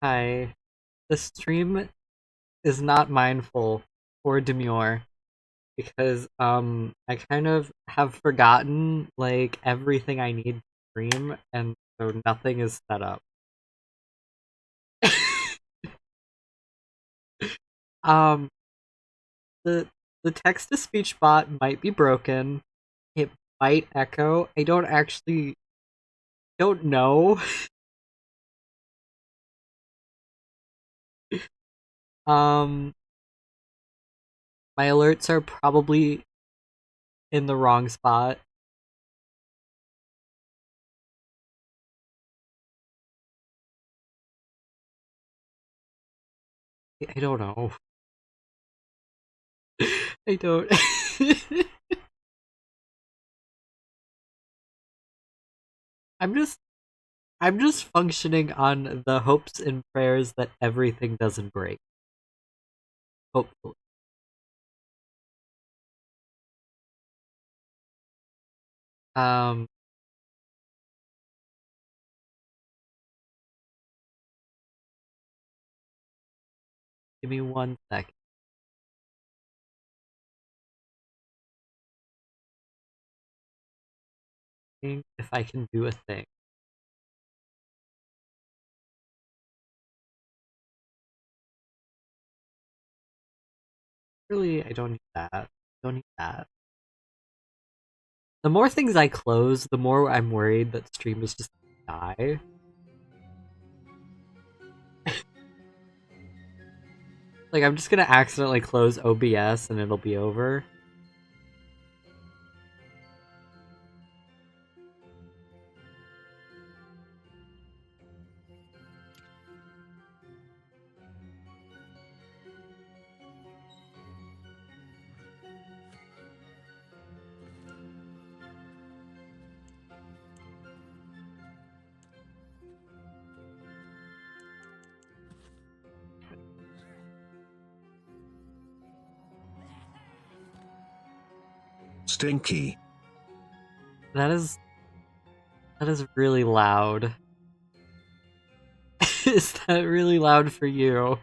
Hi. The stream is not mindful or demure because I kind of have forgotten like everything I need to stream and so nothing is set up. um the the text to speech bot might be broken. It might echo. I don't know. Um my alerts are probably in the wrong spot. I don't know. I don't I'm just I'm just functioning on the hopes and prayers that everything doesn't break. Hopefully. Um, Give me 1 second. If I can do a thing. Really, I don't need that. Don't need that. The more things I close, the more I'm worried that stream is just gonna die. Like I'm just gonna accidentally close OBS and it'll be over. Stinky. That is really loud. Is that really loud for you?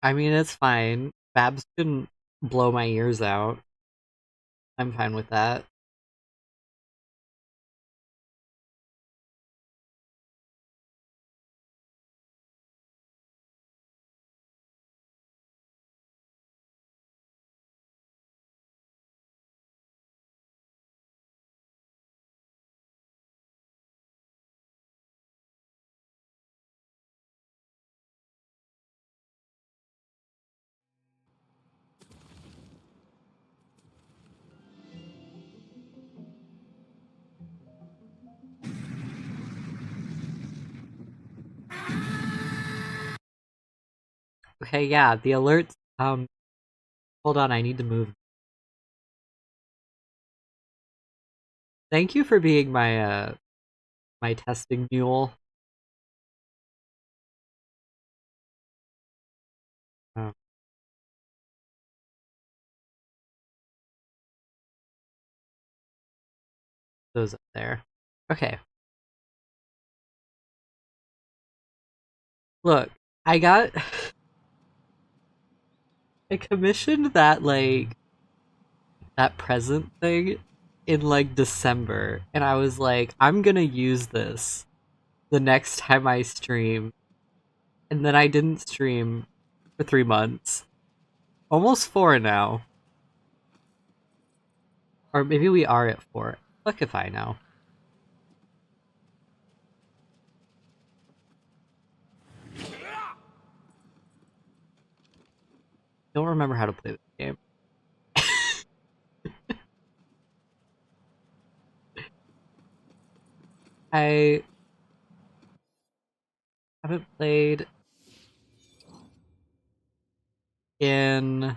I mean, it's fine. Babs can blow my ears out. I'm fine with that. Okay, yeah, the alerts. Hold on, I need to move. Thank you for being my testing mule. Oh, those up there. Okay, look, I got I commissioned that present thing in like December, and I was like, I'm gonna use this the next time I stream, and then I didn't stream for 3 months, almost four now, or maybe we are at four. Fuck if I know. Don't remember how to play this game. I haven't played in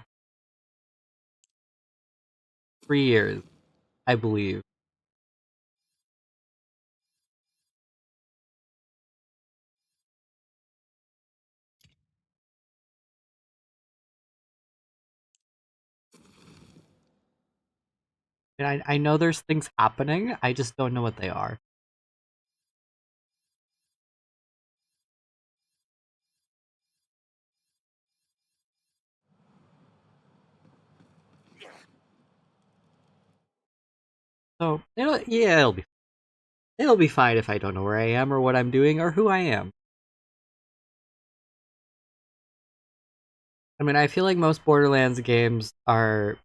3 years, I believe. And I know there's things happening, I just don't know what they are. So it'll be fine if I don't know where I am or what I'm doing or who I am. I mean, I feel like most Borderlands games are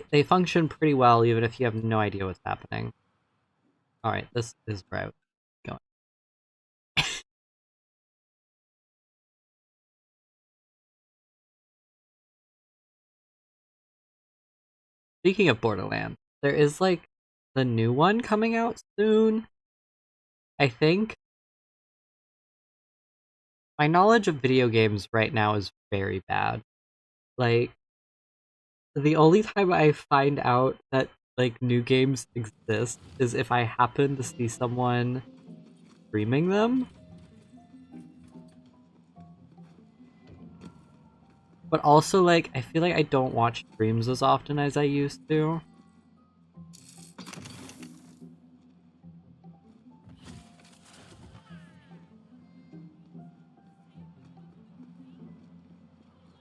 they function pretty well even if you have no idea what's happening. All right, this is where I'm going. Speaking of Borderlands, there is like the new one coming out soon. I think my knowledge of video games right now is very bad. Like the only time I find out that like new games exist is if I happen to see someone streaming them. But also like I feel like I don't watch streams as often as I used to.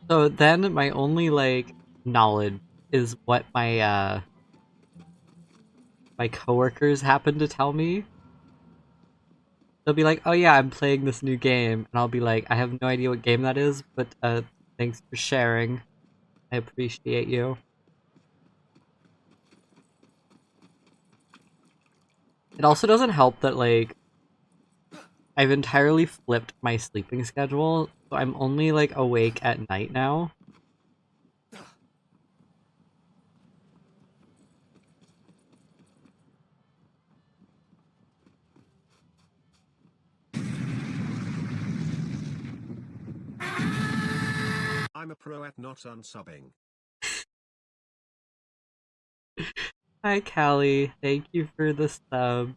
So then my only like knowledge is what my coworkers happen to tell me. They'll be like, "Oh yeah, I'm playing this new game," and I'll be like, "I have no idea what game that is, but thanks for sharing. I appreciate you." It also doesn't help that like I've entirely flipped my sleeping schedule, so I'm only like awake at night now. I'm a pro at not unsubbing. Hi Callie, thank you for the sub.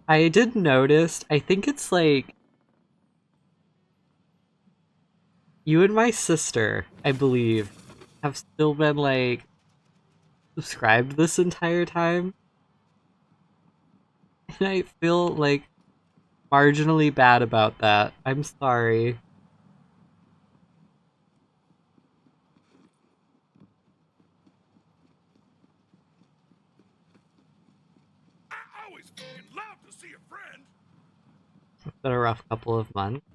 I did notice, I think it's like you and my sister, I believe, have still been like subscribed this entire time. And I feel like marginally bad about that. I'm sorry. I always fucking love to see a friend. It's been a rough couple of months.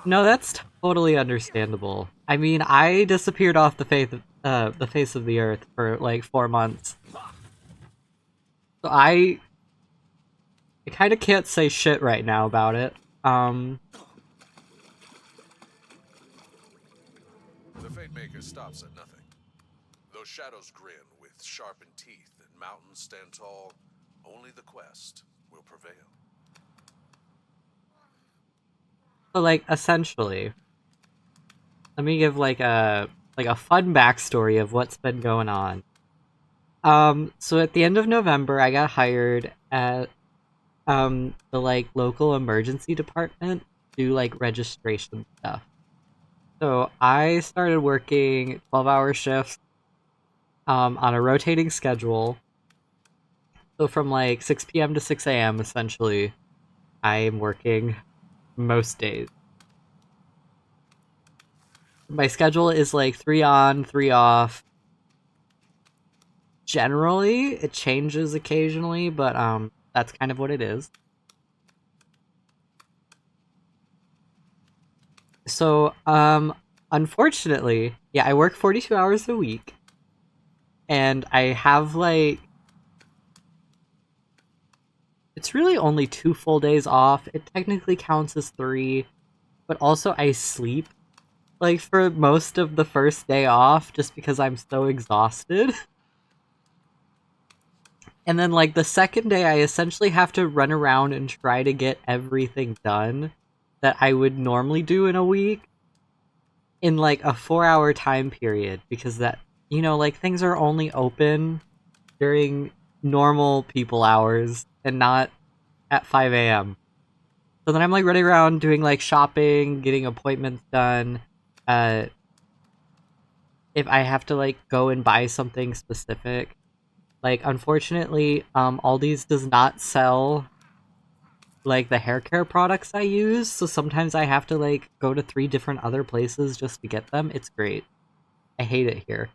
No, that's totally understandable. I mean, I disappeared off the face of the earth for like 4 months. So I kind of can't say shit right now about it. The Fate Maker stops at nothing. Though shadows grin with sharpened teeth and mountains stand tall, only the quest will prevail. So like essentially, let me give like a fun backstory of what's been going on. So at the end of November, I got hired at the like local emergency department to do like registration stuff. So I started working 12-hour shifts on a rotating schedule. So from like 6 p.m. to 6 a.m. essentially, I am working most days. My schedule is like 3 on, 3 off. Generally, it changes occasionally, but that's kind of what it is. So, unfortunately, yeah, I work 42 hours a week, and I have like it's really only 2 full days off. It technically counts as 3, but also I sleep like for most of the first day off just because I'm so exhausted. And then like the second day I essentially have to run around and try to get everything done that I would normally do in a week in like a 4-hour time period because that like things are only open during normal people hours and not at 5 a.m. So then I'm like running around doing like shopping, getting appointments done. Uh if I have to like go and buy something specific. Like, unfortunately, Aldi's does not sell like the hair care products I use, so sometimes I have to like go to 3 different other places just to get them. It's great. I hate it here.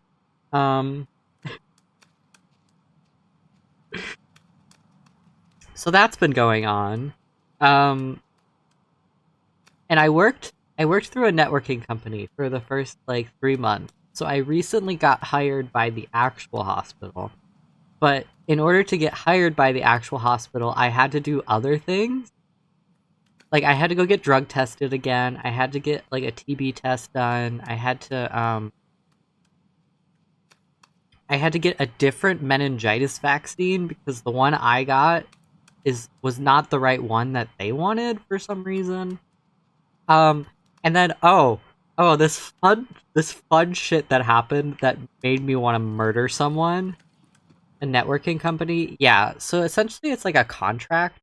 So that's been going on. And I worked through a networking company for the first like 3 months. So I recently got hired by the actual hospital. But in order to get hired by the actual hospital, I had to do other things. Like, I had to go get drug tested again. I had to get like a TB test done. I had to get a different meningitis vaccine because the one I got was not the right one that they wanted for some reason. And then this fun shit that happened that made me want to murder someone. A networking company. Yeah, so essentially it's like a contract.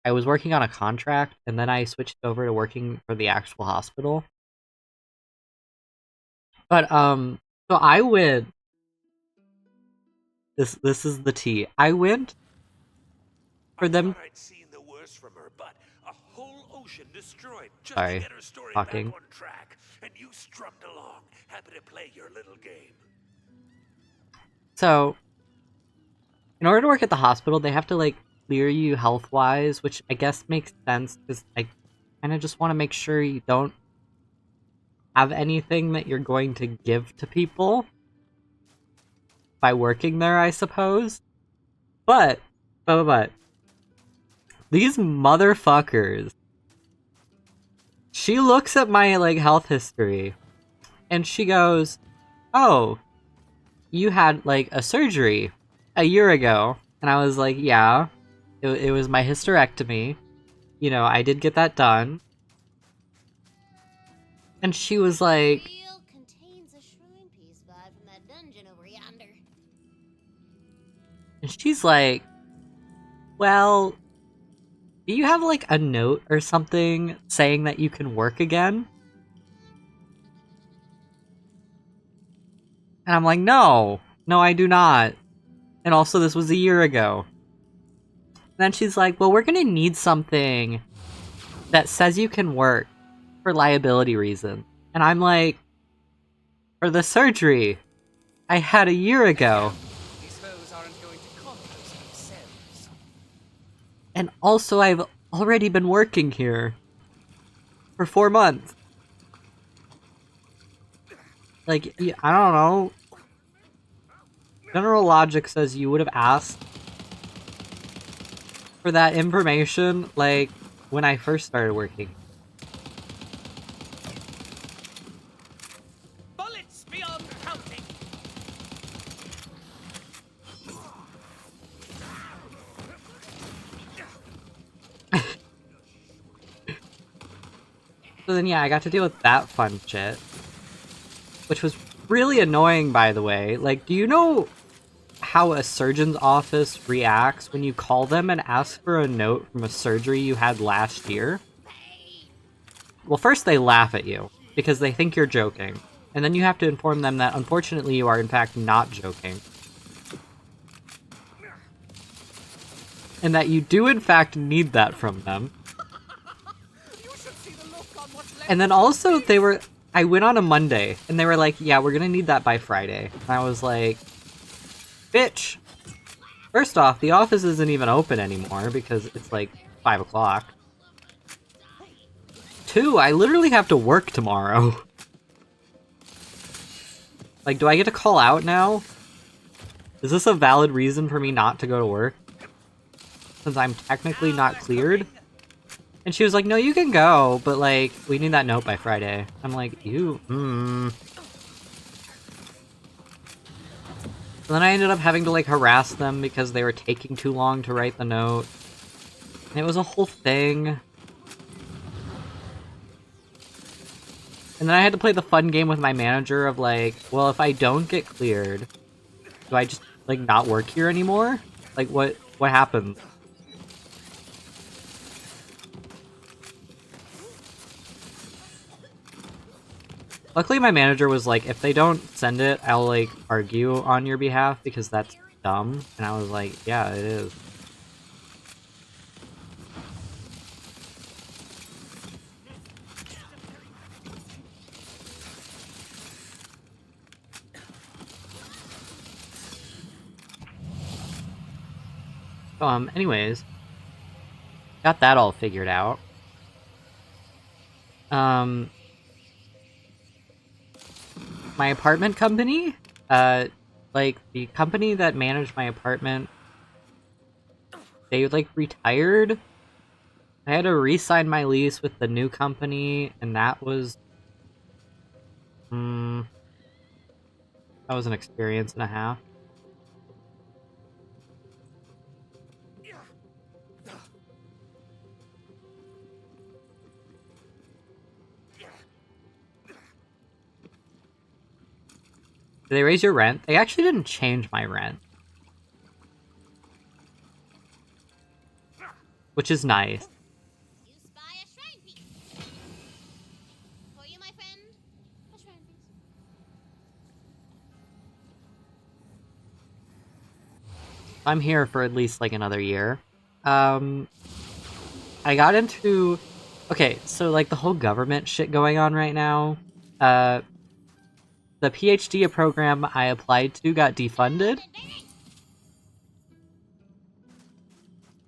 I was working on a contract and then I switched over to working for the actual hospital. But so I went. This is the tea. I went for them. I'd seen the worst from her, but a whole ocean destroyed just Sorry, to get her story talking. back on track. And you strummed along, happy to play your little game. So, in order to work at the hospital, they have to like clear you health-wise, which I guess makes sense because I kind of just want to make sure you don't have anything that you're going to give to people by working there, I suppose. But these motherfuckers. She looks at my like health history and she goes, "Oh, you had like a surgery a year ago." And I was like, "Yeah, it was my hysterectomy. You know, I did get that done." And she was like, Contains a shrine piece vibe from that dungeon over yonder. and she's like, "Well, do you have like a note or something saying that you can work again?" And I'm like, no, I do not. And also, this was a year ago. And then she's like, well, we're gonna need something that says you can work for liability reasons. And I'm like, for the surgery I had a year ago. These foes aren't going to conquer themselves. And also, I've already been working here for 4 months. Like, I don't know. General logic says you would have asked for that information, like, when I first started working. Bullets beyond counting. So then, yeah, I got to deal with that fun shit. Which was really annoying, by the way. Like, do you know how a surgeon's office reacts when you call them and ask for a note from a surgery you had last year? Well, first they laugh at you, because they think you're joking. And then you have to inform them that, unfortunately, you are in fact not joking. And that you do in fact need that from them. And then also, I went on a Monday, and they were like, yeah, we're gonna need that by Friday. And I was like, bitch! First off, the office isn't even open anymore, because it's like 5 o'clock. 2, I literally have to work tomorrow. Like, do I get to call out now? Is this a valid reason for me not to go to work? Since I'm technically not cleared? And she was like, no, you can go, but like, we need that note by Friday. I'm like, So then I ended up having to like harass them because they were taking too long to write the note. And it was a whole thing. And then I had to play the fun game with my manager of like, well, if I don't get cleared, do I just like not work here anymore? Like what happens? Luckily, my manager was like, if they don't send it, I'll, like, argue on your behalf because that's dumb. And I was like, yeah, it is. Anyways, got that all figured out. My apartment company, like, the company that managed my apartment, they, like, retired. I had to re-sign my lease with the new company, and that was, that was an experience and a half. Did they raise your rent? They actually didn't change my rent. Which is nice. You spy a shrine piece. For you, my friend, a shrine piece. I'm here for at least, like, another year. I got into... Okay, so, like, the whole government shit going on right now. The PhD program I applied to got defunded.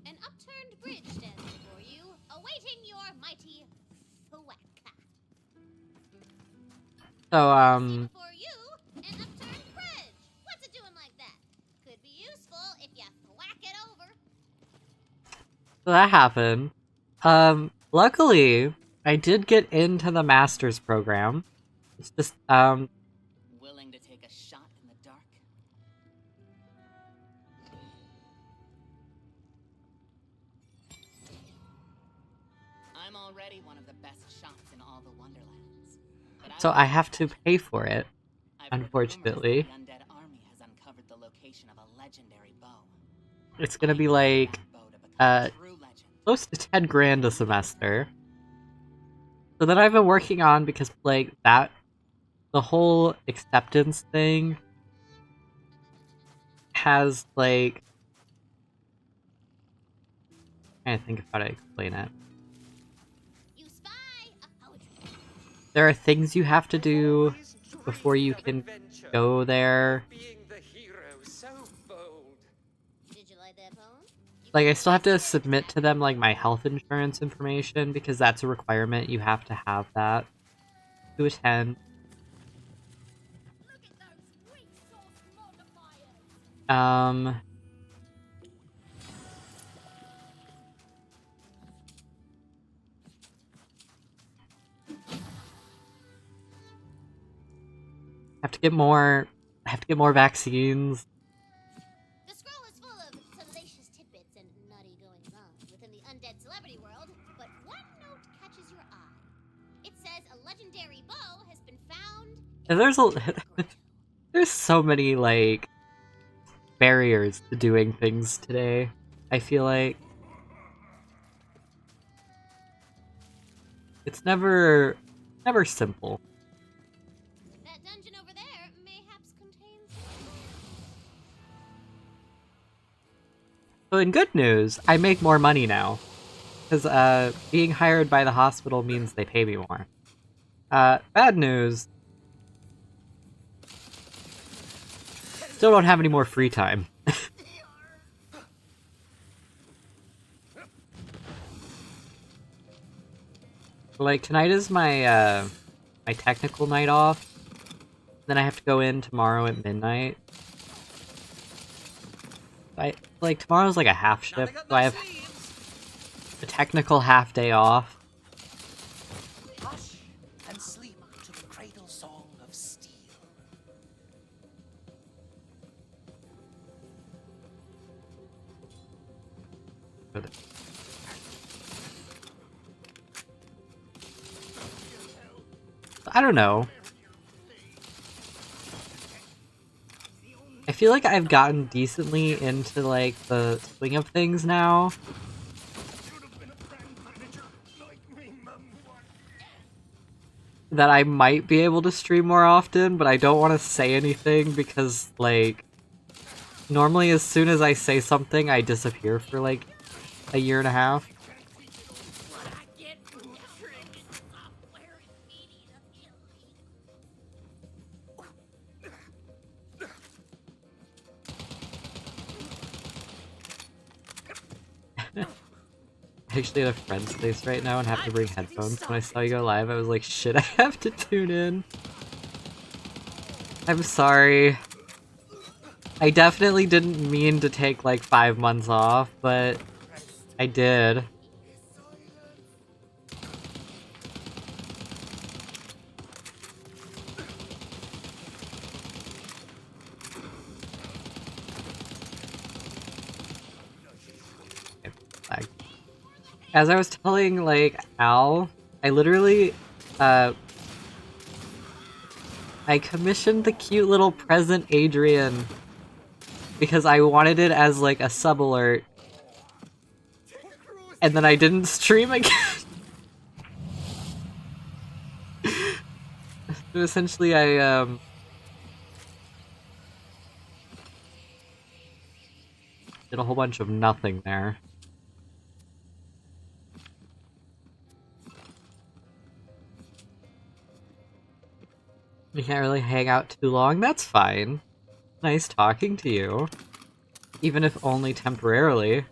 An upturned bridge stands before you, awaiting your mighty thwack. So, For you, an upturned bridge. What's it doing like that? Could be useful if you thwack it over. so that happened. Luckily, I did get into the master's program. It's just, Willing to take a shot in the dark? I'm already one of the best shots in all the Wonderlands. But so I have to pay for it, I've heard unfortunately. rumors that the undead army has uncovered the location of a legendary bow. It's gonna be like, That bow to become a true legend. close to 10 grand a semester. So then I've been working on, because, like, the whole acceptance thing has, like... I'm trying to think of how to explain it. You spy a poetry. There are things you have to do before you can go there. Being the hero so bold. Did you like that poem? Like, I still have to submit to them, like, my health insurance information, because that's a requirement. You have to have that to attend. Look at those weak sauce modifiers. I have to get more vaccines. The scroll is full of salacious tidbits and nutty goings-on within the undead celebrity world, but one note catches your eye. It says a legendary bow has been found. And there's so many, like, barriers to doing things today, I feel like. It's never simple. That dungeon over there mayhaps contains. So in good news, I make more money now. Because being hired by the hospital means they pay me more. Bad news. Still don't have any more free time. Like, tonight is my my technical night off. Then I have to go in tomorrow at midnight. Tomorrow's like a half shift, so I have a technical half day off. Hush and sleep to the cradle song of steel. I don't know. I feel like I've gotten decently into, like, the swing of things now. Should have been a brand manager like me mum was. that I might be able to stream more often, but I don't want to say anything because, like, normally as soon as I say something, I disappear for, like, a year and a half. I actually at a friend's place right now and have to bring headphones. When I saw you go live, I was like, shit, I have to tune in. I'm sorry. I definitely didn't mean to take like 5 months off, but I did. As I was telling, like, Al, I literally, I commissioned the cute little present Adrian because I wanted it as, like, a sub-alert. And then I didn't stream again. So essentially, I, did a whole bunch of nothing there. We can't really hang out too long, that's fine. Nice talking to you. Even if only temporarily.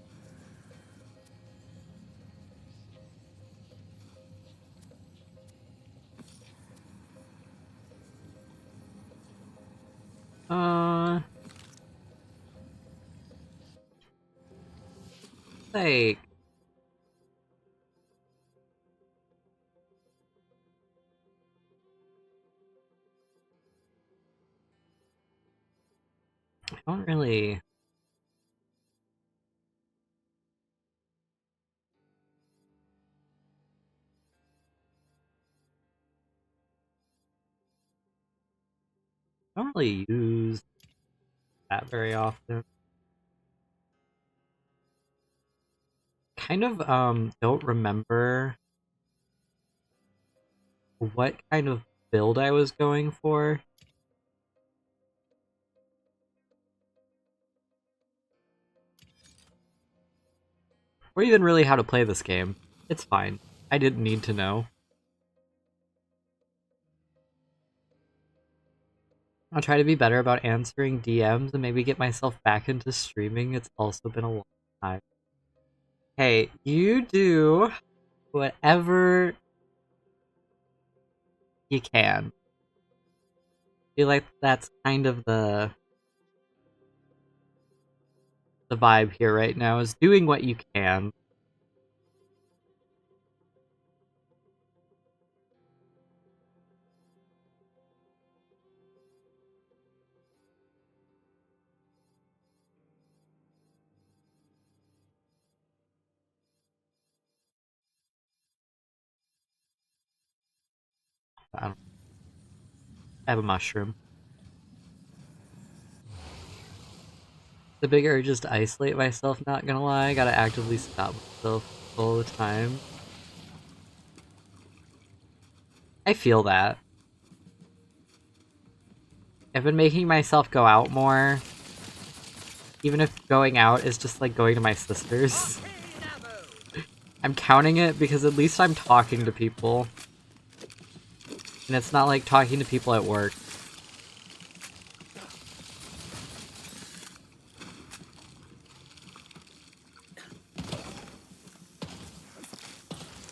Like... I don't really... I don't really use that very often. Kind of, don't remember what kind of build I was going for. Or even really how to play this game. It's fine. I didn't need to know. I'll try to be better about answering DMs and maybe get myself back into streaming. It's also been a long time. Hey, you do whatever you can. I feel like that's kind of the vibe here right now, is doing what you can. I have a mushroom. The big urge is to isolate myself, not gonna lie. I gotta actively stop myself all the time. I feel that. I've been making myself go out more. Even if going out is just like going to my sister's. I'm counting it because at least I'm talking to people. And it's not like talking to people at work.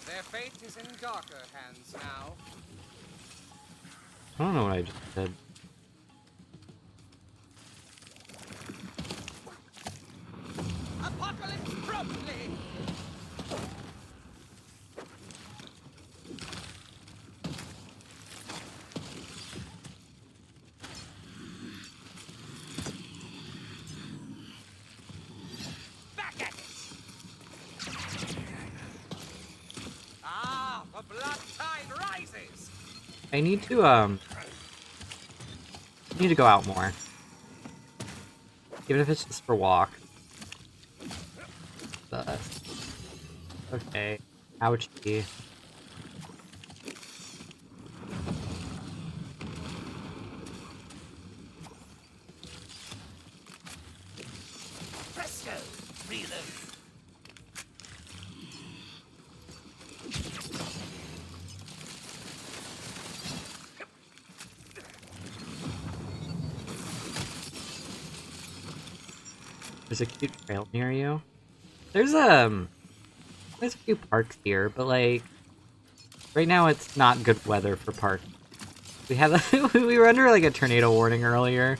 Their fate is in darker hands now. I don't know what I just did. Apocalypse promptly! Back at it! Ah, the blood tide rises! I need to go out more. Even if it's just for walk. But okay. Ouchie. Go. Reload. There's a cute trail near you. There's a few parks here, but like right now it's not good weather for parks. We had we were under like a tornado warning earlier,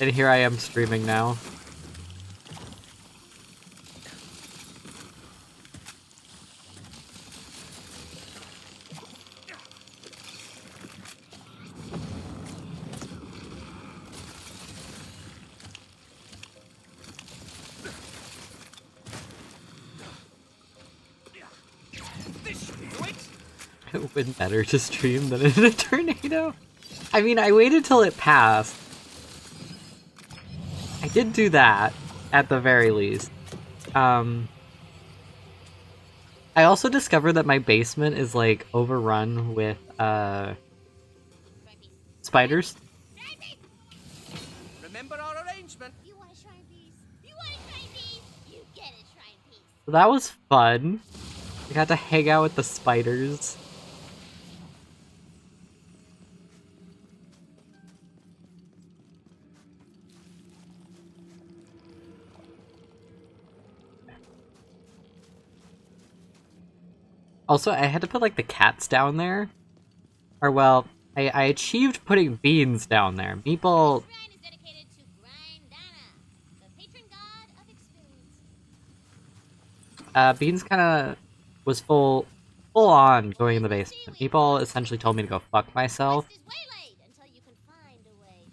and here I am streaming now. It would have been better to stream than in a tornado. I mean, I waited till it passed. I did do that, at the very least. I also discovered that my basement is, like, overrun with, spiders. Remember our arrangement. You want a shrine piece? You want a shrine piece? You get a shrine piece. So that was fun. I got to hang out with the spiders. Also, I had to put, like, the cats down there. Or, well, I achieved putting beans down there. Meeple... This shrine is dedicated to Grindana, the patron god of experience. Beans kind of was full on going in the basement. Meeple essentially told me to go fuck myself. Quest is waylaid until you can find a way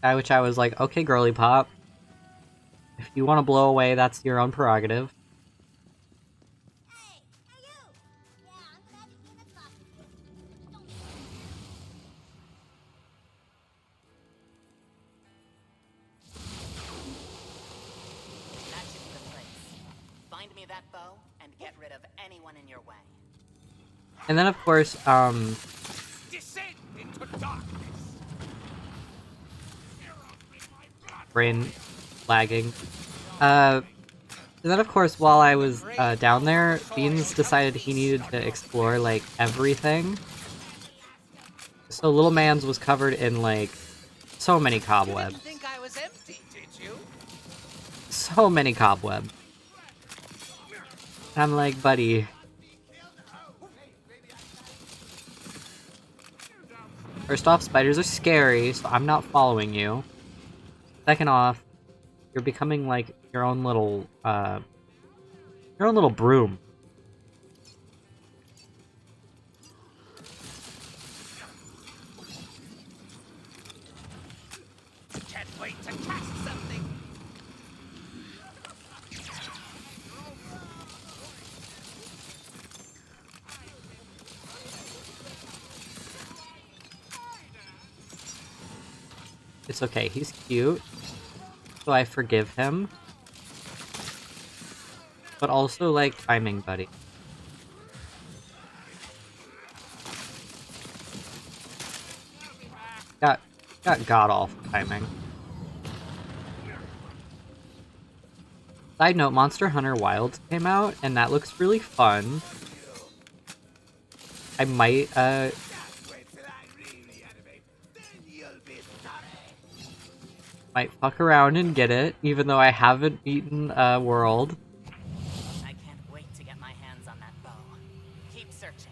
past it. Which I was like, okay, girly pop. If you want to blow away, that's your own prerogative. Hey, you! Yeah, I'm gonna have you clean the clock. Don't That should be the place. Find me that bow and get rid of anyone in your way. And then, of course, Descend into darkness. brain lagging. And then, of course, while I was down there, Beans decided he needed to explore, like, everything. So Little Mans was covered in, like, so many You cobwebs. didn't think I was empty, did you? So many cobwebs. And I'm like, buddy. First off, spiders are scary, so I'm not following you. Second off, you're becoming like your own little broom. Can't wait to catch something. It's okay, he's cute, so I forgive him. But also, like, timing, buddy. Got god-awful timing. Side note, Monster Hunter Wilds came out, and that looks really fun. I might, might fuck around and get it, even though I haven't beaten World. I can't wait to get my hands on that bow. Keep searching.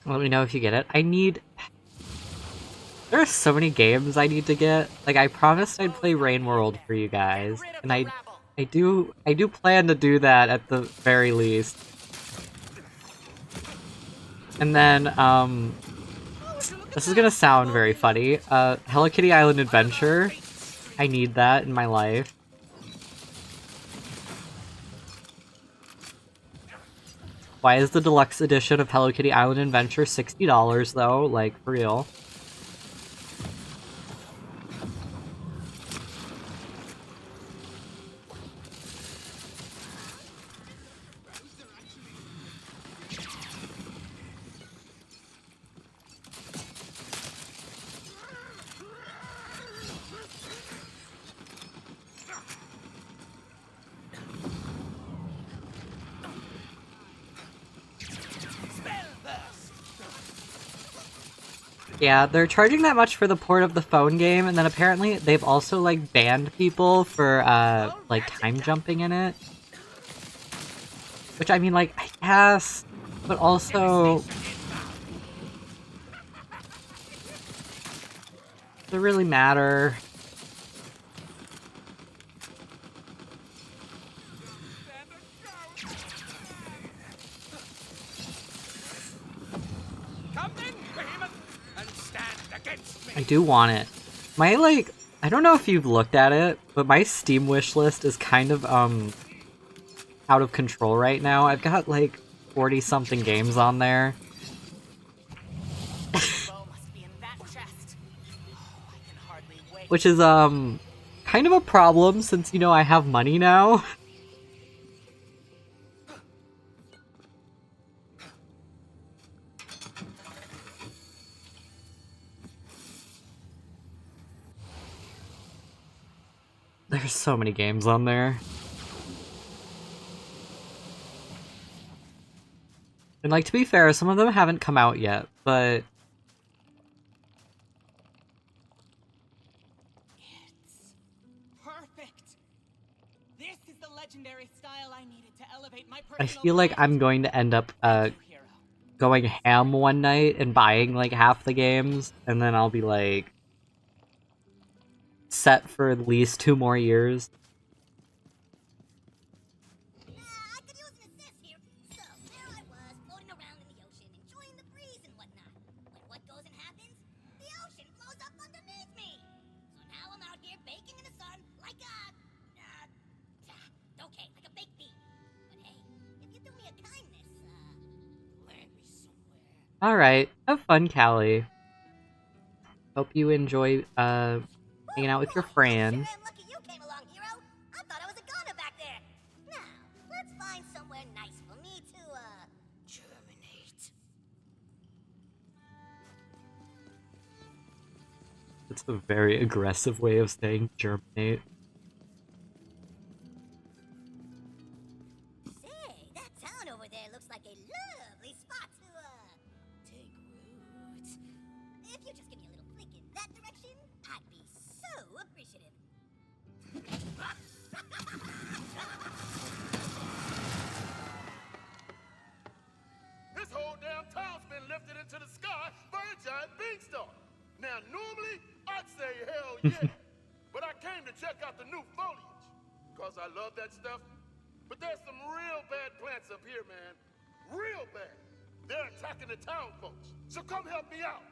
Let me know if you get it. There are so many games I need to get. Like, I promised I'd play Rain World for you guys, and I do plan to do that at the very least. And then, this is gonna sound very funny. Hello Kitty Island Adventure. I need that in my life. Why is the deluxe edition of Hello Kitty Island Adventure $60 though? Like, for real. Yeah, they're charging that much for the port of the phone game, and then apparently they've also, like, banned people for, like, time jumping in it. Which, I mean, like, I guess, but also... Does it really matter? Come then, behemoth, and stand against me. I do want it. My, like, I don't know if you've looked at it, but my Steam wish list is kind of, out of control right now. I've got, like, 40-something games on there. Bow must be in that chest. Oh, I can hardly wait. Which is, kind of a problem since, you know, I have money now. There's so many games on there. And, like, to be fair, some of them haven't come out yet, but... It's perfect. This is the legendary style I needed to elevate my I personal feel like brand. I'm going to end up, Thank you, hero. going ham one night and buying, like, half the games, and then I'll be, like, set for at least 2 more years. I could use an assist here. So, there I was, floating around in the ocean, enjoying the breeze and whatnot. When what goes and happens? The ocean flows up underneath me. So now I'm out here baking in the sun like okay, like a baked bean. But hey, if you do me a kindness, land me somewhere. Alright, have fun, Callie. Hope you enjoy, hanging out with your friends. Sure am lucky you came along, hero. I thought I was a goner back there. Now, let's find somewhere nice for me to, germinate. It's a very aggressive way of saying germinate. Say, that town over there looks like a lovely spot to, take root. If you just give me a little flick in that direction, I'd be so appreciative. This whole damn town's been lifted into the sky by a giant beanstalk. Now, normally, I'd say hell yeah. But I came to check out the new foliage. Because I love that stuff. But there's some real bad plants up here, man. Real bad. They're attacking the town folks. So come help me out.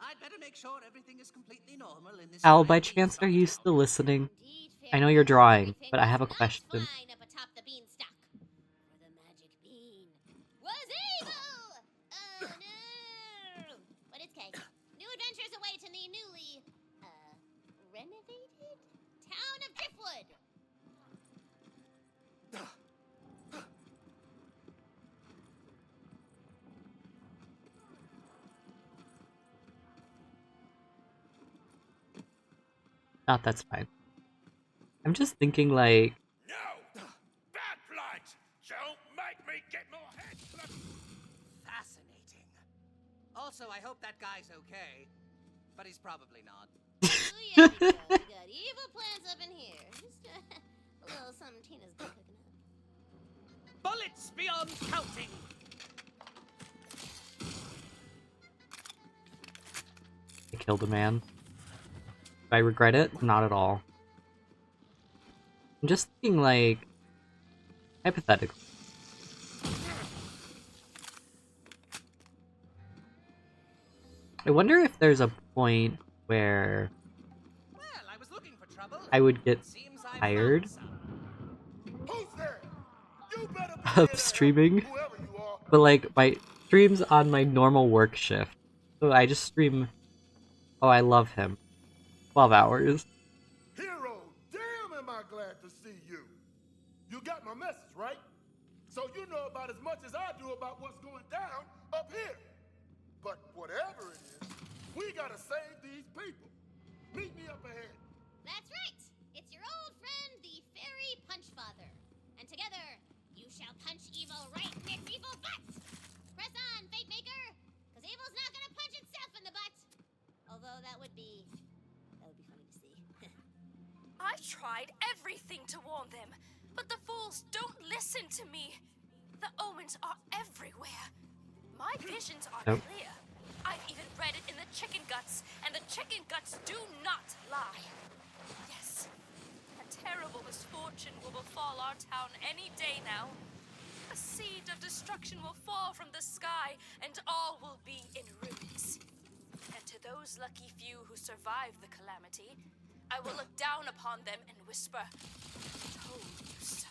I'd better make sure everything is completely normal in this. Al, by chance, are you still listening? I know you're drawing, but I have a question. Fine up atop the beanstalk. For the magic bean was evil! Oh no! But it's okay. New adventures await in the newly, renovated town of Driftwood. Oh, that's fine. I'm just thinking, like... No! Bad blight! Don't make me get more head. Fascinating. Also, I hope that guy's okay. But he's probably not. Oh yeah, we got evil plans up in here. Just a little something Tina's been cooking up. Bullets beyond counting! I killed a man. Do I regret it? Not at all. I'm just thinking, like... hypothetically. I wonder if there's a point where Well, I was looking for trouble. I would get Seems I'm tired Who's there? You better be of here to help, streaming. whoever you are. But like my streams on my normal work shift. So I just stream. Oh, I love him. 12 hours. Hero, damn am I glad to see you. You got my message, right? So you know about as much as I do about what's going down up here. But whatever it is, we gotta save these people. Meet me up ahead. That's right. It's your old friend, the Fairy Punchfather. And together, you shall punch evil right in its evil butt. Press on, Fate Maker, because evil's not gonna punch itself in the butt. Although that would be funny to see. I've tried everything to warn them, but the fools don't listen to me. The omens are everywhere. My visions are Nope. clear. I've even read it in the chicken guts, and the chicken guts do not lie. Yes, a terrible misfortune will befall our town any day now. A seed of destruction will fall from the sky, and all will be in ruins. And to those lucky few who survive the calamity, I will look down upon them and whisper, "Told you so."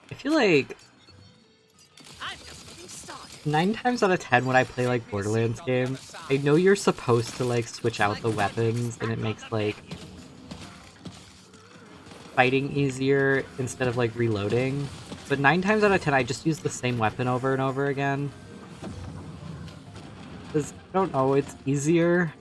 I feel like I'm just getting started. 9 times out of 10 when I play like Borderlands games, I know you're supposed to like switch out the weapons and it makes like fighting easier instead of like reloading. But 9 times out of 10 I just use the same weapon over and over again. Because, I don't know, it's easier.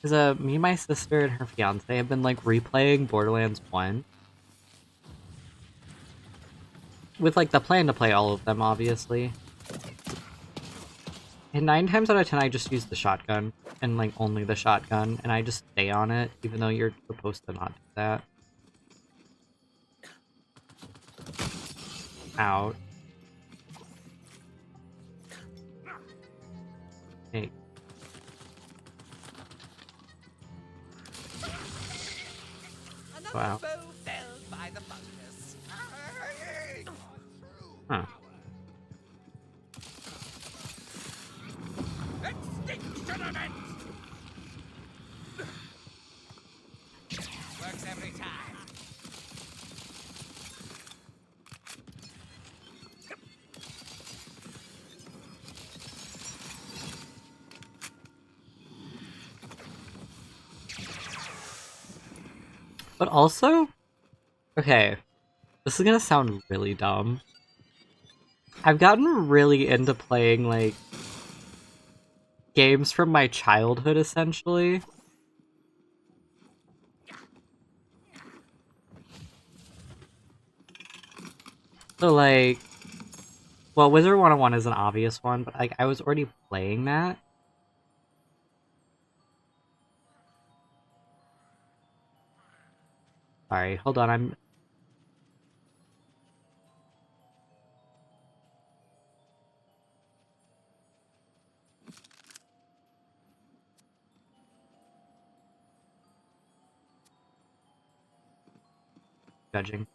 Because me and my sister and her fiance have been like replaying Borderlands 1. With like the plan to play all of them, obviously. And 9 times out of 10 I just use the shotgun. And like only the shotgun. And I just stay on it, even though you're supposed to not do that. Out. Hey. Another Wow. bow felled by the fungus. Huh. Extinction event! Works every time. But also, okay, this is gonna sound really dumb. I've gotten really into playing, like, games from my childhood, essentially. So, like, well, Wizard 101 is an obvious one, but, like, I was already playing that. Sorry, hold on, I'm... judging.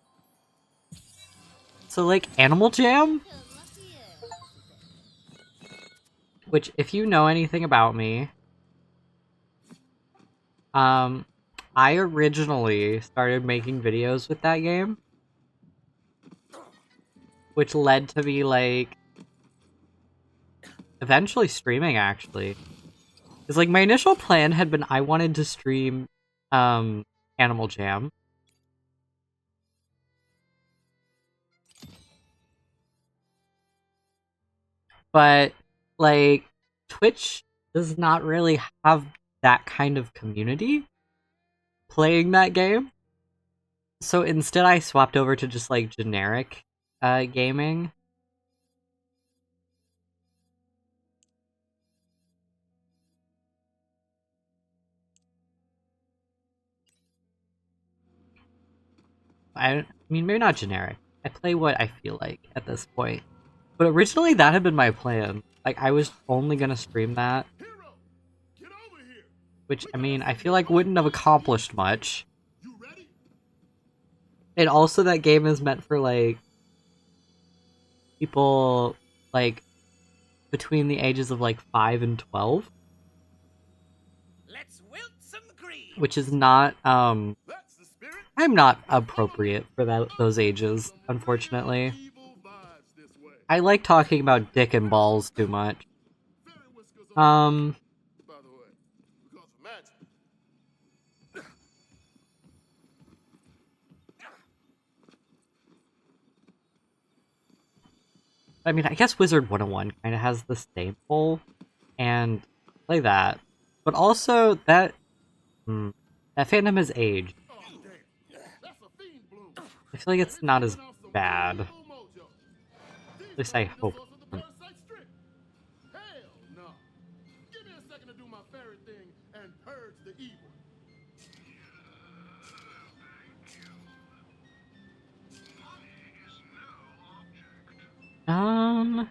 So, like, Animal Jam? Which, if you know anything about me, I originally started making videos with that game, which led to me, like, eventually streaming, actually. Because, like, my initial plan had been I wanted to stream, Animal Jam. But, like, Twitch does not really have that kind of community playing that game. So instead I swapped over to just, like, generic, gaming. I mean, maybe not generic. I play what I feel like at this point. But originally that had been my plan. Like, I was only gonna stream that, Hero, get over here. which, I mean, I feel like wouldn't have accomplished much. You ready? And also that game is meant for, like, people, like, between the ages of, like, 5 and 12. Let's wilt some green. Which is not, That's the spirit. I'm not appropriate for those ages, unfortunately. Evil vibes this way. I like talking about dick and balls too much. Fairy whiskers on, Um, by the way, because of magic. I mean, I guess Wizard 101 kind of has the same pull, and play that. But also, that fandom has aged. Oh, damn. That's a fiend bloom. I feel like it's not as bad. At At least I hope. Hell no. Give me a second to do my fairy thing and purge the evil. Um,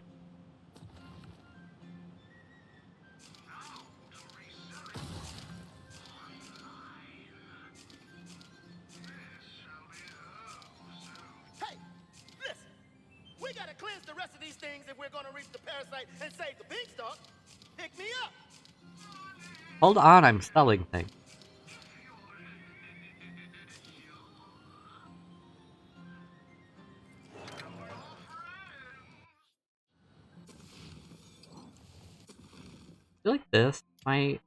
Hey, listen. We gotta cleanse the rest of these things if we're gonna reach the parasite and save the beanstalk. Pick me up. hold on, I'm selling things. I feel like this might.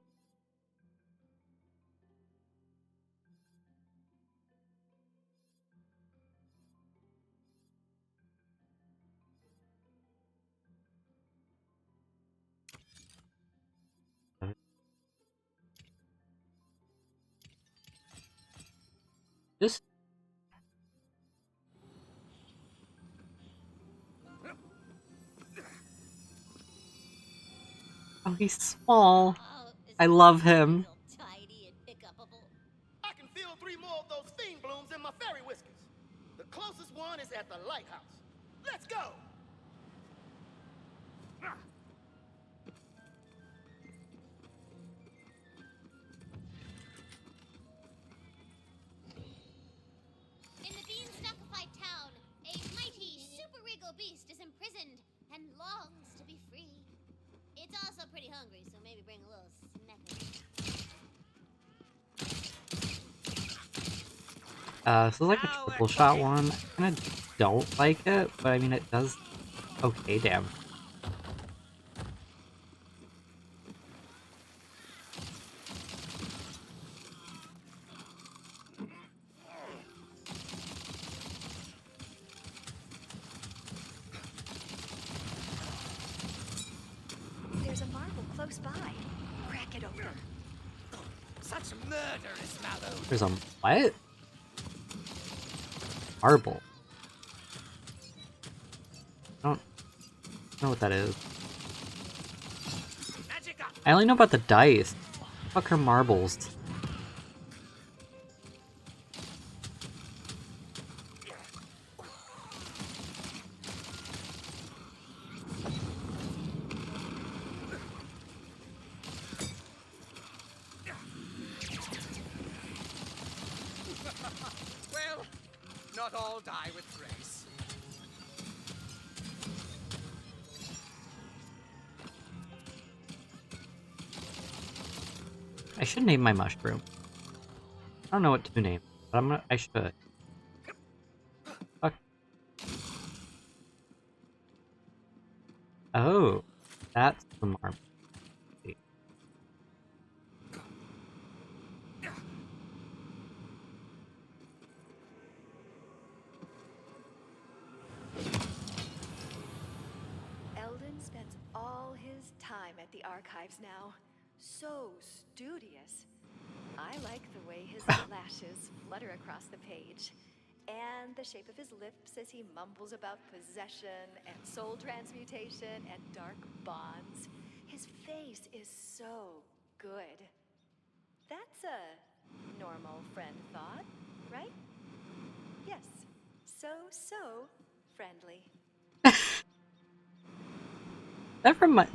Just. Oh, he's small. Oh, is I it love him. real tidy and pick-upable? I can feel 3 more of those fiend blooms in my fairy whiskers. The closest one is at the lighthouse. Let's go. In the beanstalkified town, a mighty, super regal beast is imprisoned and longs to be free. It's also pretty hungry, so maybe bring a little snack. This is like a triple shot one. I kind of don't like it, but I mean, it does okay damage. There's a marble close by. Crack it open. Such murderous mallow. There's a what? Marble. I don't know what that is. Magic up. I only know about the dice. Fuck are marbles? Well, not all die with grace. I should name my mushroom. I don't know what to name, but I should. Fuck. Oh, that's the marble. Eldon spends all his time at the archives now. So studious. I like the way his lashes flutter across the page. And the shape of his lips as he mumbles about possession and soul transmutation and dark bonds. His face is so good. That's a normal friend thought, right? Yes. So friendly. That remind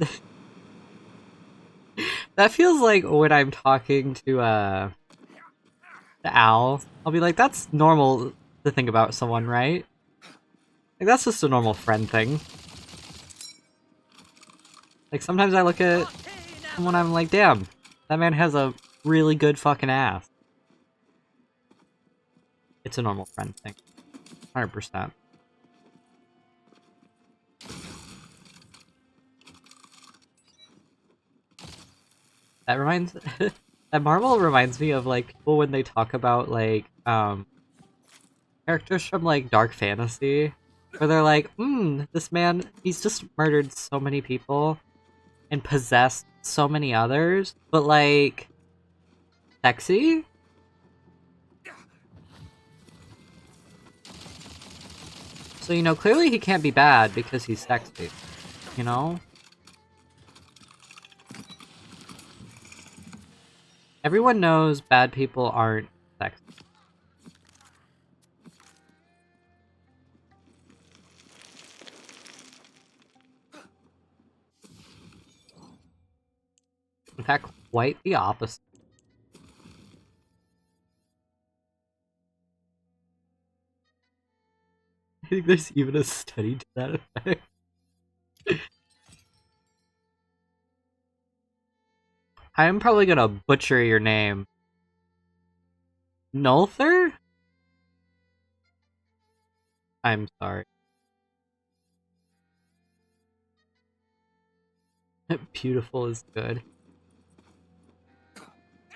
that feels like when I'm talking to Al, I'll be like, that's normal to think about someone, right? Like, that's just a normal friend thing. Like, sometimes I look at someone, I'm like, damn, that man has a really good fucking ass. It's a normal friend thing. 100%. That reminds... that Marvel reminds me of, like, people when they talk about, like, characters from, like, dark fantasy. Where they're like, this man, he's just murdered so many people and possessed so many others, but, like, sexy? So, you know, clearly he can't be bad because he's sexy, you know? Everyone knows bad people aren't sexy. In fact, quite the opposite. I think there's even a study to that effect. I am probably gonna butcher your name. Nulther? I'm sorry. Beautiful is good.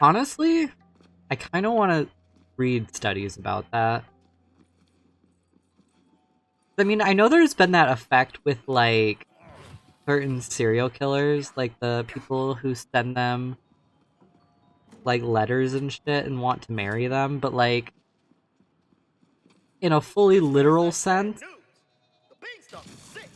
Honestly, I kind of want to read studies about that. I mean, I know there's been that effect with, like, certain serial killers, like the people who send them, like, letters and shit and want to marry them, but, like, in a fully literal sense... The beanstalk is sick.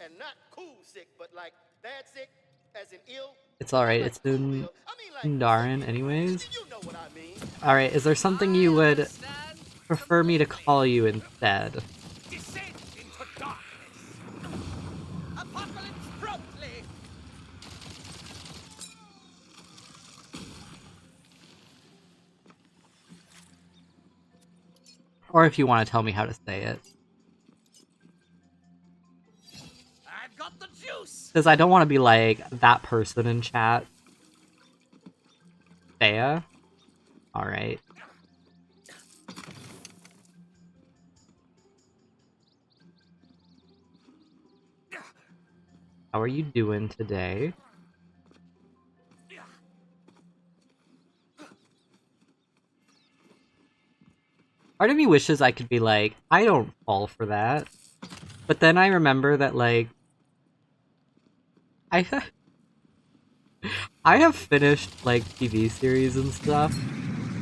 And not cool sick, but like bad sick, as in ill. It's alright, it's Cool in ill. I mean, like, Darin anyways. you know what I mean. Alright, is there something you would prefer me to call you instead? Descend into darkness. Apocalypse promptly. Or if you want to tell me how to say it. I've got the juice. Because I don't want to be like that person in chat. Thea? Alright. How are you doing today? Part of me wishes I could be like, I don't fall for that. But then I remember that, like, I have finished, like, TV series and stuff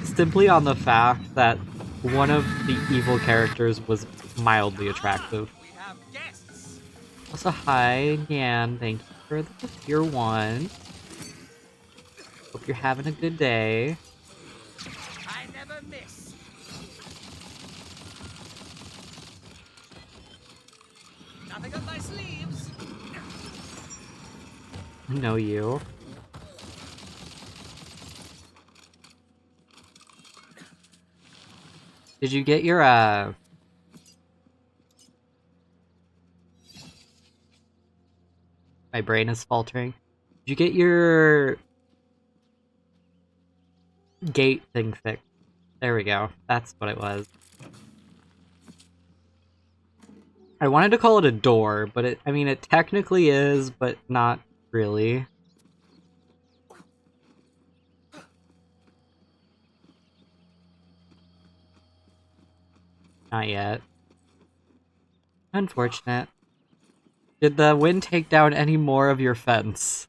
simply on the fact that one of the evil characters was mildly attractive. We have guests. Also, hi, Nyan. Thank you for the tier 1. Hope you're having a good day. I never miss. Nothing up my sleeves. Know you. Did you get your, My brain is faltering. Did you get your gate thing fixed? There we go. That's what it was. I wanted to call it a door, but I mean, it technically is, but not really. Not yet. Unfortunate. Did the wind take down any more of your fence?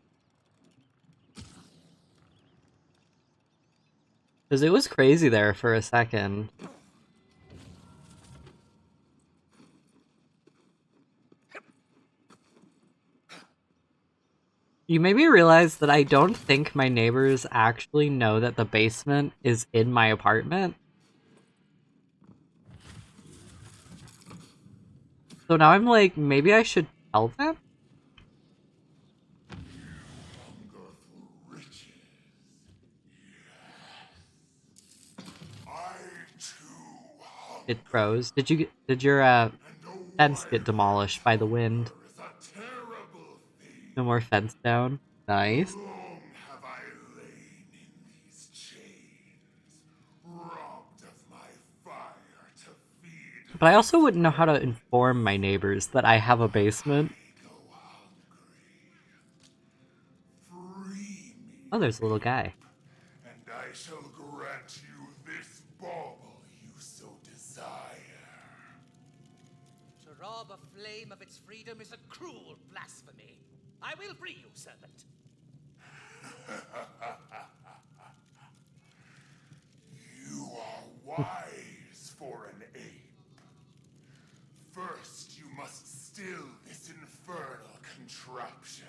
Because it was crazy there for a second. You made me realize that I don't think my neighbors actually know that the basement is in my apartment. So now I'm like, maybe I should tell them? It froze. Did your fence get demolished by the wind? Is a terrible thing. No more fence down. Nice. Long have I lain in these chains, robbed of my fire to feed. But I also wouldn't know how to inform my neighbors that I have a basement. Go hungry. Free me, Oh, there's a little guy. and I shall grant you this bauble you so desire. To rob a flame of its freedom is a cruel blasphemy. I will free you, servant. You are wise for an ape. First, you must still this infernal contraption,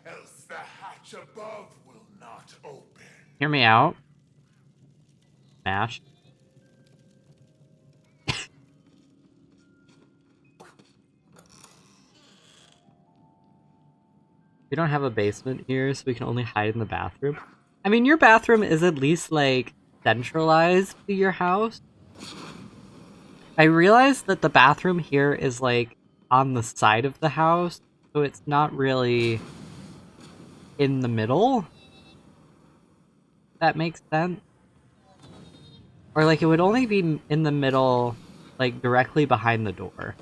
else the hatch above will not open. Hear me out. Smash. We don't have a basement here, so we can only hide in the bathroom. I mean, your bathroom is at least, like, centralized to your house. I realized that the bathroom here is, like, on the side of the house, so it's not really in the middle. That makes sense. Or, like, it would only be in the middle, like, directly behind the door.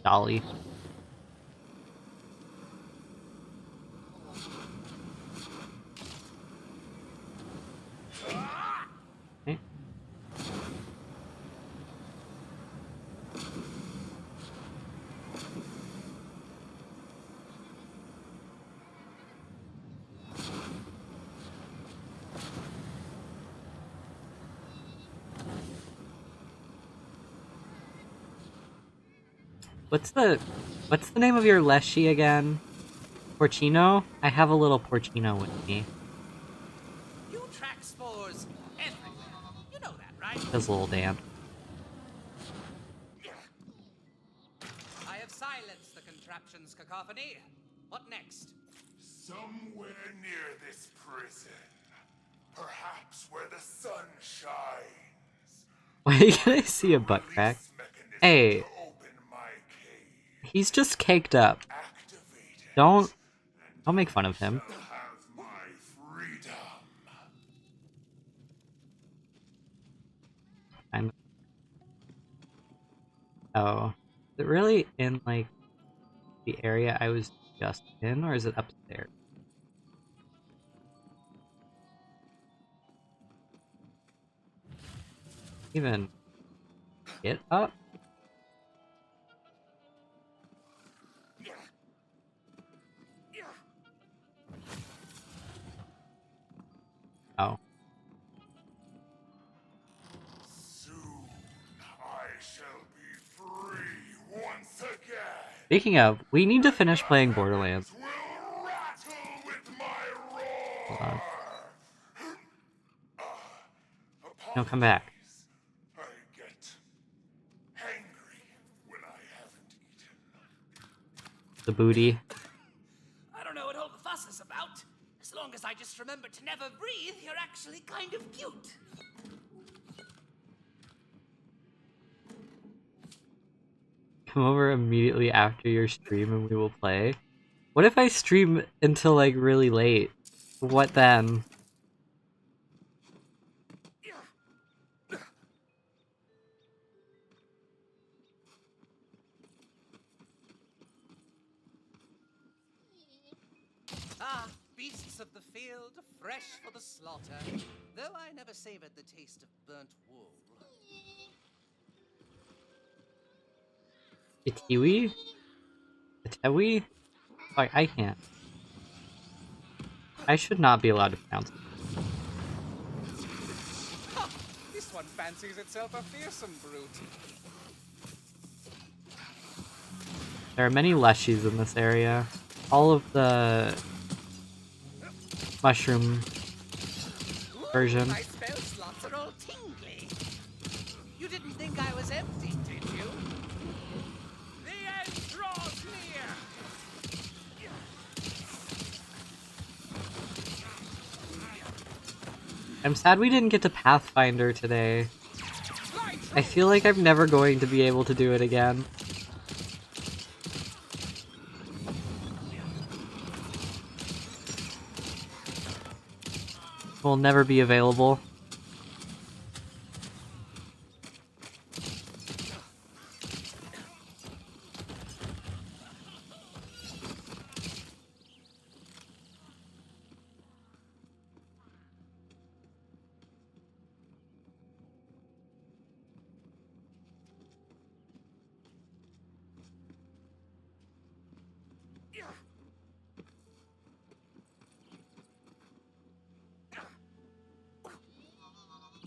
Dolly. Okay. What's the name of your Leshy again? Porcino? I have a little Porcino with me. You track spores everywhere. You know that, right? His little Dan. I have silenced the contraption's cacophony. What next? Somewhere near this prison, perhaps where the sun shines. Why can I see a butt crack? Release mechanism Hey, to open my cage. he's just caked up. Activate it. Don't make fun of him. Shall have my freedom. Oh. Is it really in, like, the area I was just in, or is it upstairs? Even get up? Oh. Soon I shall be free once again. Speaking of, we need to finish playing Borderlands. Will rattle with my roar. Hold on. No, come back. I get angry when I haven't eaten. The booty. I don't know what all the fuss is about. As long as I just remember to never breathe, you're actually kind of cute. Come over immediately after your stream and we will play. What if I stream until, like, really late? What then? Ah, beasts of the field, fresh for the slaughter. Though I never savored the taste of burnt wool. A Tiwi? A Tewi? Like, I can't. I should not be allowed to pronounce it. This one fancies itself a fearsome brute. There are many Leshies in this area. All of the mushroom version. My spell slots are all tingly. You didn't think I was empty, did you? The end draws near. I'm sad we didn't get to Pathfinder today. I feel like I'm never going to be able to do it again. Will never be available.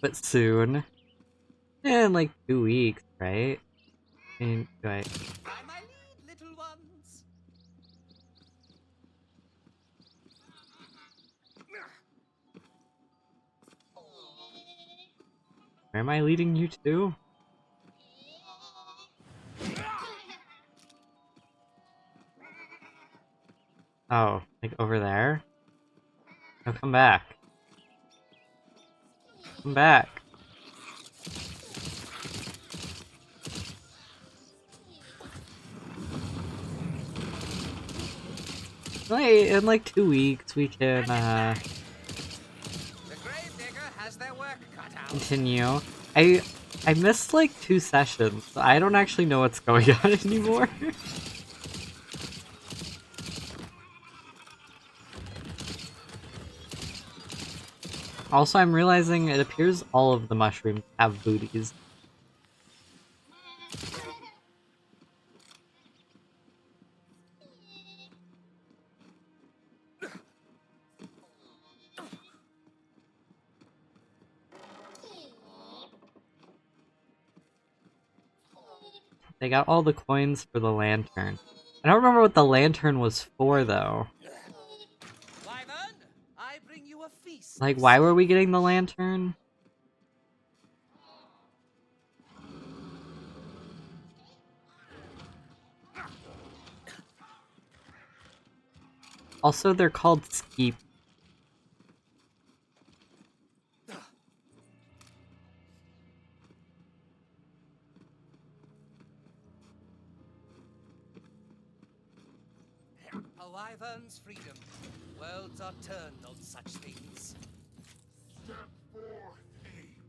But soon. In like 2 weeks, right? I mean, right. By my lead, little ones. Where am I leading you to? Oh, like over there? No, come back. Come back. Wait, in like 2 weeks we can The grave digger has their work cut out. continue. I missed like 2 sessions, so I don't actually know what's going on anymore. Also, I'm realizing it appears all of the mushrooms have booties. They got all the coins for the lantern. I don't remember what the lantern was for, though. Wyvern, I bring you a feast. Like, why were we getting the lantern? Also, they're called skeep. A wyvern's freedom. Worlds are turned on such things. Step forth, ape,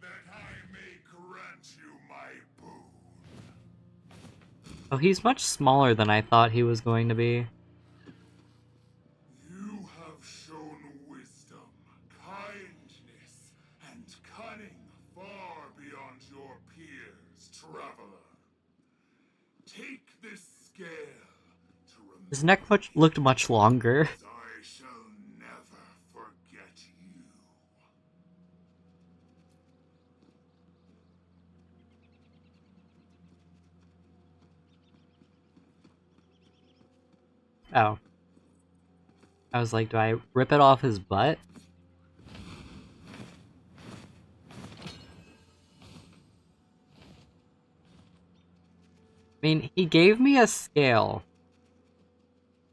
that I may grant you my boon. Oh, he's much smaller than I thought he was going to be. You have shown wisdom, kindness, and cunning far beyond your peers, traveler. Take this scale to remember. His neck looked much longer. I shall never forget you. Oh. I was like, do I rip it off his butt? I mean, he gave me a scale.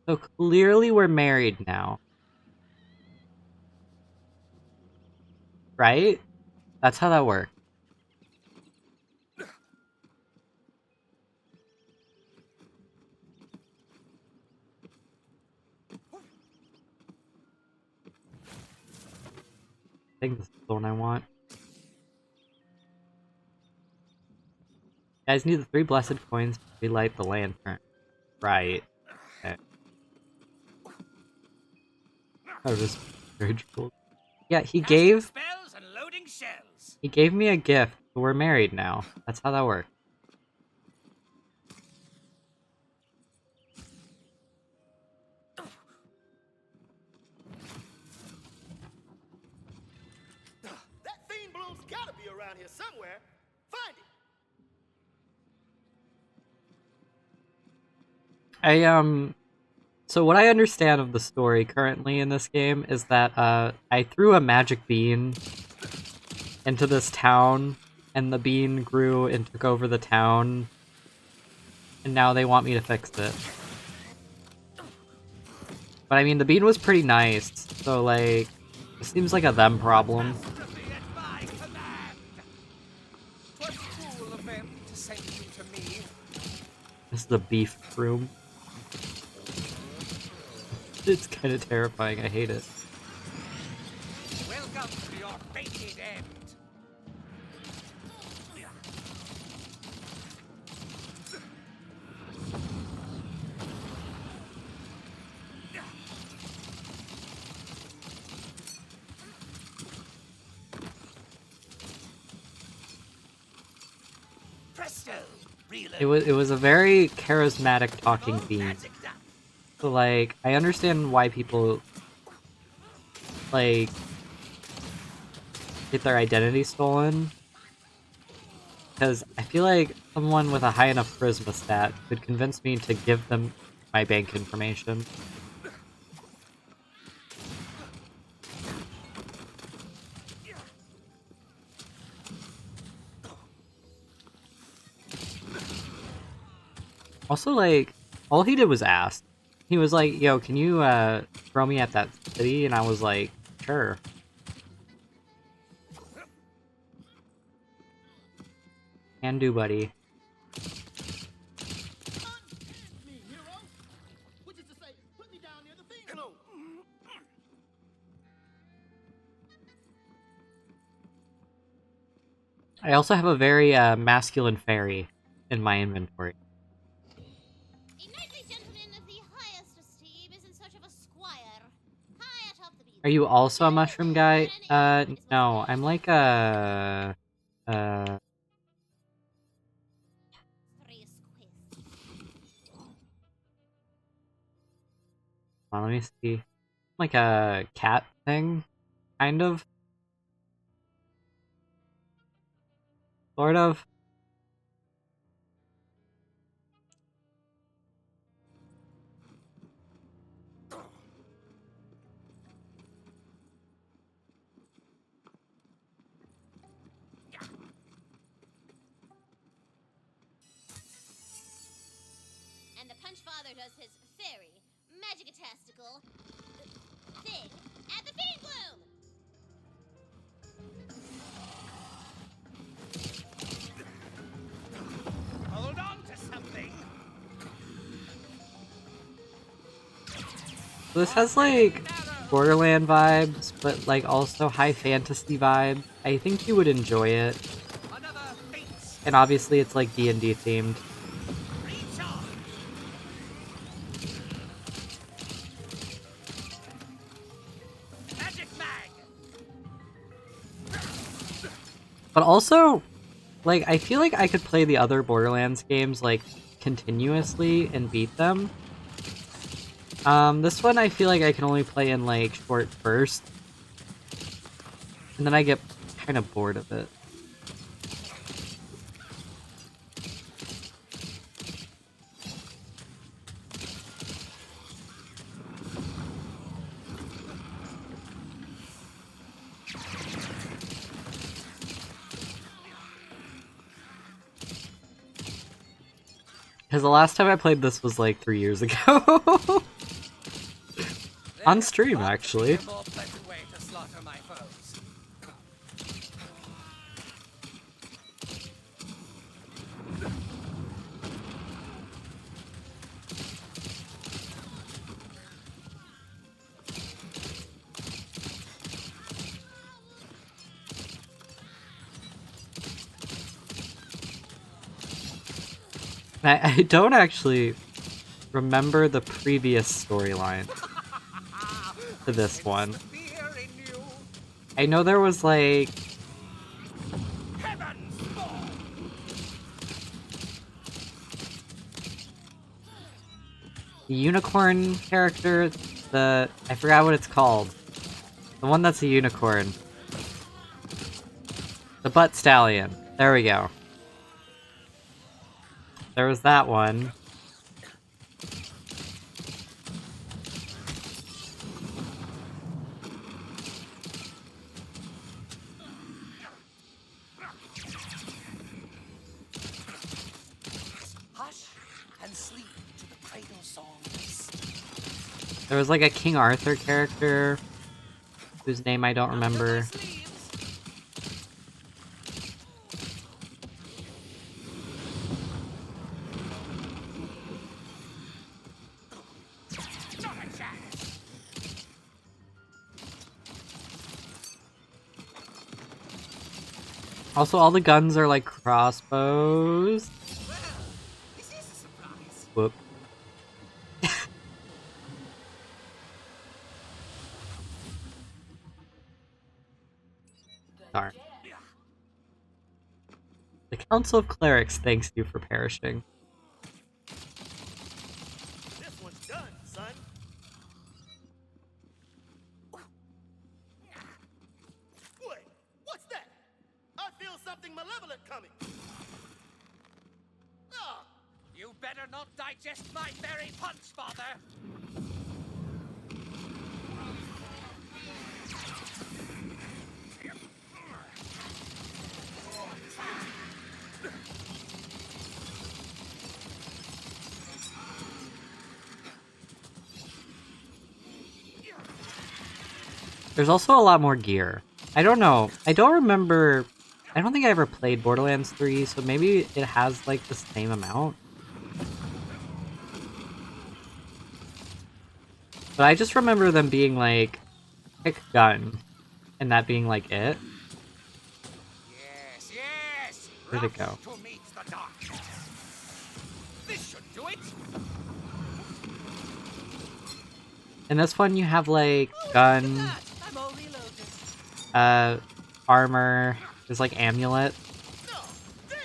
So clearly we're married now. Right? That's how that works. I think this is the one I want. Guys need the 3 blessed coins to relight the lantern. Right. Okay. Oh, this very cool. Yeah, he gave Spells and loading shells. me a gift, so we're married now. That's how that works. That fiend bloom's gotta be around here somewhere. Find it. So what I understand of the story currently in this game is that I threw a magic bean into this town, and the bean grew and took over the town, and now they want me to fix it. But I mean, the bean was pretty nice, so like, It seems like a them problem. Masterfully at my command. 'Twas cool of them to send you to me. This is the beef room. It's kind of terrifying. I hate it. Welcome to your fated end. Presto, reload. It was a very charismatic talking theme. Magic done. So like I understand why people like get their identity stolen. Because I feel like someone with a high enough charisma stat could convince me to give them my bank information. Also, like, all he did was ask. He was like, yo, can you throw me at that city? And I was like, sure. Can do, buddy. Me, hero? Which is to say, put me down near the fiend zone. I also have a very masculine fairy in my inventory. A knightly gentleman of the highest esteem is in search of a squire. High atop the beam. Are you also a mushroom guy? No, I'm like a... Hold on, let me see. Like a cat thing? Kind of? Sort of? And the Punch Father does his fairy, magic-tastical thing at the Fiend Bloom! Hold on to something. So this has like Borderland vibes, but like also high fantasy vibe. I think you would enjoy it. Another faint And obviously it's like D&D themed. reach on. Magic mag. But also, like, I feel like I could play the other Borderlands games, like, continuously and beat them. This one I feel like I can only play in, like, short bursts. And then I get kind of bored of it. Because the last time I played this was like 3 years ago. On stream, actually. A more pleasant way to slaughter my foes. I don't actually remember the previous storyline to this one. Fear in you. I know there was like Heavens fall. the unicorn character, I forgot what it's called. The one that's a unicorn. The butt stallion. There we go. There was that one. Hush and sleep to the cradle songs. There was like a King Arthur character. whose name I don't remember. Also, all the guns are like crossbows. This is a surprise. Whoop. Darn. The Council of Clerics thanks you for perishing. This one's done, son. Wait, what's that? I feel something malevolent coming. Ah, You better not digest my berry punch, father. There's also a lot more gear. I don't know. I don't remember. I don't think I ever played Borderlands 3, so maybe it has like the same amount. But I just remember them being like, pick gun, and that being like it. Yes, yes. Where'd it go? To meet the darkness. This should do it. In this one, you have like gun, I'm all reloaded. armor. There's like amulet. no, damn!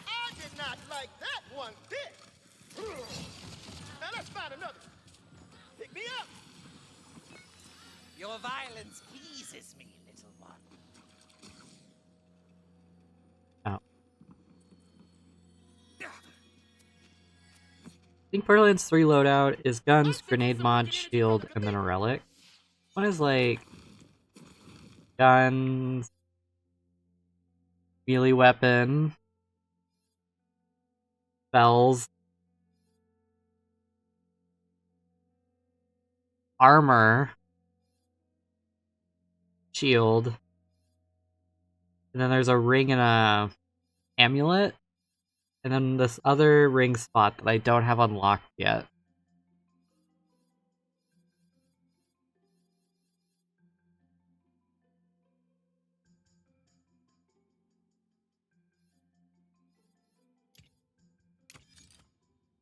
I did not like that one bit. Now let's find another. Pick me up. Your violence pleases me, little one. Oh. I think Borderlands 3 loadout is guns, grenade mod, shield, and then a relic. One is like guns, melee weapon, spells, armor, shield, and then there's a ring and a amulet, and then this other ring spot that I don't have unlocked yet.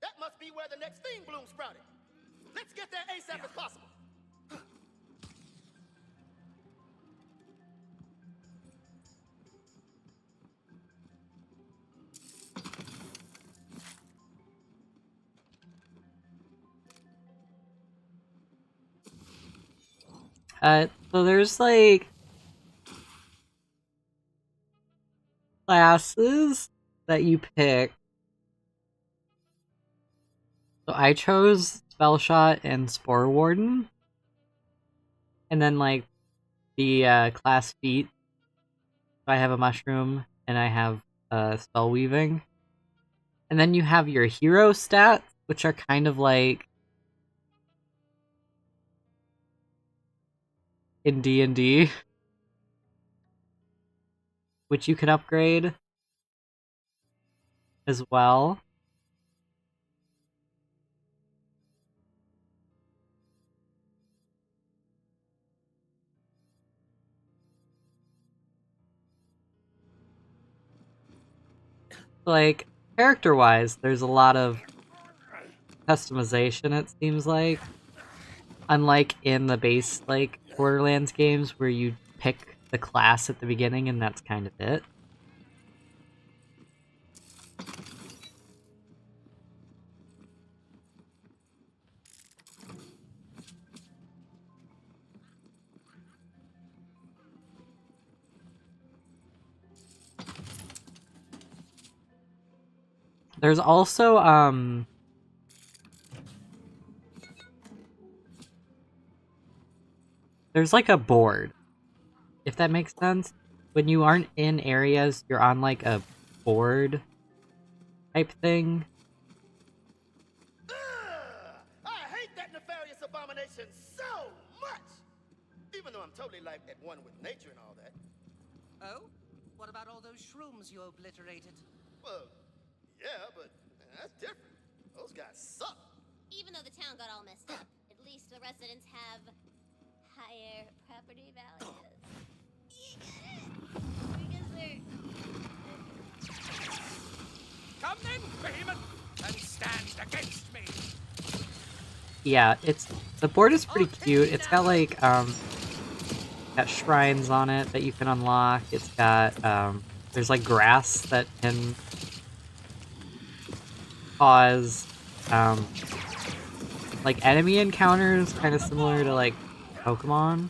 That must be where the next fiend bloom sprouted. Let's get there ASAP as possible. So there's like classes that you pick. So I chose Spell Shot and Spore Warden. And then like the class feat. So I have a mushroom and I have spell weaving. And then you have your hero stats, which are kind of like in D&D, which you can upgrade as well. Like, character-wise, there's a lot of customization, it seems like. Unlike in the base, like, Borderlands games where you pick the class at the beginning and that's kind of it. There's also, there's like a board, if that makes sense. When you aren't in areas, you're on like a board type thing. Ugh, I hate that nefarious abomination so much. Even though I'm totally like at one with nature and all that. Oh? What about all those shrooms you obliterated? Well, yeah, but that's different. Those guys suck. Even though the town got all messed up, at least the residents have higher property values. You get it? Because they're... Come then, Behemoth, and stand against me! Yeah, the board is pretty cute. It's got like got shrines on it that you can unlock. It's got there's like grass that can cause like enemy encounters, kind of similar to like Pokemon.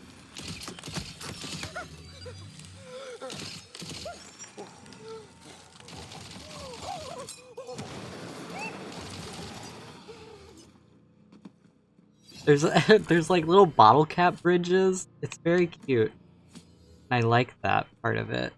There's there's like little bottle cap bridges. It's very cute. I like that part of it.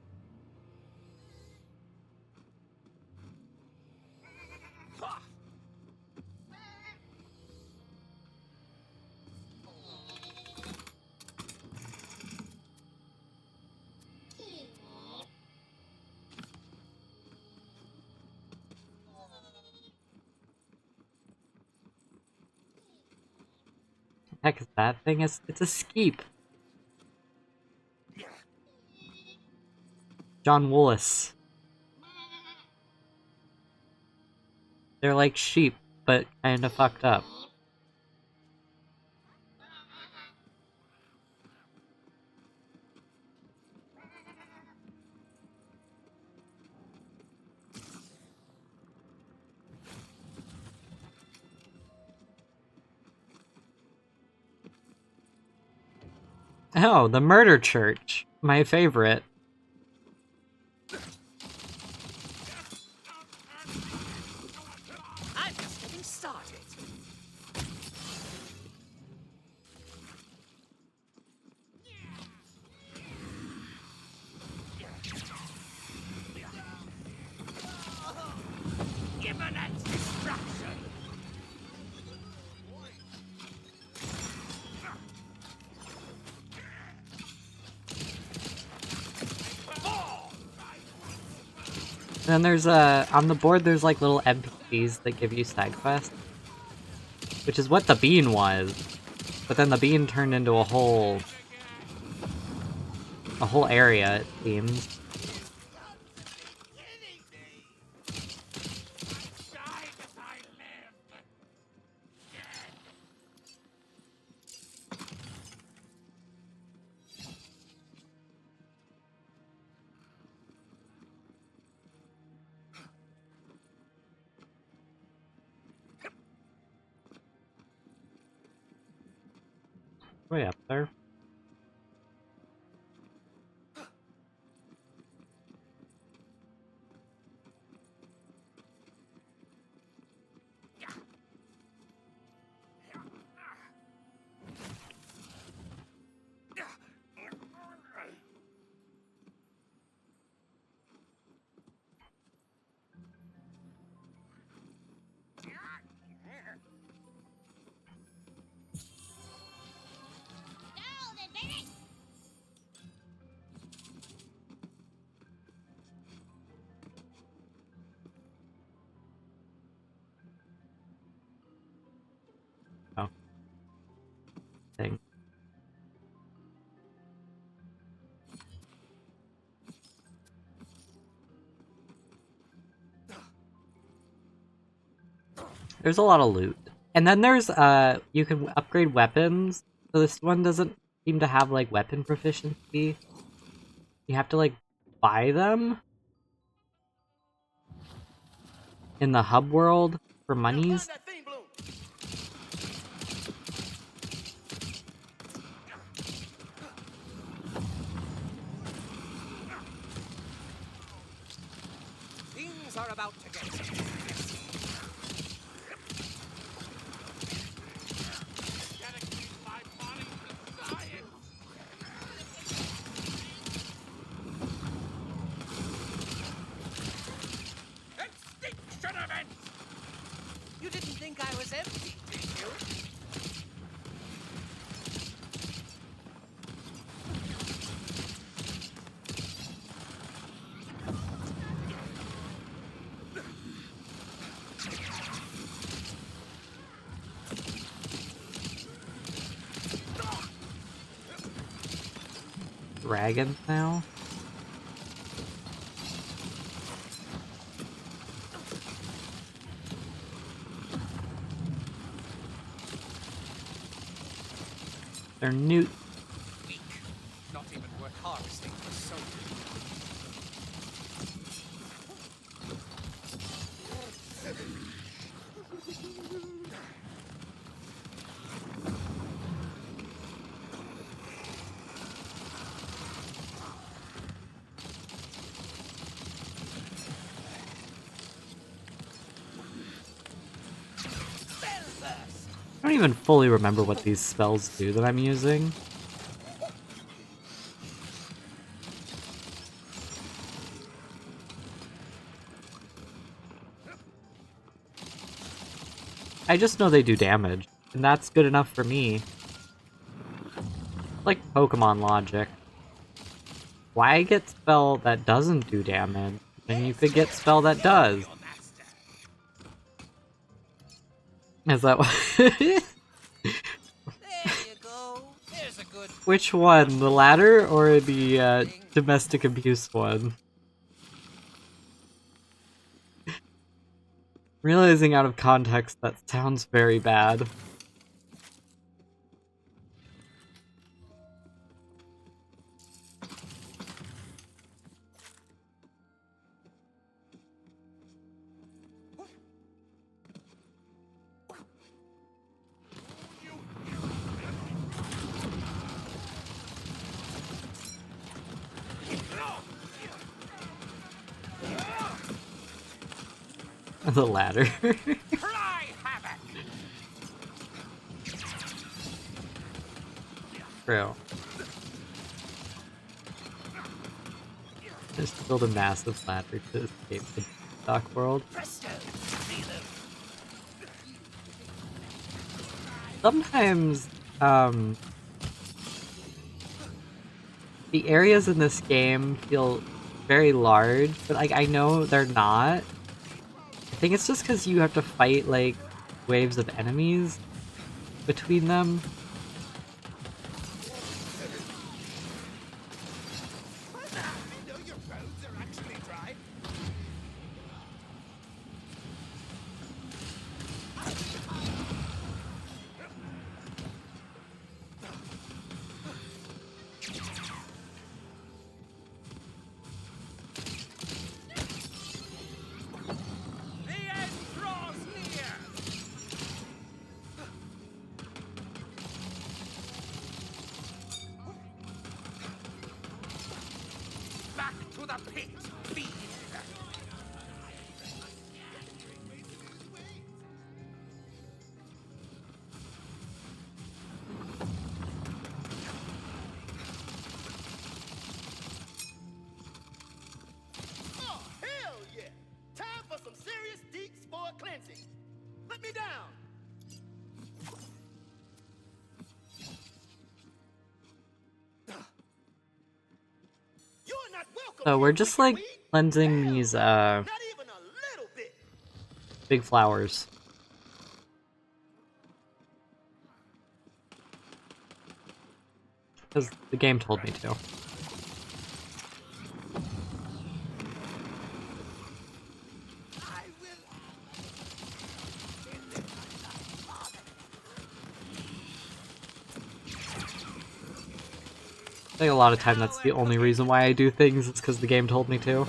Heck is that thing? It's a skeep. John Woolis. They're like sheep, but kinda fucked up. Oh, the Murder Church. My favorite. I'm just getting started. Imminent destruction! And then there's on the board there's like little NPCs that give you side quests. Which is what the bean was. But then the bean turned into a whole area, it seems. Way up there. Go then, baby! Oh. Thing. There's a lot of loot. And then there's you can upgrade weapons. So this one doesn't seem to have like weapon proficiency. You have to like buy them in the hub world for monies. That thing bloom. Things are about to get messy. Gotta keep my body to science. Extinction event! You didn't think I was empty, did you? dragons now? They're newt. Weak. Not even worth harvesting for soap. I don't even fully remember what these spells do that I'm using. I just know they do damage, and that's good enough for me. Like Pokemon logic. Why get spell that doesn't do damage when you could get spell that does? Is that what? There you go. There's a good. Which one? The latter or the domestic abuse one? Realizing out of context that sounds very bad. The ladder. Cry havoc. True. Just build a massive ladder to escape the dark world. Presto. Sometimes, the areas in this game feel very large, but like I know they're not. I think it's just because you have to fight like waves of enemies between them. Oh, hell yeah! Time for some serious deep spore cleansing. Let me down. You're not welcome. So we're just like cleansing these Not even a little bit. big flowers. Because the game told me to. I think a lot of time that's the only reason why I do things, is because the game told me to.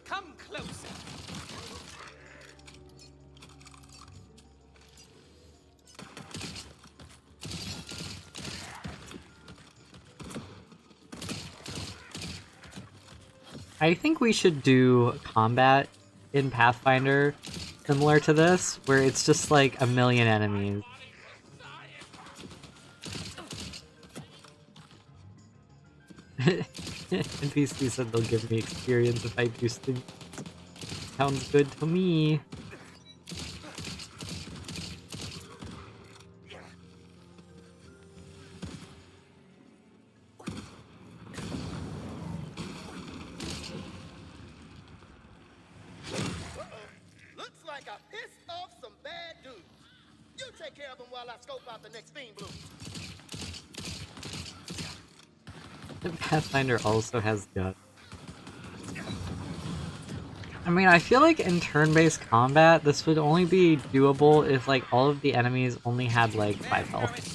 Come closer. I think we should do combat in Pathfinder similar to this, where it's just like a million enemies. NPC said they'll give me experience if I do things. Sounds good to me. Looks like I pissed off some bad dudes. take care of him while I scope out the next fiend bloom. Pathfinder also has guns. I mean, I feel like in turn-based combat, this would only be doable if, like, all of the enemies only had, like, 5 health.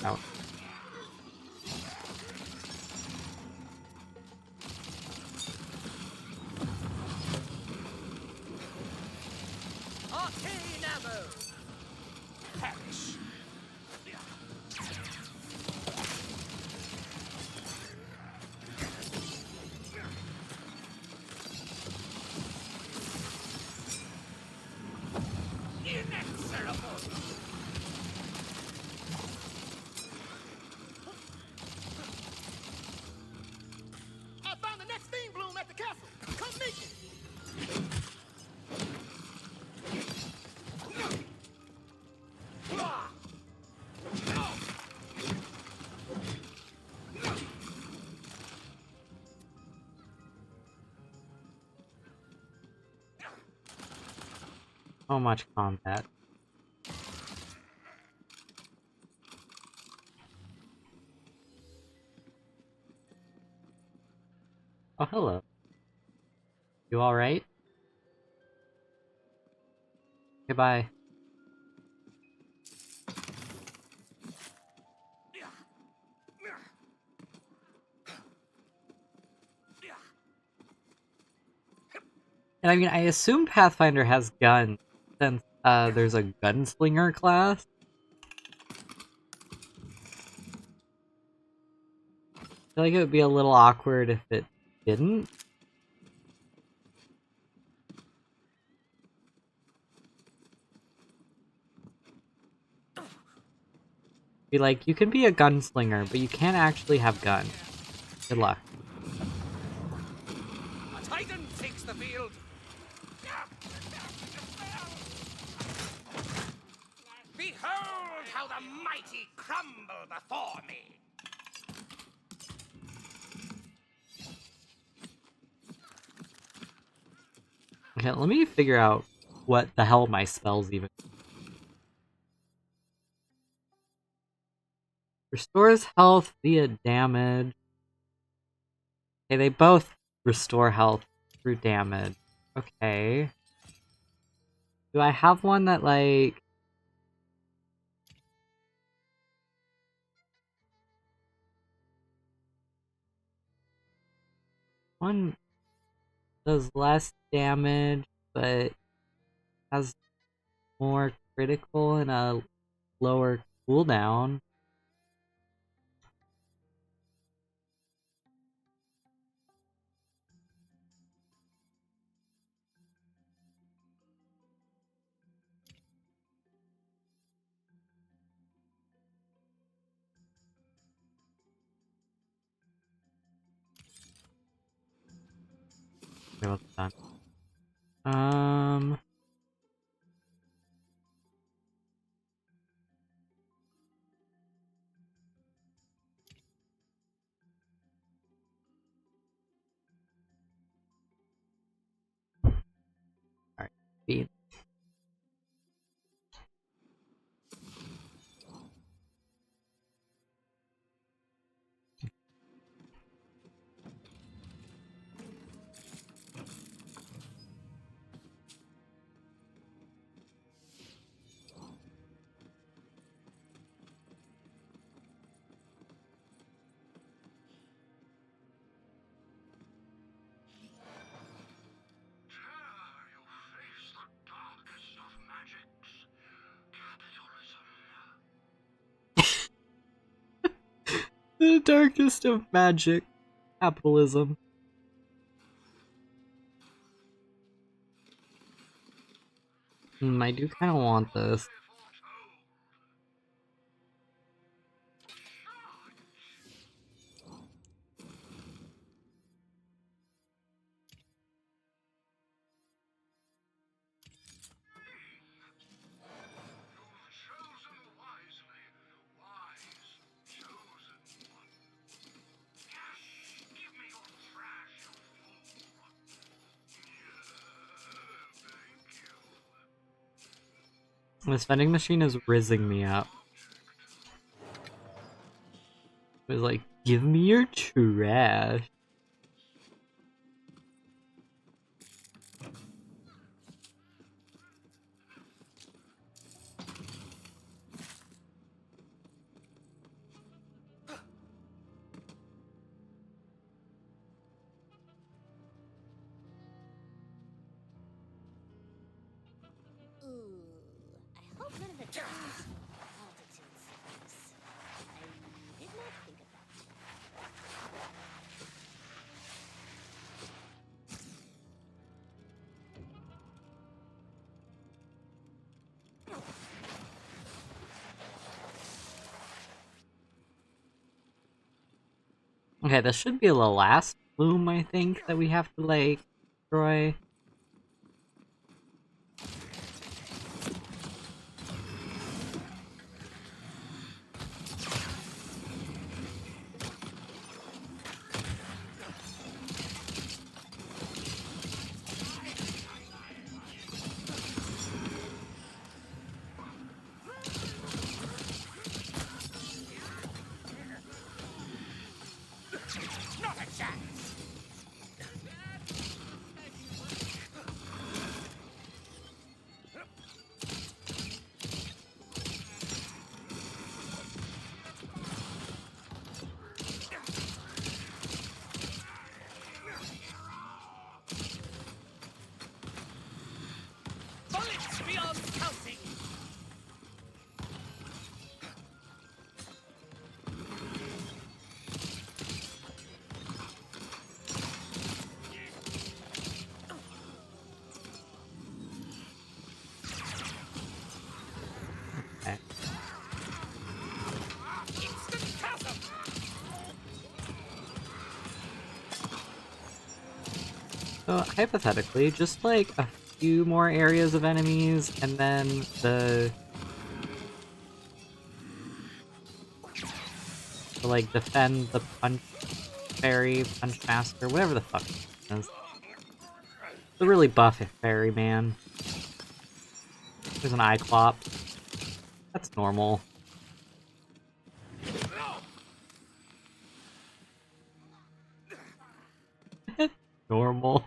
Oh. I found the next fiend bloom at the castle. Come meet me. So much combat. Oh, hello. You alright? Goodbye. And I mean, I assume Pathfinder has guns, since there's a gunslinger class. I feel like it would be a little awkward if it didn't. Be like, you can be a gunslinger, but you can't actually have guns. Good luck. A titan takes the field. Behold how the mighty crumble before me. Okay, let me figure out what the hell my spells even. Restores health via damage. Okay, they both restore health through damage. Okay. Do I have one that, like... One does less damage, but has more critical and a lower cooldown. Okay, what's done? Alright, speed. The darkest of magic. Capitalism. I do kind of want this. This vending machine is rizzing me up. It was like, give me your trash. Ooh, I hope none of the trees have altitude sickness. I did not think of that. Okay, this should be the last bloom, I think, that we have to, like, destroy. Not a chance! Bullets beyond counting! Okay. Instant chasm! So, hypothetically, just, like, a few more areas of enemies, and then to, like, defend the punch fairy, punch master, whatever the fuck it is. The really buff fairy man. There's an Iclop. That's normal. Normal.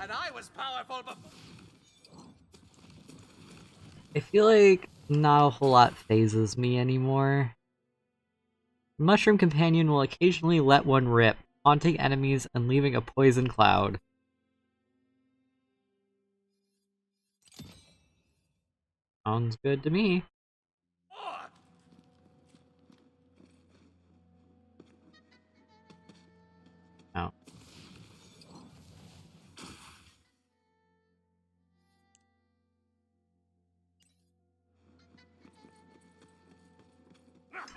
And I was powerful but I feel like not a whole lot phases me anymore. Mushroom Companion will occasionally let one rip, haunting enemies and leaving a poison cloud. Sounds good to me. Oh.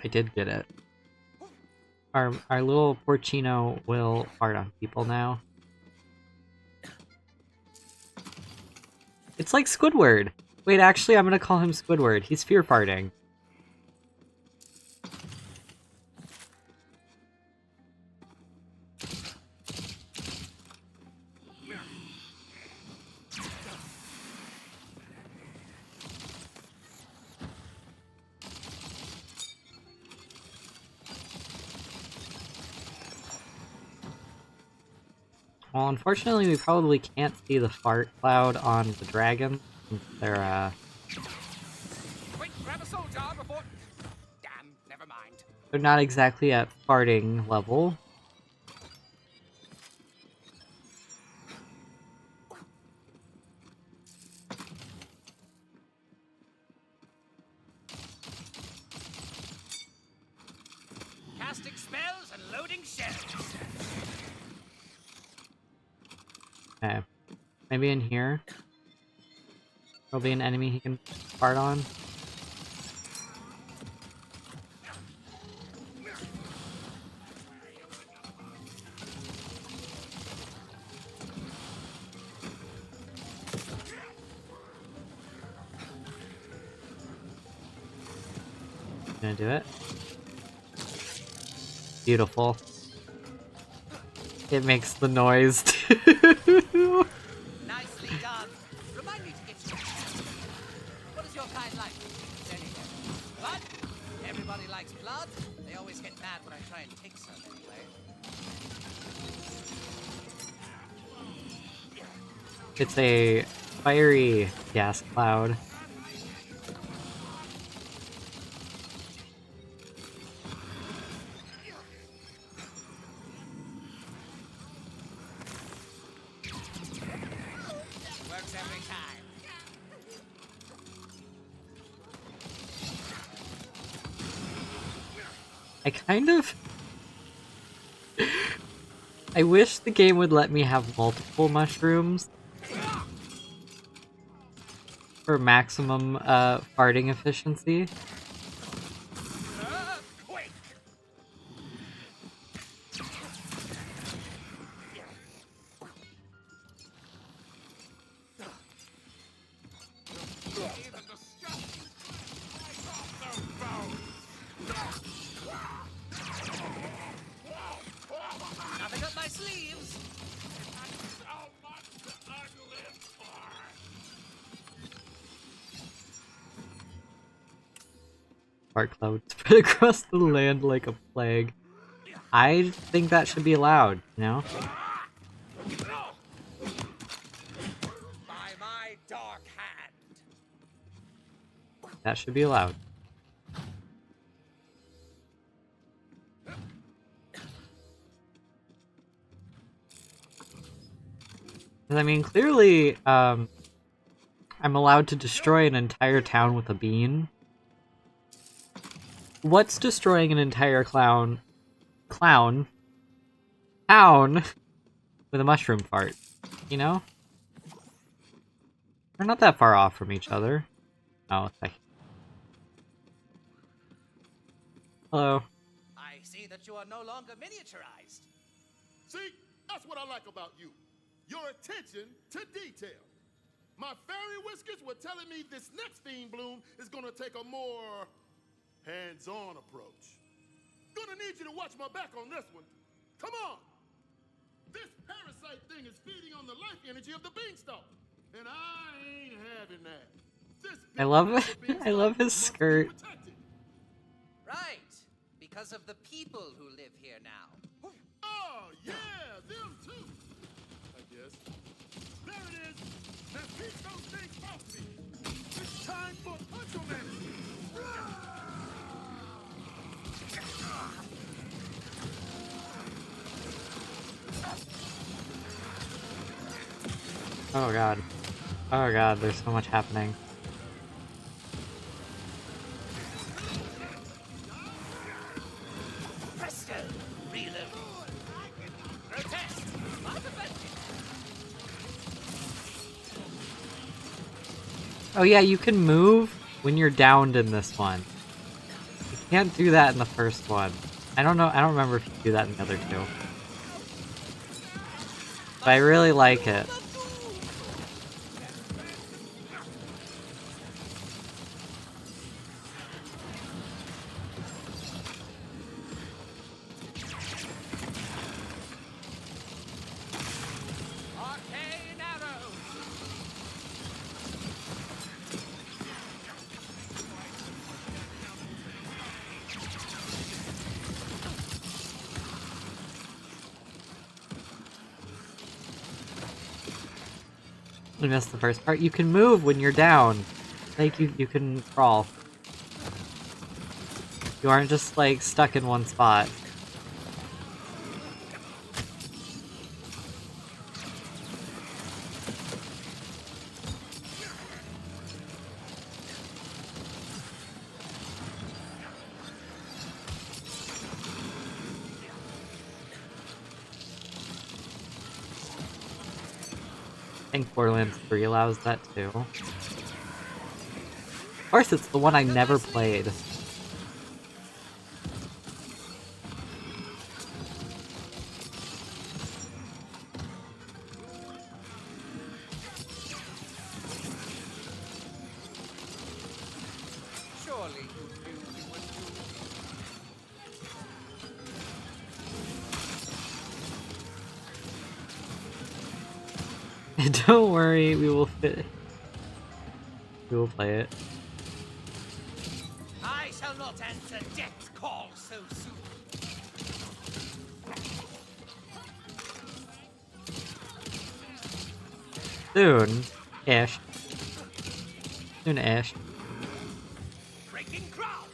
I did get it. Our little porcino will fart on people now. It's like Squidward. Wait, actually, I'm gonna call him Squidward. He's fear farting. Well, unfortunately, we probably can't see the fart cloud on the dragon, since they're, quick, grab a soul jar before. Damn, never mind. they're not exactly at farting level. Casting spells and loading shells. Okay. Maybe in here. There'll be an enemy he can fart on. Gonna do it. Beautiful. It makes the noise too. Nicely done. Remind me to get you. What is your kind like? Anyway, blood? Everybody likes blood. They always get mad when I try and take some anyway. It's a fiery gas cloud. Works every time. I kind of... I wish the game would let me have multiple mushrooms for maximum farting efficiency. Quick! Nothing up my sleeves. Fart cloud spread across the land like a plague. I think that should be allowed, you know? By my dark hand. That should be allowed. I mean, clearly, I'm allowed to destroy an entire town with a bean. What's destroying an entire town with a mushroom fart? You know? We're not that far off from each other. Oh, okay. Hello. I see that you are no longer miniaturized. See, that's what I like about you. Your attention to detail. My fairy whiskers were telling me this next theme bloom is gonna take a more hands-on approach. Gonna need you to watch my back on this one. Come on! This parasite thing is feeding on the life energy of the beanstalk, and I ain't having that. This I love big it. beanstalk I love his must be skirt. protected. Right. Because of the people who live here now. Oh, yeah, them too. I guess. There it is. Now keep those things off me. It's time for Puncho Man. Oh god. Oh god, there's so much happening. Presto! Reload. Protest! Not offended. Oh yeah, you can move when you're downed in this one. You can't do that in the first one. I don't remember if you do that in the other two. But I really like it. Arcane arrows! I missed the first part. You can move when you're down. Like you can crawl. You aren't just like stuck in one spot. I think Borderlands 3 allows that too. Of course, it's the one I never played. Surely you knew we would do. Don't worry, we will fit. We will play it. I shall not answer death's call so soon. Soon-ish. Soon-ish. Breaking ground.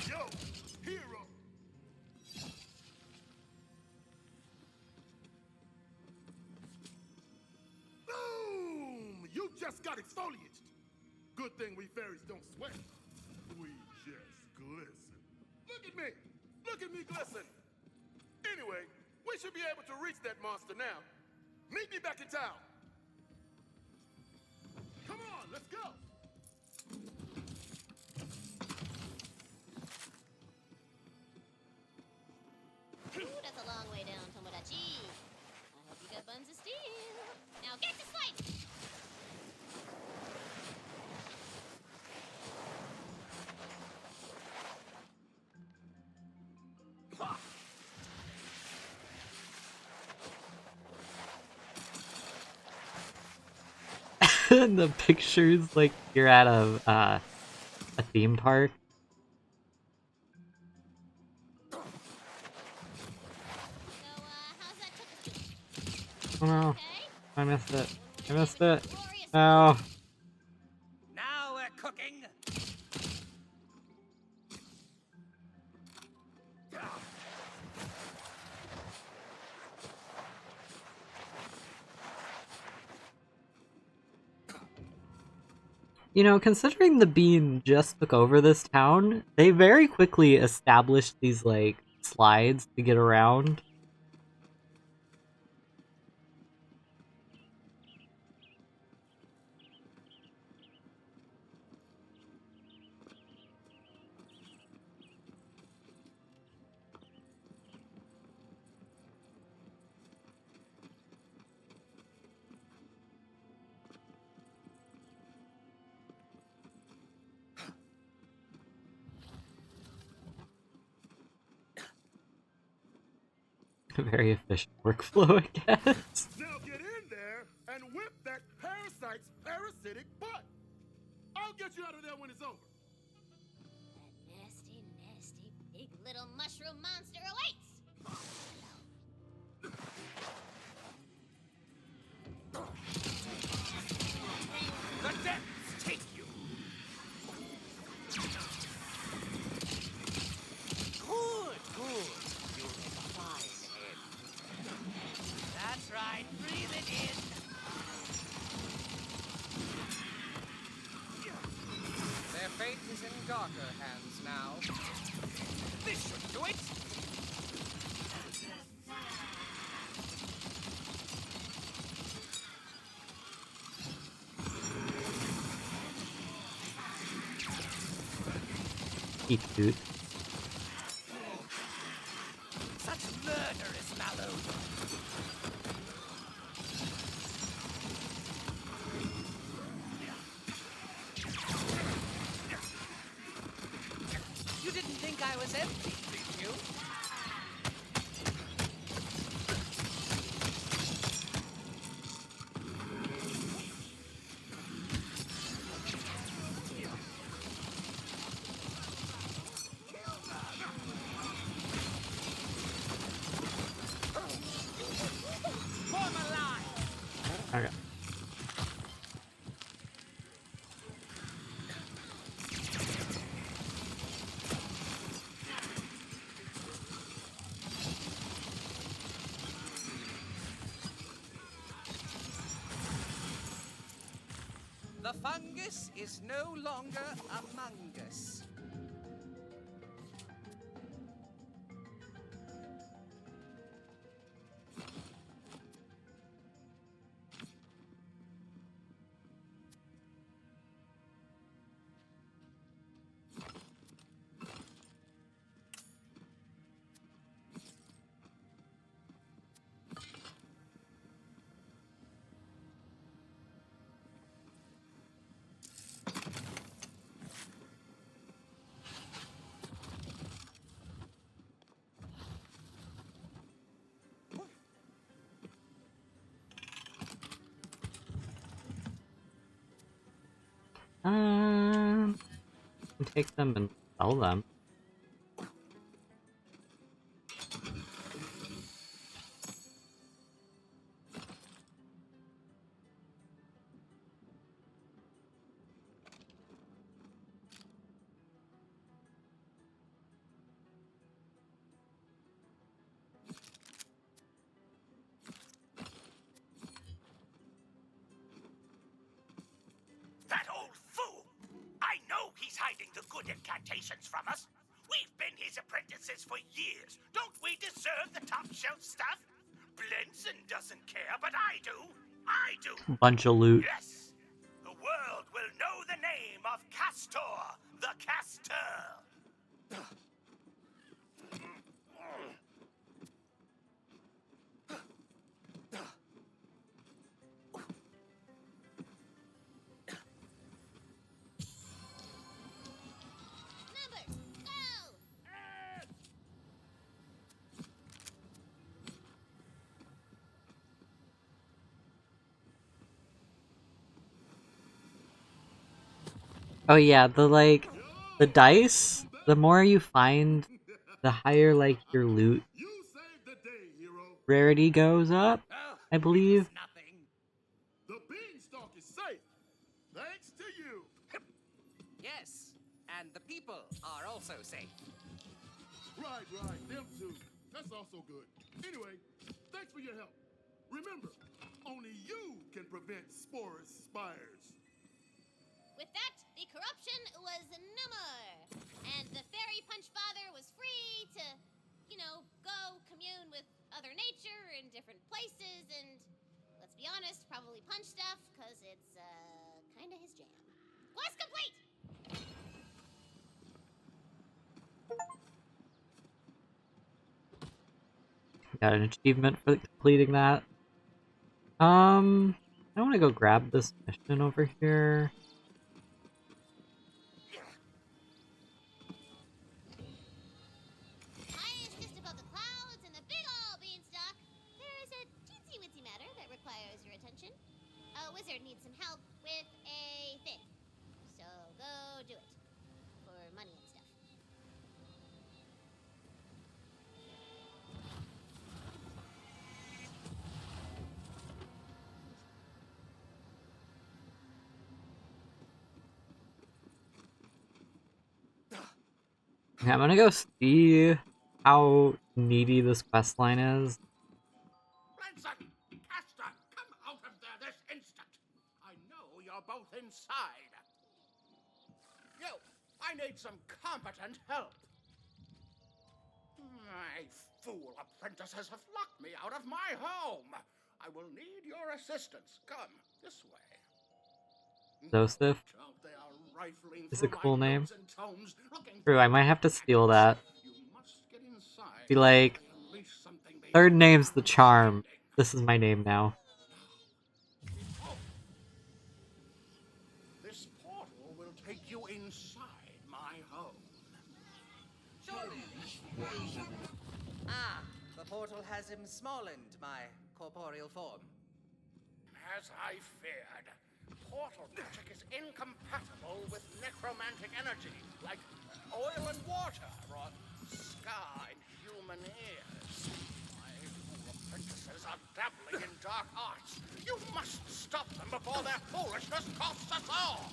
Yo, hero. Boom! You just got exfoliated. Good thing we fairies don't sweat. We just glisten. Look at me. Look at me glisten. Anyway, we should be able to reach that monster now. Meet me back in town. Come on, let's go. Ooh, that's a long way down, Tomodachi. I hope you got buns of steel. Now get to fight! The pictures like you're at a theme park. So, how's that took? Oh no, Okay? I missed it. I missed Even it. glorious No. Now we're cooking. You know, considering the bean just took over this town, they very quickly established these like slides to get around. A very efficient workflow, I guess. Now get in there and whip that parasite's parasitic butt. I'll get you out of there when it's over. That nasty, nasty, big little mushroom monster awaits! The depths take you. Good, good. You'll make a fine head. That's right. Breathe it in. Their fate is in darker hands now. This should do it. Eat food. Such murderous mallow. You didn't think I was empty, did you? Form a line. Okay. The fungus is no longer among us. can take them and sell them. That old fool! I know he's hiding the good incantations from us. We've been his apprentices for years. Don't we deserve the top shelf stuff? Blinson doesn't care, but I do. I do. Bunch of loot. Yes. The world will know the name of Castor, the Caster. Numbers, go! Oh yeah, the dice, the more you find, the higher like your loot You saved the day, hero. rarity goes up, I believe. Nothing. The beanstalk is safe. Thanks to you. Yes, and the people are also safe. Right, them too. That's also good. Anyway, thanks for your help. Remember, only you can prevent Sporus spires. With that, the corruption was no more. And the fairy punch father was free to, go commune with other nature in different places and, let's be honest, probably punch stuff, because it's, kinda his jam. Quest complete! Got an achievement for completing that. I want to go grab this mission over here. Highest just above the clouds and the big ol' beanstalk, there is a teensy-weensy matter that requires your attention. A wizard needs some help with a thing. So go do it. For money and stuff. Yeah, I'm gonna go see how needy this quest line is. Blinson! Castor! Come out of there this instant! I know you're both inside. I need some competent help. My fool apprentices have locked me out of my home. I will need your assistance. Come this way. Joseph They are rifling is a through my cool name. notes and tomes, looking True, I might have to steal that. You must get inside. Be like, Unleash something third beyond name's the charm. understanding. This is my name now. This portal will take you inside my home. Surely. Ah, the portal has emsmollened my corporeal form. As I feared, portal magic is incompatible with necromantic energy, like oil and water, or scar and human ears. My fool apprentices are dabbling in dark arts. You must stop them before their foolishness costs us all.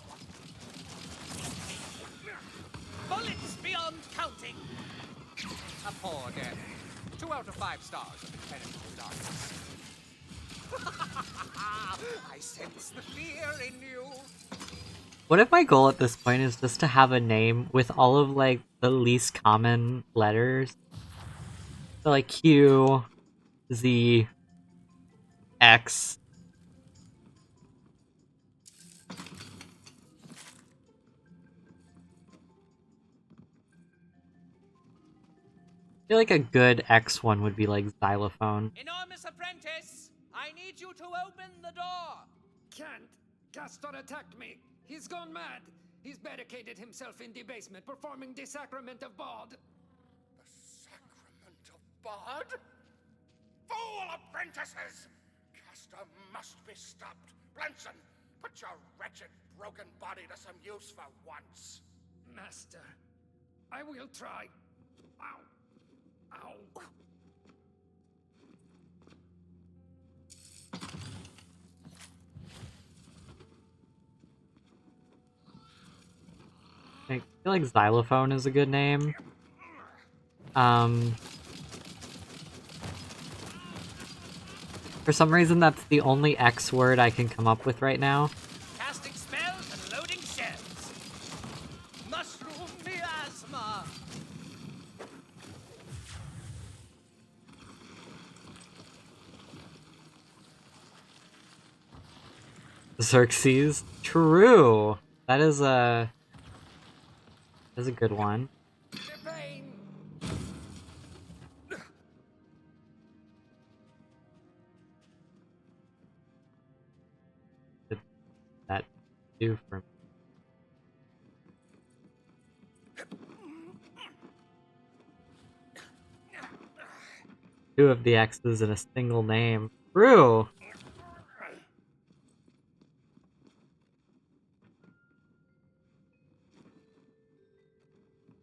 Bullets beyond counting! A poor death. 2 out of 5 stars of impenetrable darkness. I sense the fear in you. What if my goal at this point is just to have a name with all of like the least common letters? So like Q, Z, X. I feel like a good X one would be like xylophone. Enormous apprentice, I need you to open the door. Can't. Castor attacked me. He's gone mad. He's barricaded himself in the basement, performing the sacrament of Bod. The sacrament of Bod? Fool apprentices! Castor must be stopped. Blinson, Put your wretched, broken body to some use for once. Master, I will try. Ow. Ow. I feel like xylophone is a good name. For some reason, that's the only X word I can come up with right now. Casting spells and loading shells. Mushroom miasma. Xerxes. True. That's a good one. Pain. Did that do for me? Two of the X's in a single name. True.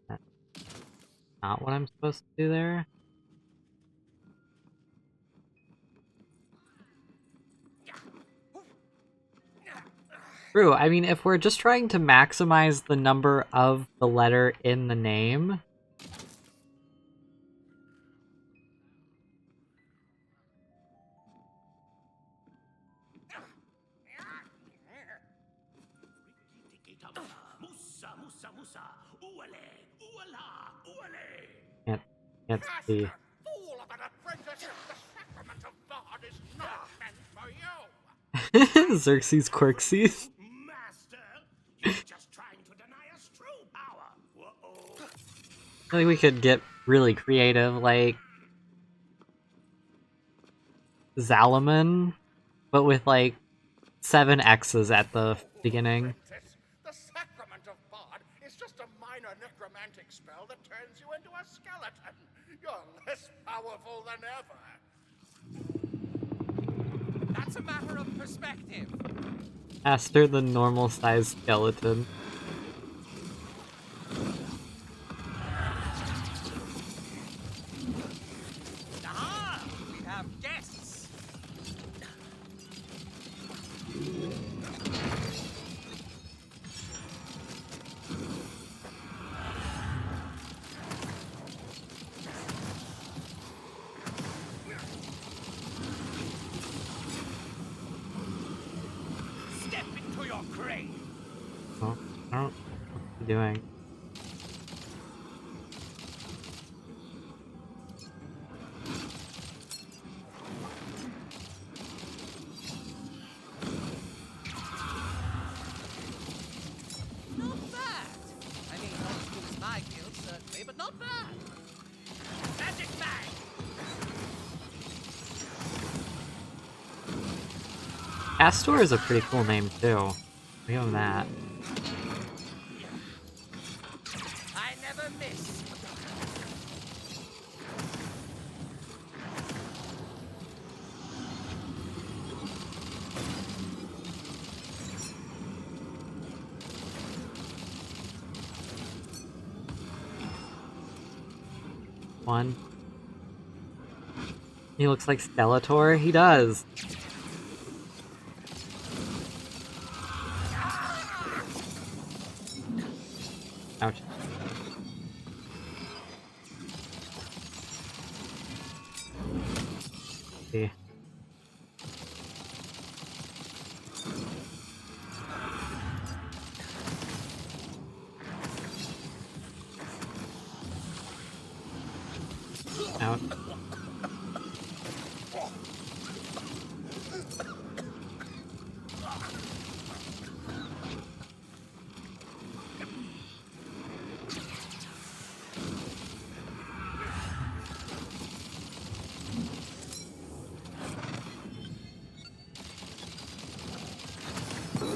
That's not what I'm supposed to do there. True. I mean, if we're just trying to maximize the number of the letter in the name, can't see. Fool of an apprentice! The sacrament of God is not meant for you! Xerxes Quirxes. Master, you're just trying to deny us true power. Uh-oh. I think we could get really creative, like Zalaman, but with like 7 X's at the beginning. Apprentice, the sacrament of God is just a minor necromantic spell that turns you into a skeleton. You're less powerful than ever. That's a matter of perspective. Faster than normal sized skeleton. Aha! We have guests. Step into your grave. Oh, I don't know what I'm doing. Not bad. I mean, not as good as my guild, certainly, but not bad. Magic bag. Astor is a pretty cool name too. Give him that. I never miss. One. He looks like Skeletor. He does. Ouch. See. Out.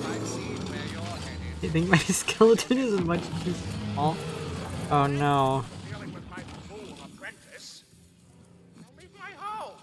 I've seen where you're headed. I think my skeleton is much too small. Oh no. Dealing with my fool apprentice. Now leave my home.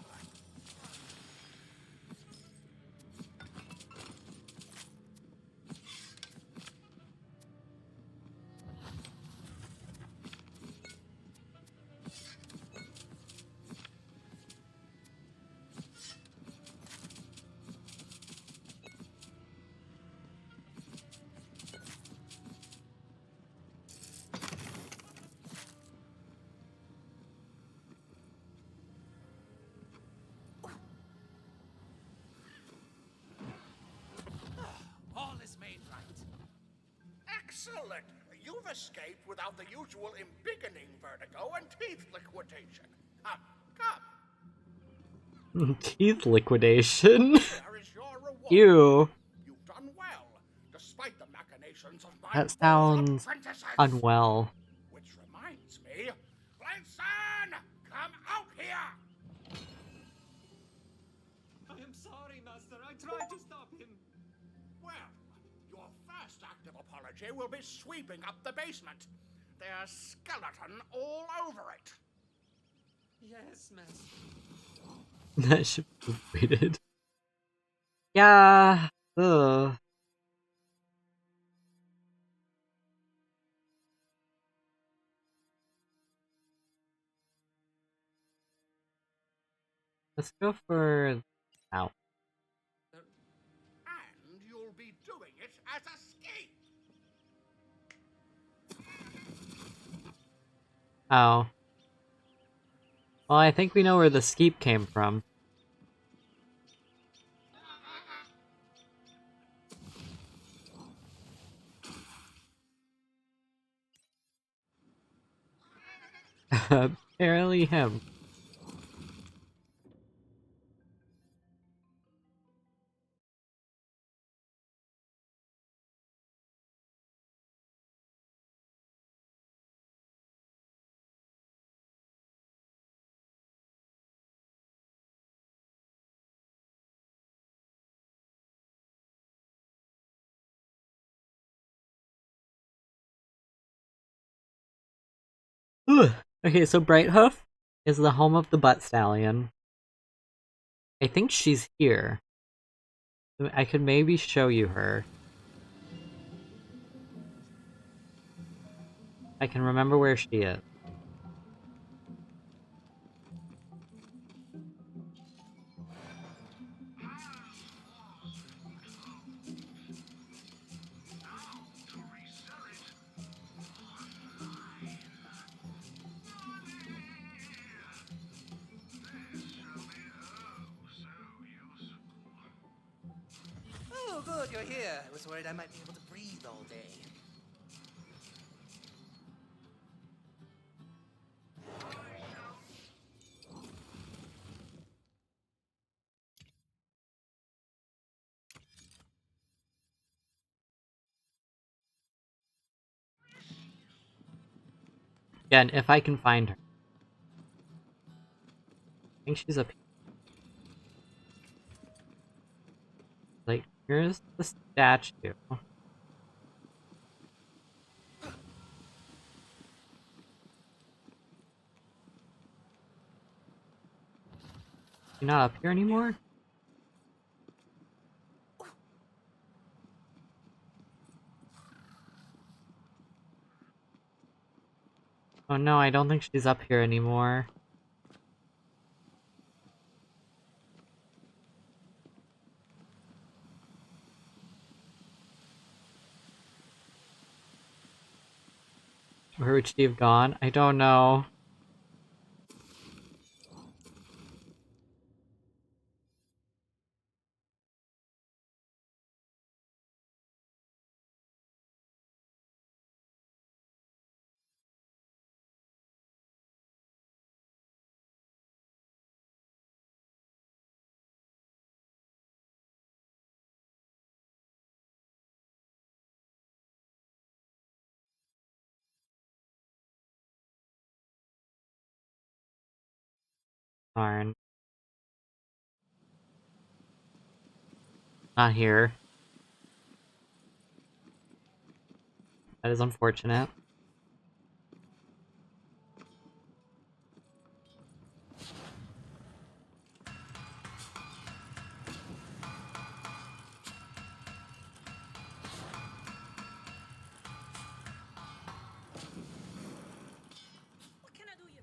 Excellent! You've escaped without the usual embiggening vertigo and teeth liquidation. Come. Teeth liquidation. There is your reward. Ew. You've done well, despite the machinations of my That four sounds apprentices. unwell. Which reminds me, Blanson, come out here! I am sorry, Master. I tried to stop him. Well, your first act of apology will be sweeping up the basement. There's skeleton all over it. Yes, Master. That should be waited. Yeah. Ugh. Let's go for now. And you'll be doing it as a skate. Oh. Well, I think we know where the skeep came from. Apparently him. Ugh. Okay, so Brighthoof is the home of the butt stallion. I think she's here. I could maybe show you her. I can remember where she is. Oh, good, you're here. I was worried I might be able to breathe all day. Again, if I can find her. I think she's up here. Like, here's the statue. You're not up here anymore? Oh no, I don't think she's up here anymore. Where would she have gone? I don't know. Darn. Not here. That is unfortunate. What can I do you?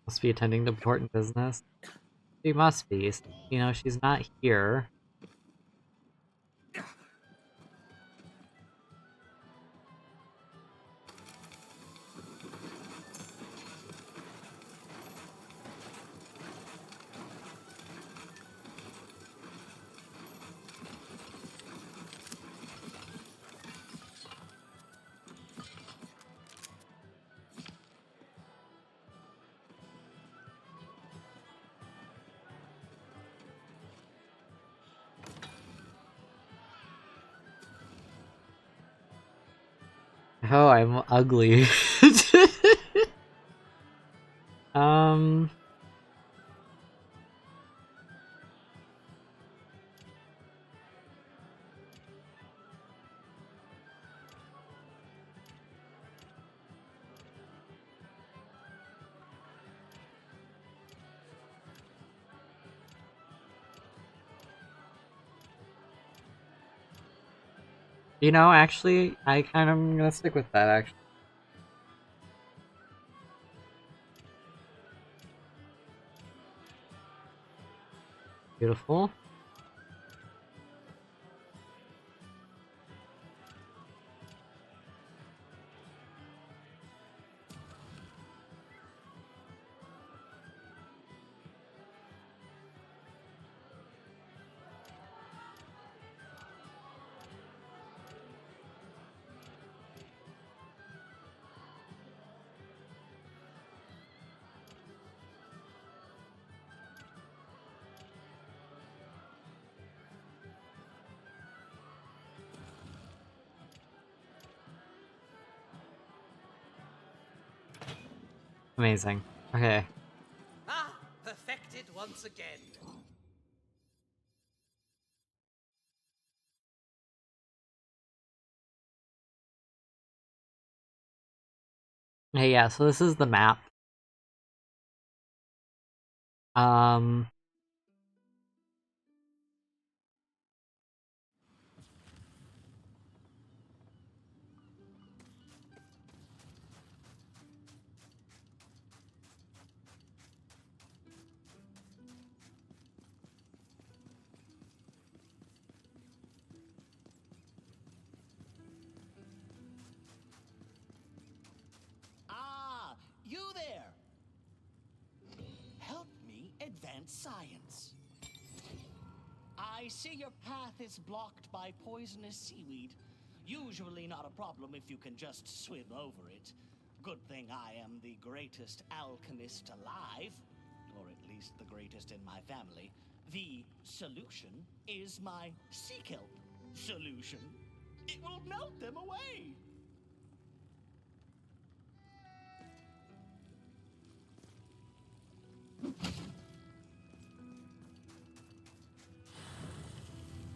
Must be attending to important business. She must be. You know, she's not here. Oh, I'm ugly. um... You know, actually, I kind of am gonna stick with that, actually. Beautiful. Amazing. Okay. Ah, perfected once again. Hey, yeah, so this is the map. Um... Ah, you there! Help me advance science. I see your path is blocked by poisonous seaweed. Usually not a problem if you can just swim over it. Good thing I am the greatest alchemist alive. Or at least the greatest in my family. The solution is my sea kelp solution. It will melt them away.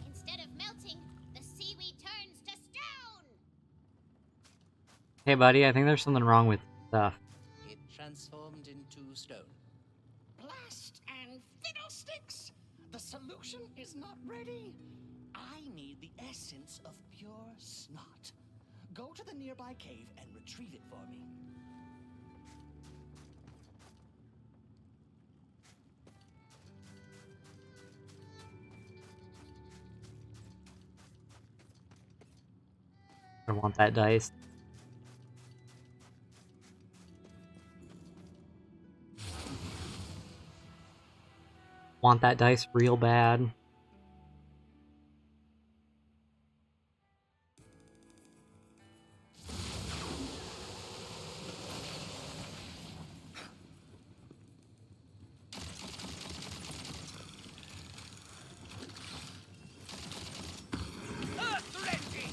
Instead of melting, the seaweed turns to stone! Hey, buddy, I think there's something wrong with stuff. It transformed into stone. Blast and fiddlesticks! The solution is not ready. I need the essence of pure snot. Go to the nearby cave and retrieve it for me. I want that dice. Want that dice real bad. Earth-rending!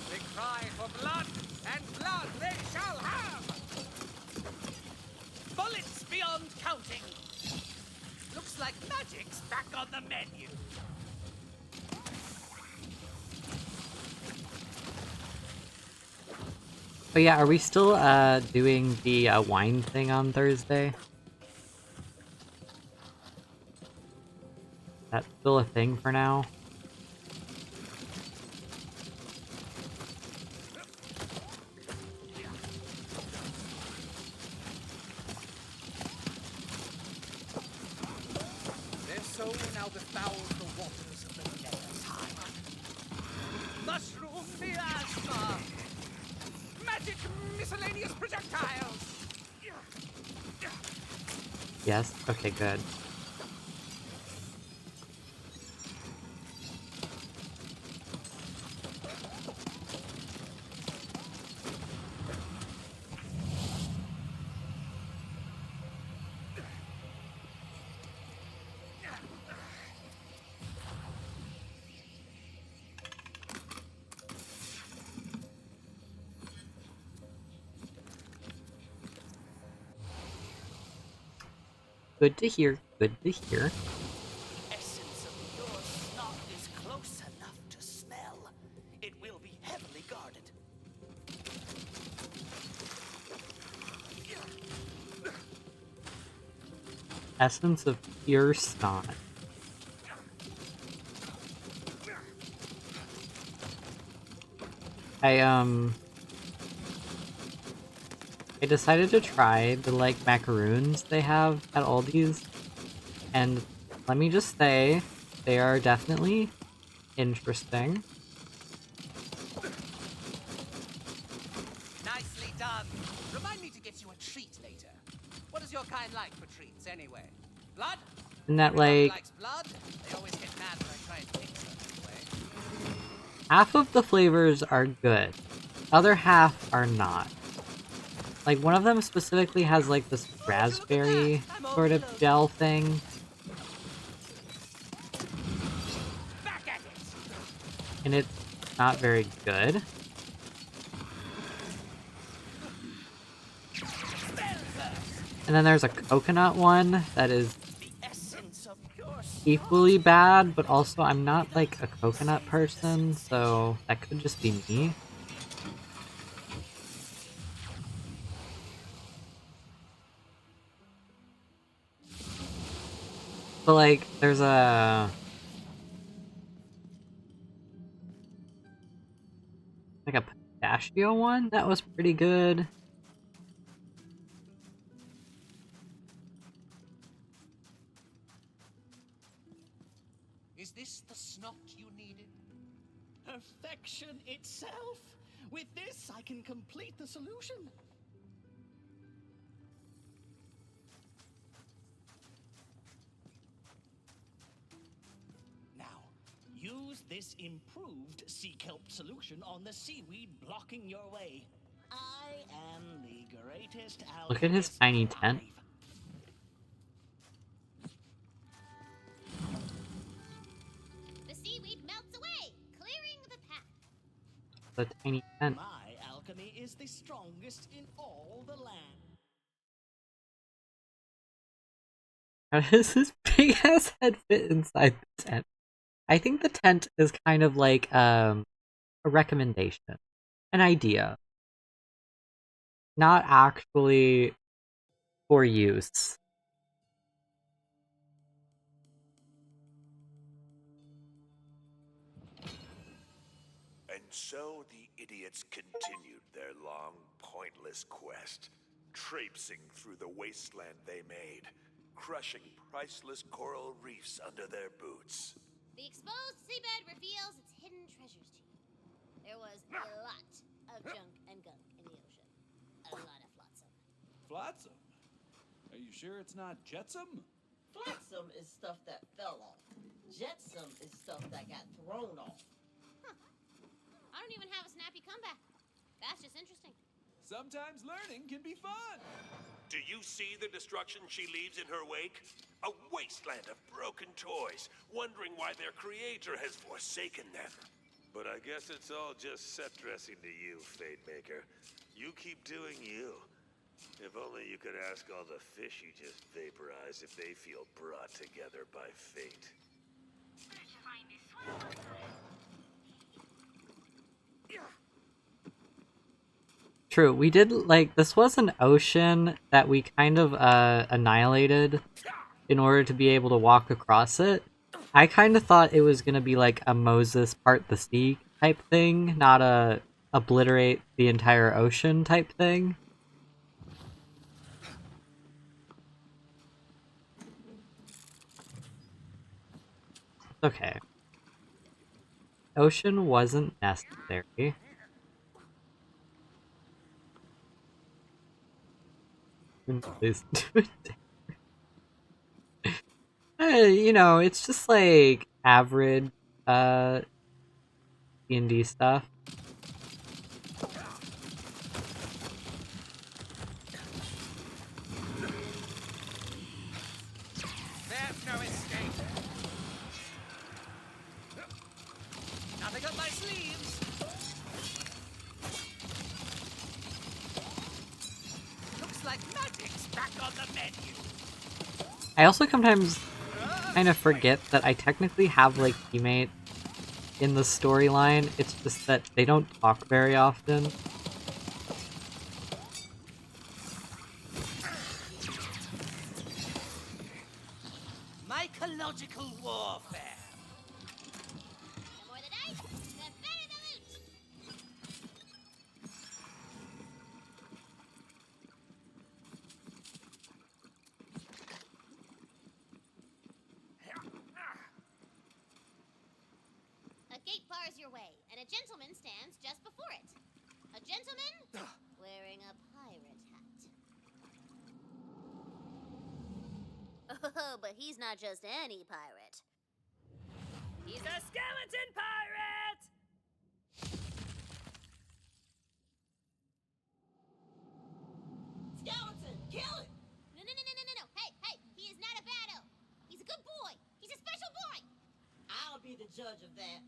They cry for blood, and blood they shall have! Bullets beyond counting! Looks like magic's back on the menu. But yeah, are we still doing the wine thing on Thursday? That's still a thing for now? so now befouls the waters of the nether tide. Mushroom miasma! Magic miscellaneous projectiles! Yes? Okay, good. Good to hear. Good to hear. The essence of your snot is close enough to smell. It will be heavily guarded. Essence of pure snot. I decided to try the like macaroons they have at Aldi's, and let me just say, they are definitely interesting. Nicely done. Remind me to get you a treat later. What does your kind like for treats, anyway? Blood? And that Everybody like likes blood. They always get mad when I try and fix them anyway. half of the flavors are good, other half are not. Like one of them specifically has like this raspberry sort of gel thing. Back at it! And it's not very good. And then there's a coconut one that is equally bad, but also I'm not like a coconut person, so that could just be me. But like, there's a like a pistachio one that was pretty good. Is this the snot you needed? Perfection itself! With this, I can complete the solution. Now, use this improved sea kelp solution on the seaweed blocking your way. I am the greatest alchemist. Look at his tiny tent. alive. The seaweed melts away, clearing the path. The tiny tent. My alchemy is the strongest in all the land. How does this big ass head fit inside the tent? I think the tent is kind of like a recommendation, an idea, not actually for use. And so the idiots continued their long, pointless quest, traipsing through the wasteland they made, crushing priceless coral reefs under their boots. The exposed seabed reveals its hidden treasures to you. There was a lot of junk and gunk in the ocean. A lot of flotsam. Flotsam? Are you sure it's not jetsam? Flotsam is stuff that fell off. Jetsam is stuff that got thrown off. I don't even have a snappy comeback. That's just interesting. Sometimes learning can be fun. Do you see the destruction she leaves in her wake? A wasteland of broken toys, wondering why their creator has forsaken them. But I guess it's all just set dressing to you, Fate Maker. You keep doing you. If only you could ask all the fish you just vaporized if they feel brought together by fate. True, we did, like, this was an ocean that we kind of annihilated in order to be able to walk across it. I kind of thought it was gonna be like a Moses part the sea type thing, not a obliterate the entire ocean type thing. Okay. Ocean wasn't necessary. Please do it. You know, it's just like average D&D stuff. There's no escape. Nothing up my sleeves. Looks like magic's back on the menu. I also sometimes kind of forget that I technically have like teammates in the storyline. It's just that they don't talk very often. Mycological warfare. The more the dice, the better the loot. A gate bars your way, and a gentleman stands just before it. A gentleman wearing a pirate hat. Oh, but he's not just any pirate. He's a skeleton pirate! Skeleton, kill it! No. Hey, he is not a bad elf. He's a good boy. He's a special boy. I'll be the judge of that.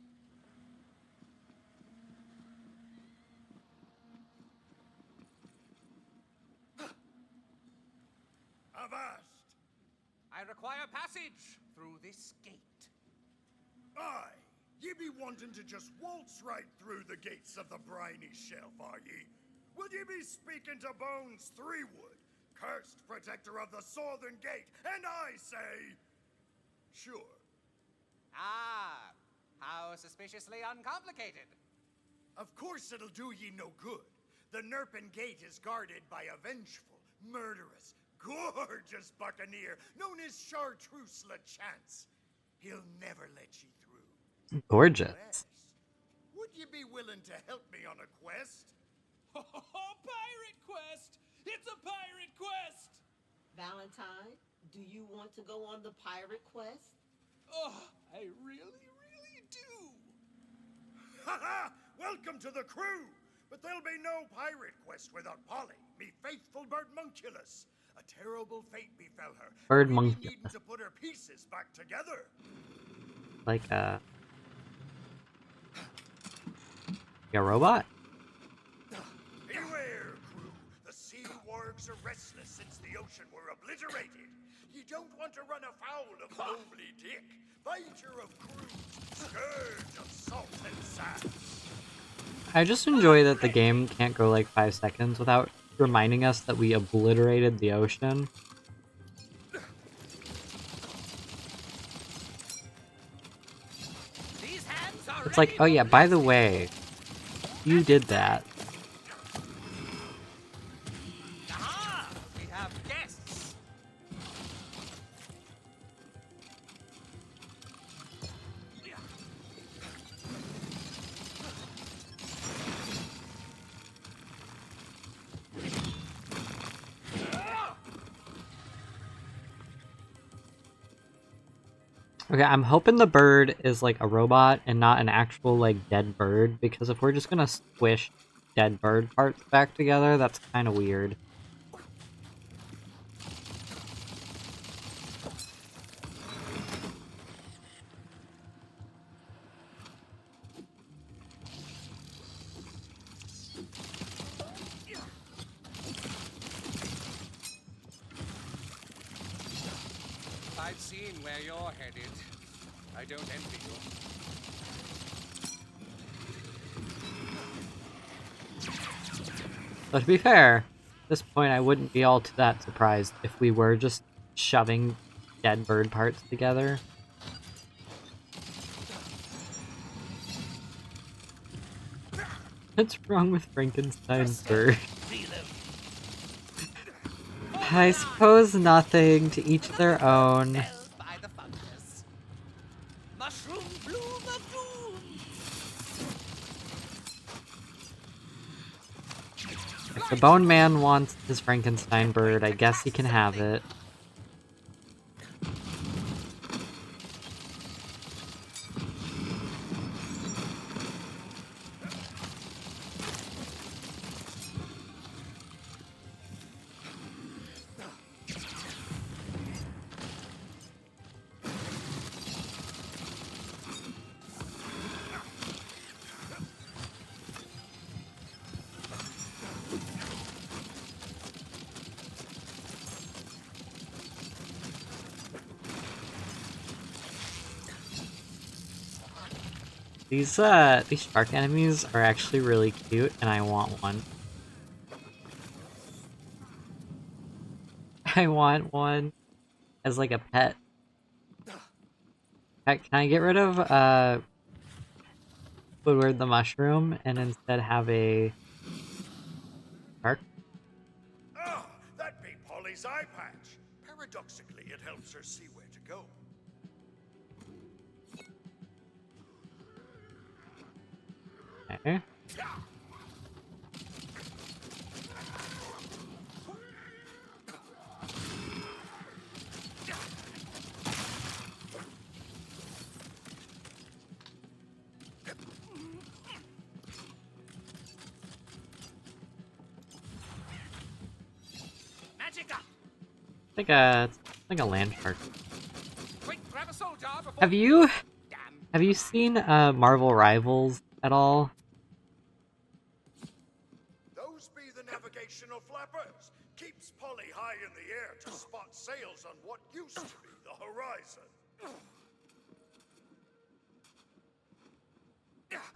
Avast! I require passage through this gate. Aye, ye be wanting to just waltz right through the gates of the briny shelf, are ye? Will ye be speaking to Bones Threewood, cursed protector of the Southern Gate, and I say, sure. Ah, how suspiciously uncomplicated. Of course it'll do ye no good. The Nerpen Gate is guarded by a vengeful, murderous, gorgeous buccaneer known as Chartreuse LeChance. He'll never let ye through. Gorgeous. Yes. Would ye be willing to help me on a quest? Pirate quest! It's a pirate quest! Valentine, do you want to go on the pirate quest? Oh, I really, really do! Ha! Welcome to the crew! But there'll be no pirate quest without Polly, me faithful birdmunculus. A terrible fate befell her. Birdmunculus. We needing to put her pieces back together. Like a robot? Beware, crew. The sea wargs are restless since the ocean were obliterated. You don't want to run afoul of Mobley Dick, fighter of crews, scourge of salt and sand. I just enjoy that the game can't go like 5 seconds without reminding us that we obliterated the ocean. It's like, oh yeah, by the way, you did that. Aha! We have guests. Okay, I'm hoping the bird is like a robot and not an actual like dead bird, because if we're just gonna squish dead bird parts back together, that's kind of weird. I've seen where you're headed. I don't envy you. But to be fair, at this point I wouldn't be all that surprised if we were just shoving dead bird parts together. What's wrong with Frankenstein's bird? I suppose nothing, to each their own. By the fungus. Mushroom If the Bone Man wants his Frankenstein bird, I guess he can have it. These shark enemies are actually really cute, and I want one. I want one as like a pet. Can I get rid of Woodward the mushroom and instead have a shark? Oh, that'd be Polly's eye patch. Paradoxically, it helps her see where to go. Okay. Like a land shark. Quick, grab a soul jar before... Have you seen Marvel Rivals at all? Those be the navigational flappers. Keeps Polly high in the air to spot sails on what used to be the horizon.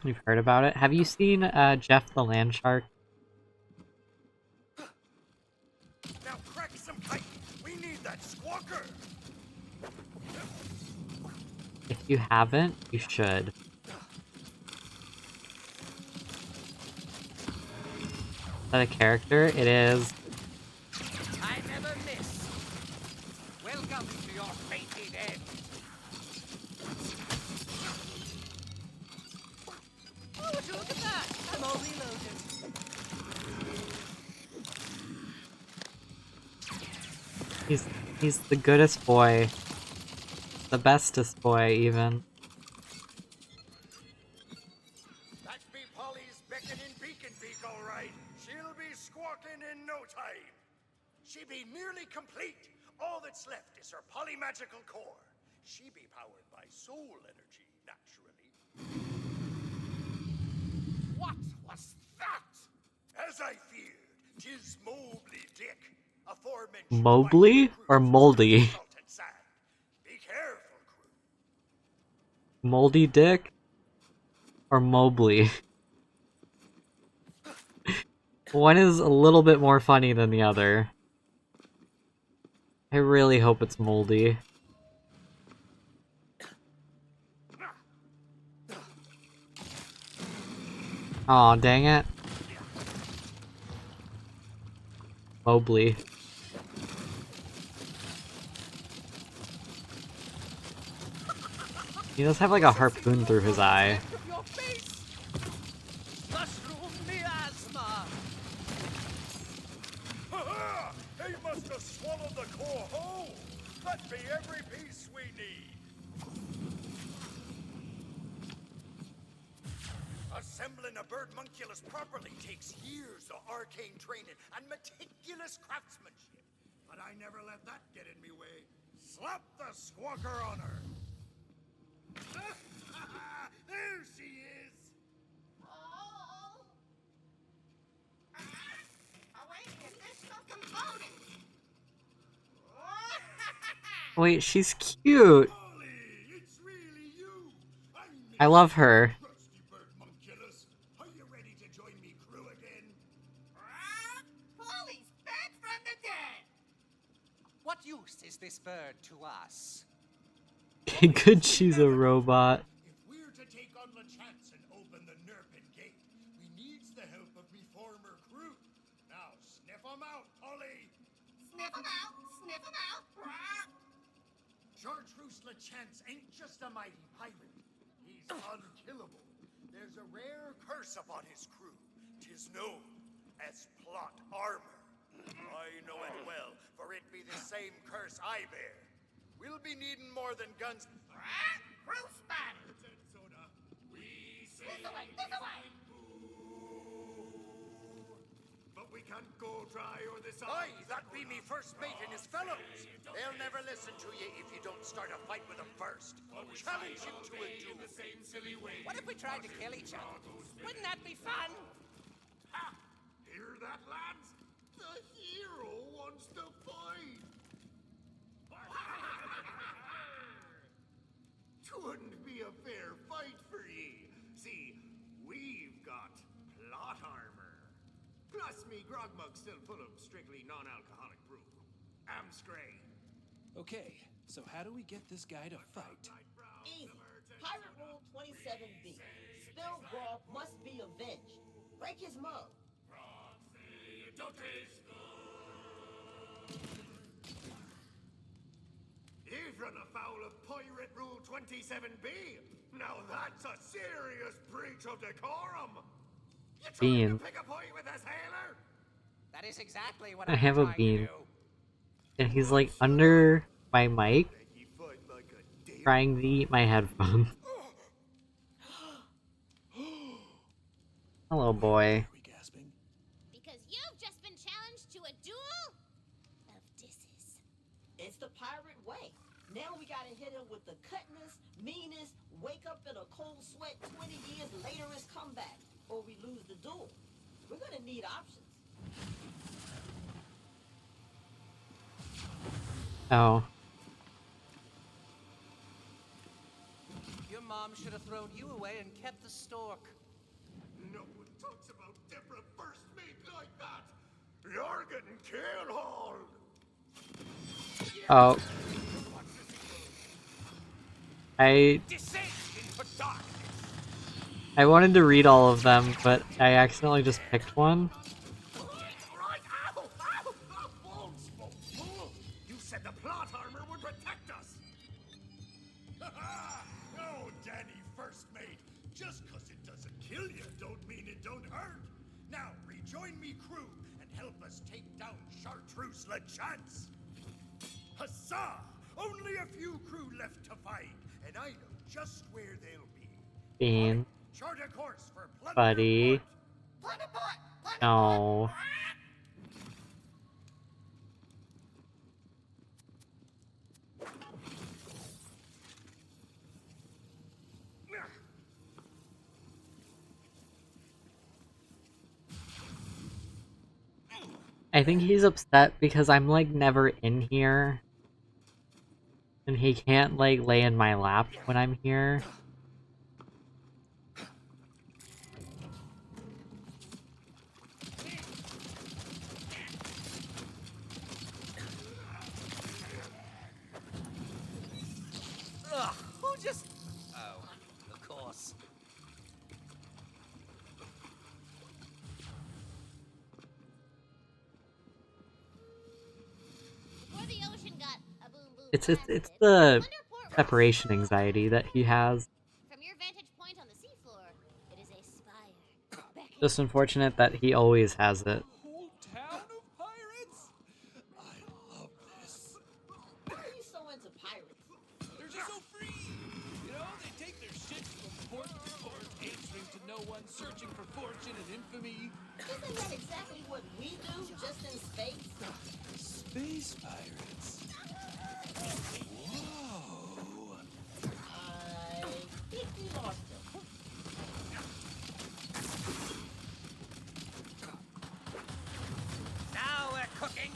You've heard about it. Have you seen Jeff the Land Shark? Now crack some kite. We need that squawker. If you haven't, you should. Is that a character? It is. I never miss. Welcome to your fated end. Oh, would you look at that? I'm all reloaded. He's the goodest boy. The bestest boy, even. That be Polly's beckoning beacon beak, all right. She'll be squawking in no time. She be nearly complete. All that's left is her polymagical core. She be powered by soul energy, naturally. What was that? As I feared, 'tis Mobley Dick, aforementioned. Mobley or Moldy? Be careful, crew. Moldy Dick or Mobley? One is a little bit more funny than the other. I really hope it's Moldy. Aw, dang it. Mobley. He does have like a harpoon through his eye. Mushroom miasma. Ha-ha! He must have swallowed the core whole. That be every piece we need. Assembling a birdmunculus properly takes years of arcane training and meticulous craftsmanship. But I never let that get in me way. Slap the squawker on her. There she is. Oh. Wait, is this the component? Wait, she's cute. I love her. Are you ready to join me crew again? Polly's back from the dead. What use is this bird to us? Good, she's a robot. If we're to take on the chance and open the Nerpin gate, we needs the help of me former crew. Now sniff 'em out, Polly. Sniff 'em out, sniff 'em out. Chartreuse LeChance ain't just a mighty pirate. He's unkillable. There's a rare curse upon his crew. 'Tis known as plot armor. I know it well, for it be the same curse I bear. We'll be needing more than guns. Grossman! This away! This away! But we can't go dry or this. Aye, that be me first mate and his fellows. They'll never listen to you if you don't start a fight with them first. Challenge him to a duel. What if we tried to kill each other? Wouldn't that be fun? Ha! Hear that, lads? The hero wants to fight. Twouldn't be a fair fight for ye. See, we've got plot armor. Plus me grog mug's still full of strictly non-alcoholic brew. Amscray. Okay, so how do we get this guy to fight? Easy. Pirate Rule 27B. Spilled grog must be avenged. Break his mug. You've run afoul of Pirate Rule 27B. Now that's a serious breach of decorum. You trying Bean. to pick a fight with a sailor? That is exactly what I I'm have a trying to bean. do. And he's like under my mic, trying to eat my headphone. Hello, boy. Because you've just been challenged to a duel of disses. It's the pirate way. Now we gotta hit him with the cutness, meanest, wake up in a cold sweat 20 years later is comeback, or we lose the duel. We're gonna need options. Oh. Your mom should have thrown you away and kept the stork. No one talks about Deborah first mate like that. You're getting killed, hauled. Oh. I wanted to read all of them, but I accidentally just picked one. Right, ow, ow, ow, Vods. You said the plot armor would protect us. No, Danny, first mate. Just 'cause it doesn't kill you, don't mean it don't hurt. Now, rejoin me crew and help us take down Chartreuse La Chance. Huzzah! Only a few crew left to find, and I know just where they'll be. Bean. Chart a course for Plunder Buddy. Port. No. I think he's upset because I'm like never in here. And he can't like lay in my lap when I'm here. Ugh, who just... Oh, of course. Before the ocean got a boom boom It's blasted, the Wonderport was separation anxiety that he has. From your vantage point on the seafloor, it is a spire. Beckoning Just unfortunate that he always has it. Whole town of pirates? I love this. Why are you so into pirates? They're just so free. You know, they take their ships from port to port, answering to no one, searching for fortune and infamy. Isn't that exactly what we do, just in space? Space pirates. Whoa. I think we lost him. Now we're cooking.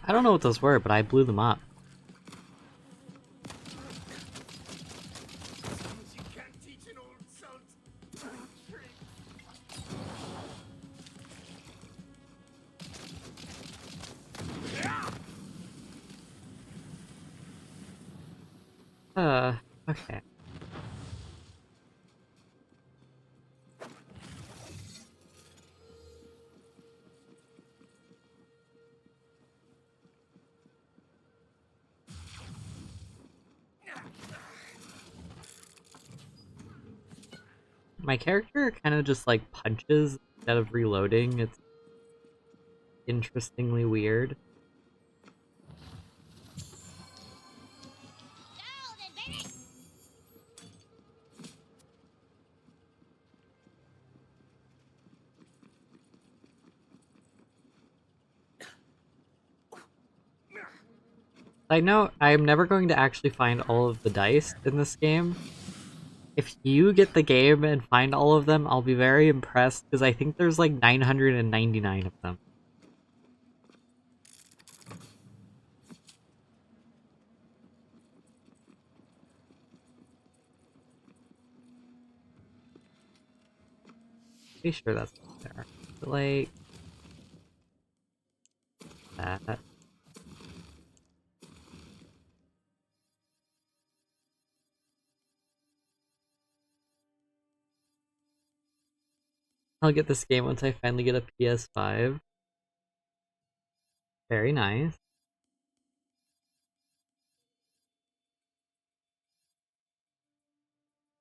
I don't know what those were, but I blew them up. You can't teach an old salt. Okay. My character kind of just like punches instead of reloading. It's interestingly weird. I know I'm never going to actually find all of the dice in this game. If you get the game and find all of them, I'll be very impressed, because I think there's like 999 of them. Pretty sure that's not there. But like that. I'll get this game once I finally get a PS5. Very nice.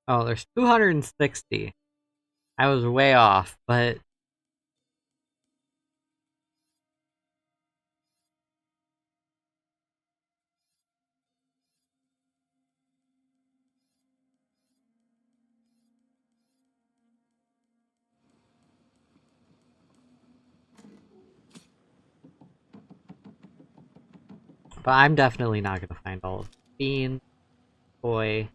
Oh, there's 260. I was way off, but I'm definitely not gonna find all of them. Bean, boy.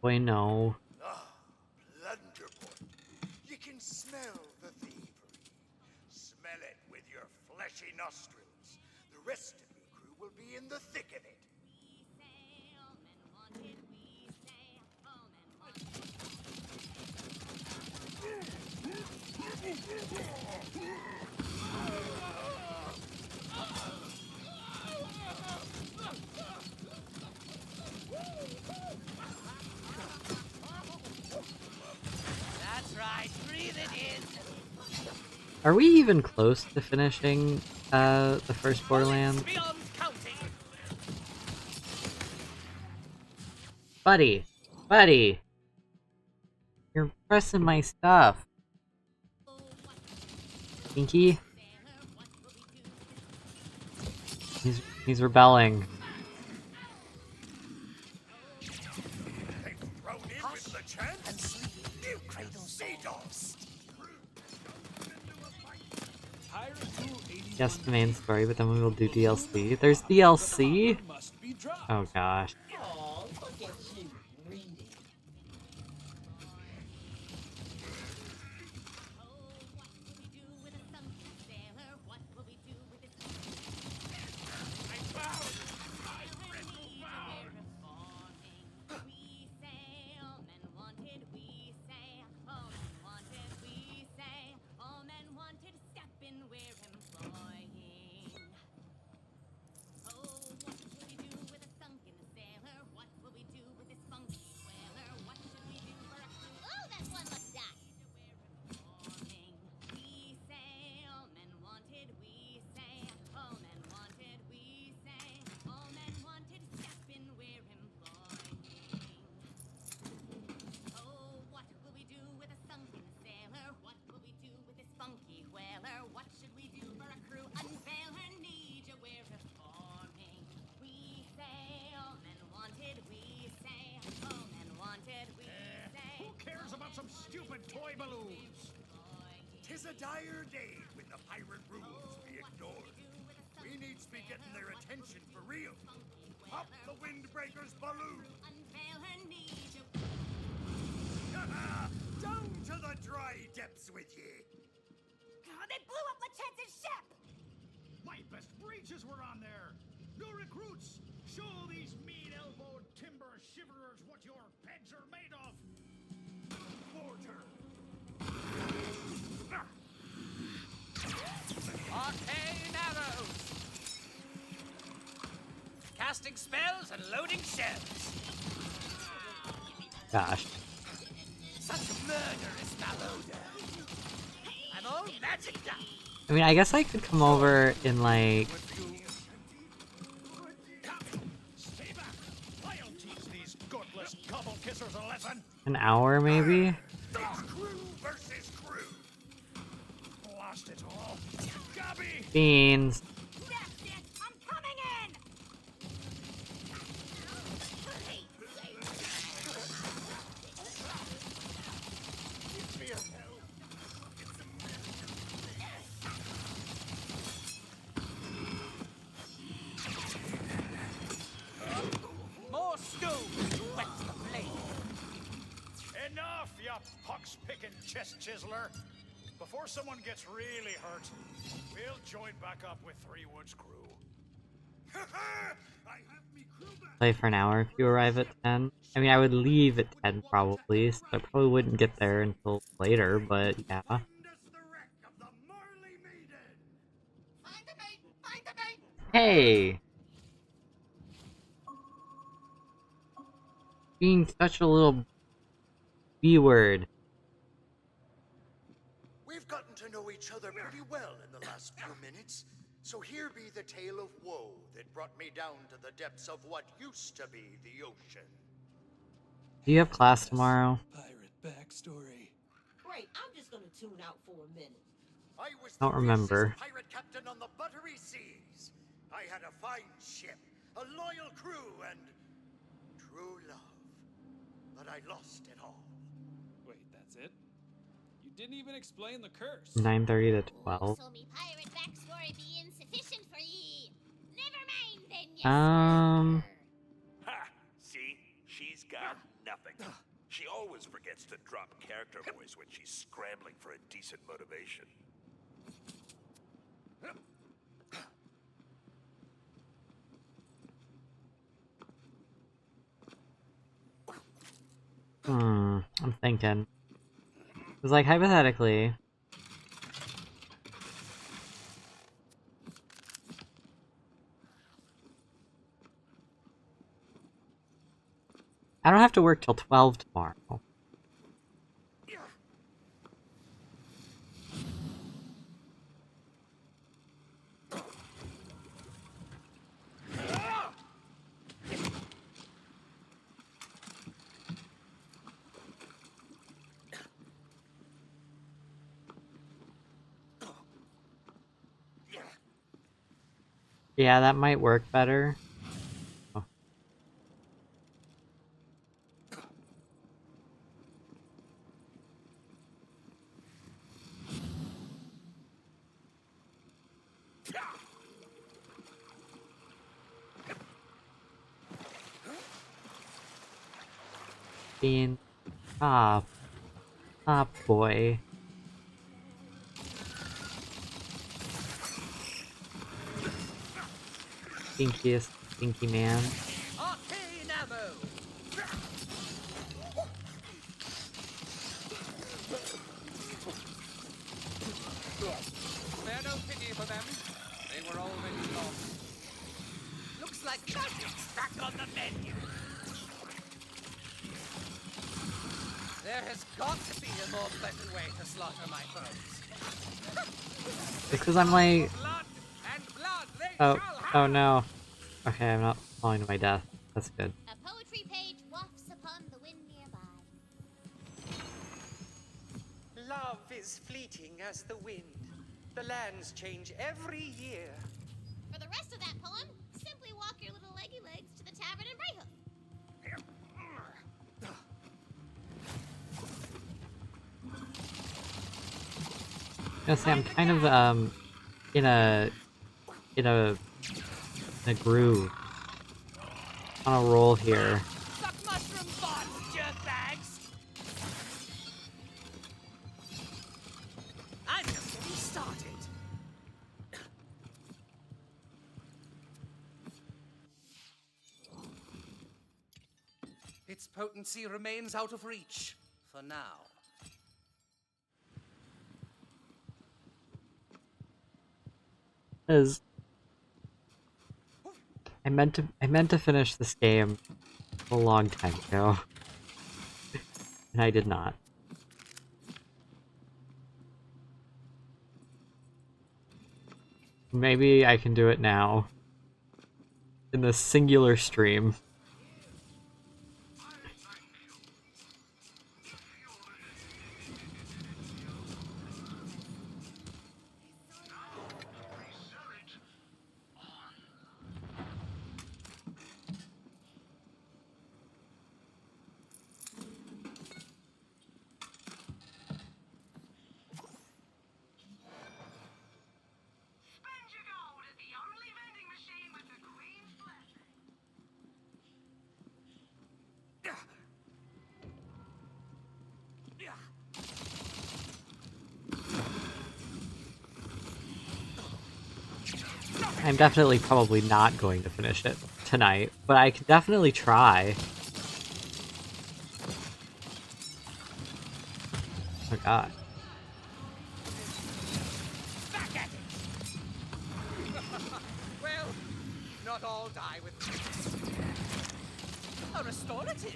Boy, no. Ah, Blunderboy. You can smell the thievery. Smell it with your fleshy nostrils. The rest of your crew will be in the thick of it. That's right, breathe it in. Are we even close to finishing the first Borderlands? Beyond counting. Buddy! Buddy! You're pressing my stuff. Pinky? He's rebelling. Thrown in with the chance and sleep. You cradle sea dogs. Yes, the main story, but then we will do DLC. There's DLC? Oh gosh. Oh, look at you, reading. Oh, that's one must die. What should we do for a crew? Unveil her need you wear reforming. We sailmen wanted, we say, oh men wanted, we say. Who cares about some stupid toy balloons? Tis a dire day when the pirate rules be ignored. We needs be getting their attention for real. Pop the windbreaker's balloon. Unveil her need you. Down to the dry depths with ye. Oh, they blew up Lachence's ship! My best breeches were on there. New recruits, show these mean-elbowed timber shiverers what your pegs are made of. Porter. Arcane arrows. Casting spells and loading shells. Gosh. Such murderous malodor. I'm all magic up. I mean, I guess I could come over in like kissers a lesson. An hour, maybe? Crew versus crew. Blast it all. Gabby! Beans. I'm coming in! More stones wets the flame. Enough, you pox-picking chest chiseler. Before someone gets really hurt, we'll join back up with Three Woods crew. I have me crew back. Play for an hour if you arrive at 10. I mean, I would leave at 10 probably, so I probably wouldn't get there until later, but yeah. Hey! Being such a little B-word. We've gotten to know each other pretty well in the last few minutes, so here be the tale of woe that brought me down to the depths of what used to be the ocean. Do you have class tomorrow? Pirate backstory. Great, I'm just gonna tune out for a minute. I was Don't the remember. fiercest pirate captain on the buttery seas. I had a fine ship, a loyal crew, and true love. But I lost it all. Wait, that's it? You didn't even explain the curse. 9:30 to 12. So me pirate backstory be insufficient for ye. Never mind then, yes. Ha! See? She's got nothing. She always forgets to drop character voice when she's scrambling for a decent motivation. I'm thinking. It's like, hypothetically... I don't have to work till 12 tomorrow. Yeah, that might work better. Oh. Bean. Ah, boy. Stinkiest stinky man. Arcane ammo! Spare no pity for them. They were already lost. Looks like magic's back on the menu. There has got to be a more pleasant way to slaughter my foes. It's because I'm like... Blood and blood they Oh, shall have. oh no. Okay, I'm not falling to my death. That's good. A poetry page wafts upon the wind nearby. Love is fleeting as the wind. The lands change every year. For the rest of that poem, simply walk your little leggy legs to the tavern in Brighthoof. I say I'm kind of in a groove, on a roll here. Suck mushroom bots, jerkbags! I'm just getting started. Its potency remains out of reach for now. Is I meant to finish this game a long time ago, and I did not. Maybe I can do it now in this singular stream. I'm definitely probably not going to finish it tonight, but I can definitely try. Oh god. Back at it! Well, not all die with a restorative.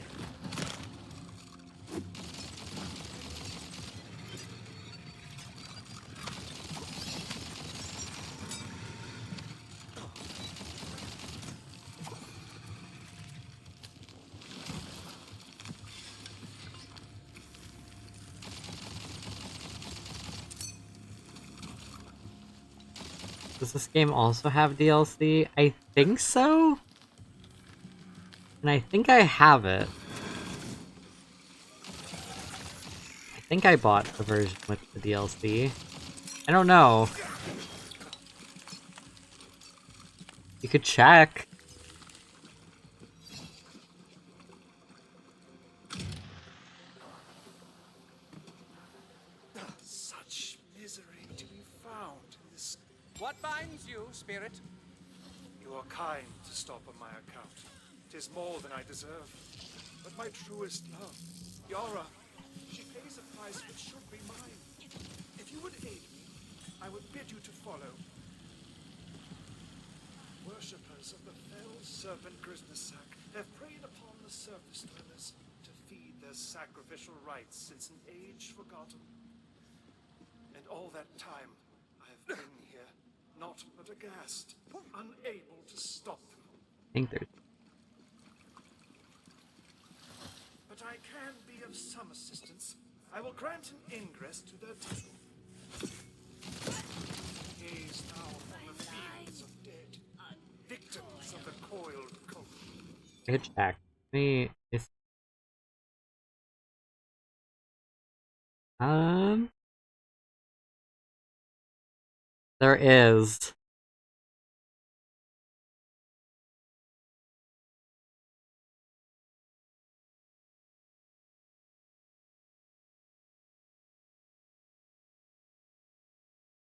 Does this game also have DLC? I think so? And I think I have it. I think I bought the version with the DLC. I don't know. You could check. Such misery to be found in this. What binds you, spirit? You are kind to stop on my account. 'Tis more than I deserve. But my truest love, Yara, she pays a price which should be mine. If you would aid me, I would bid you to follow. Worshippers of the fell serpent Grisnasak have preyed upon the surface dwellers to feed their sacrificial rites since an age forgotten. And all that time, I have been here, naught but aghast, unable to stop them. I think there's... But I can be of some assistance. I will grant an ingress to their temple. Gaze now on the fields of dead, victims of the coiled cult. I could check. Me, it's... There is.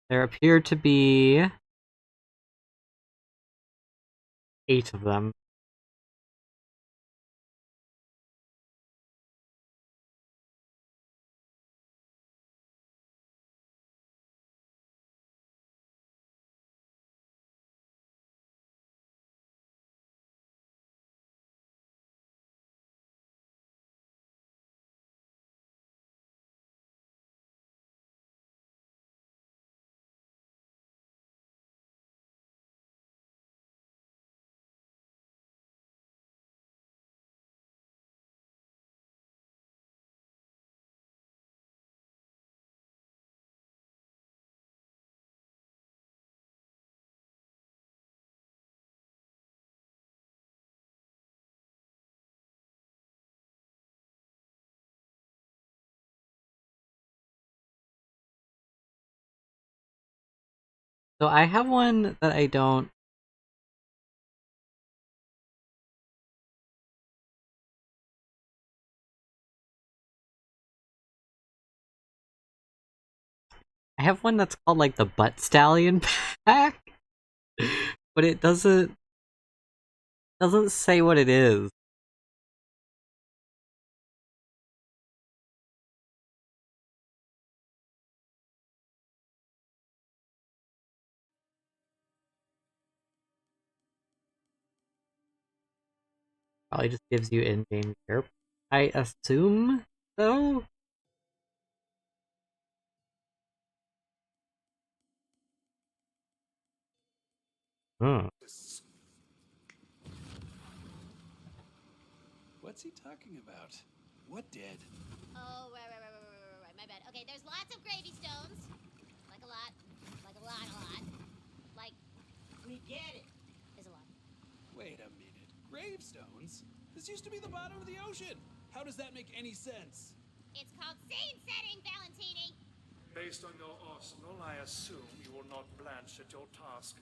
There appear to be 8 of them. So I have one that I don't... I have one that's called like the Butt Stallion pack, but it doesn't say what it is. Probably just gives you in-game gear. I assume so? Hmm. What's he talking about? What did? Oh, right. My bad. Okay, there's lots of gravy stones. Like a lot. Like a lot. Like, We get it. there's a lot. Wait a minute. Gravestones? This used to be the bottom of the ocean. How does that make any sense? It's called scene setting, Valentini. Based on your arsenal, I assume you will not blanch at your task.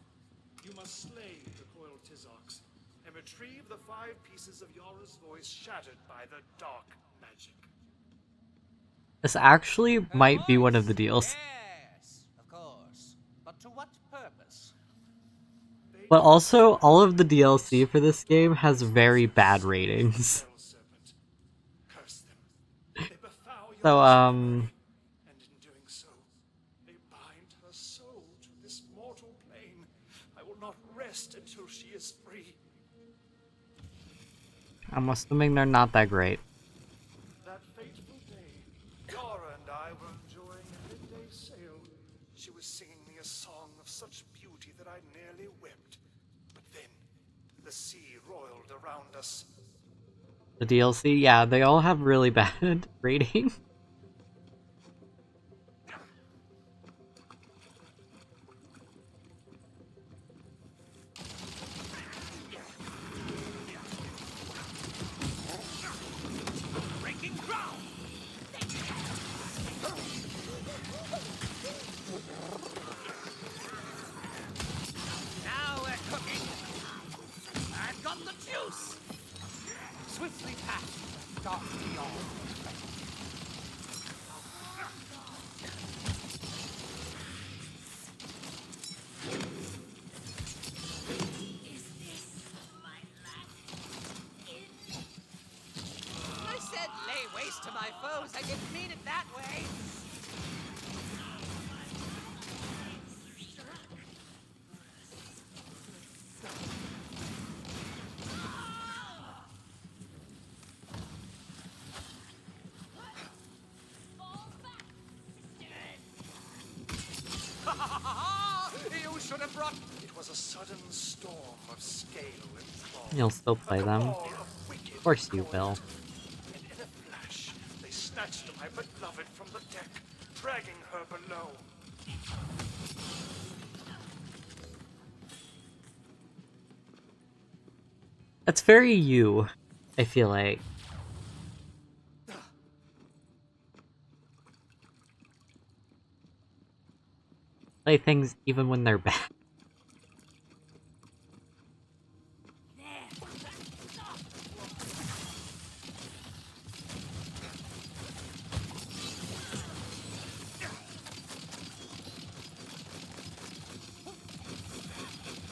You must slay the coiled Tizocs and retrieve the 5 pieces of Yara's voice shattered by the dark magic. This actually might be one of the deals. Yes, of course. But to what purpose? But also, all of the DLC for this game has very bad ratings. So, And in doing so, they bind her soul to this mortal plane. I will not rest until she is free. I'm assuming they're not that great. That fateful day, Yara and I were enjoying a midday sail. She was singing me a song of such beauty that I nearly wept. But then, the sea roiled around us. The DLC, yeah, they all have really bad ratings. Breaking ground! Now we're cooking. I've got the juice. Swiftly past dark beyond. I said lay waste to my foes. I didn't mean it that way. You should have brought. It was a sudden storm of scale and claw. You'll still play them. Of course you will. And in a flash, they snatched my beloved from the deck, dragging her below. That's very you, I feel like. Play things even when they're bad.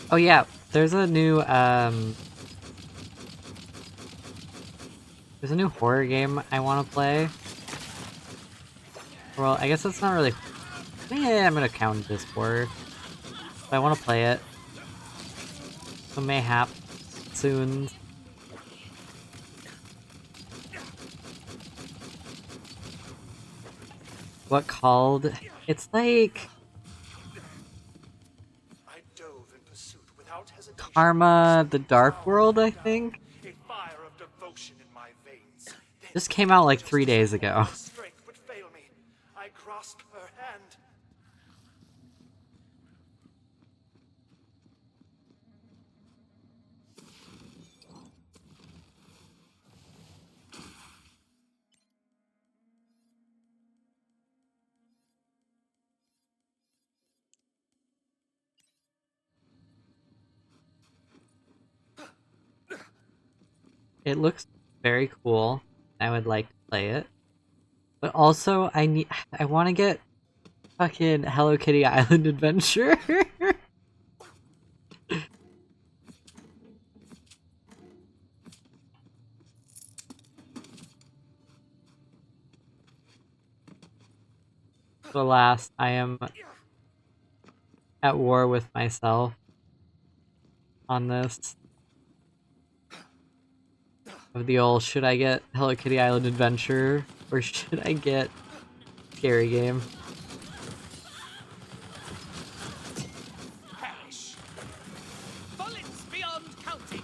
Oh yeah, there's a new horror game I want to play. Well, I guess that's not really. Yeah, I'm gonna count this horror. But I want to play it. So mayhap soon. What called? It's like I dove in pursuit without hesitation. Karma: The Dark World, I think. A fire of devotion in my veins. This came out like 3 days ago. Strength would fail me. I grasped her hand. It looks very cool. I would like to play it. But also, I want to get fucking Hello Kitty Island Adventure. Alas, I am at war with myself on this. Of the old, should I get Hello Kitty Island Adventure or should I get Scary Game? Perish. Bullets beyond counting.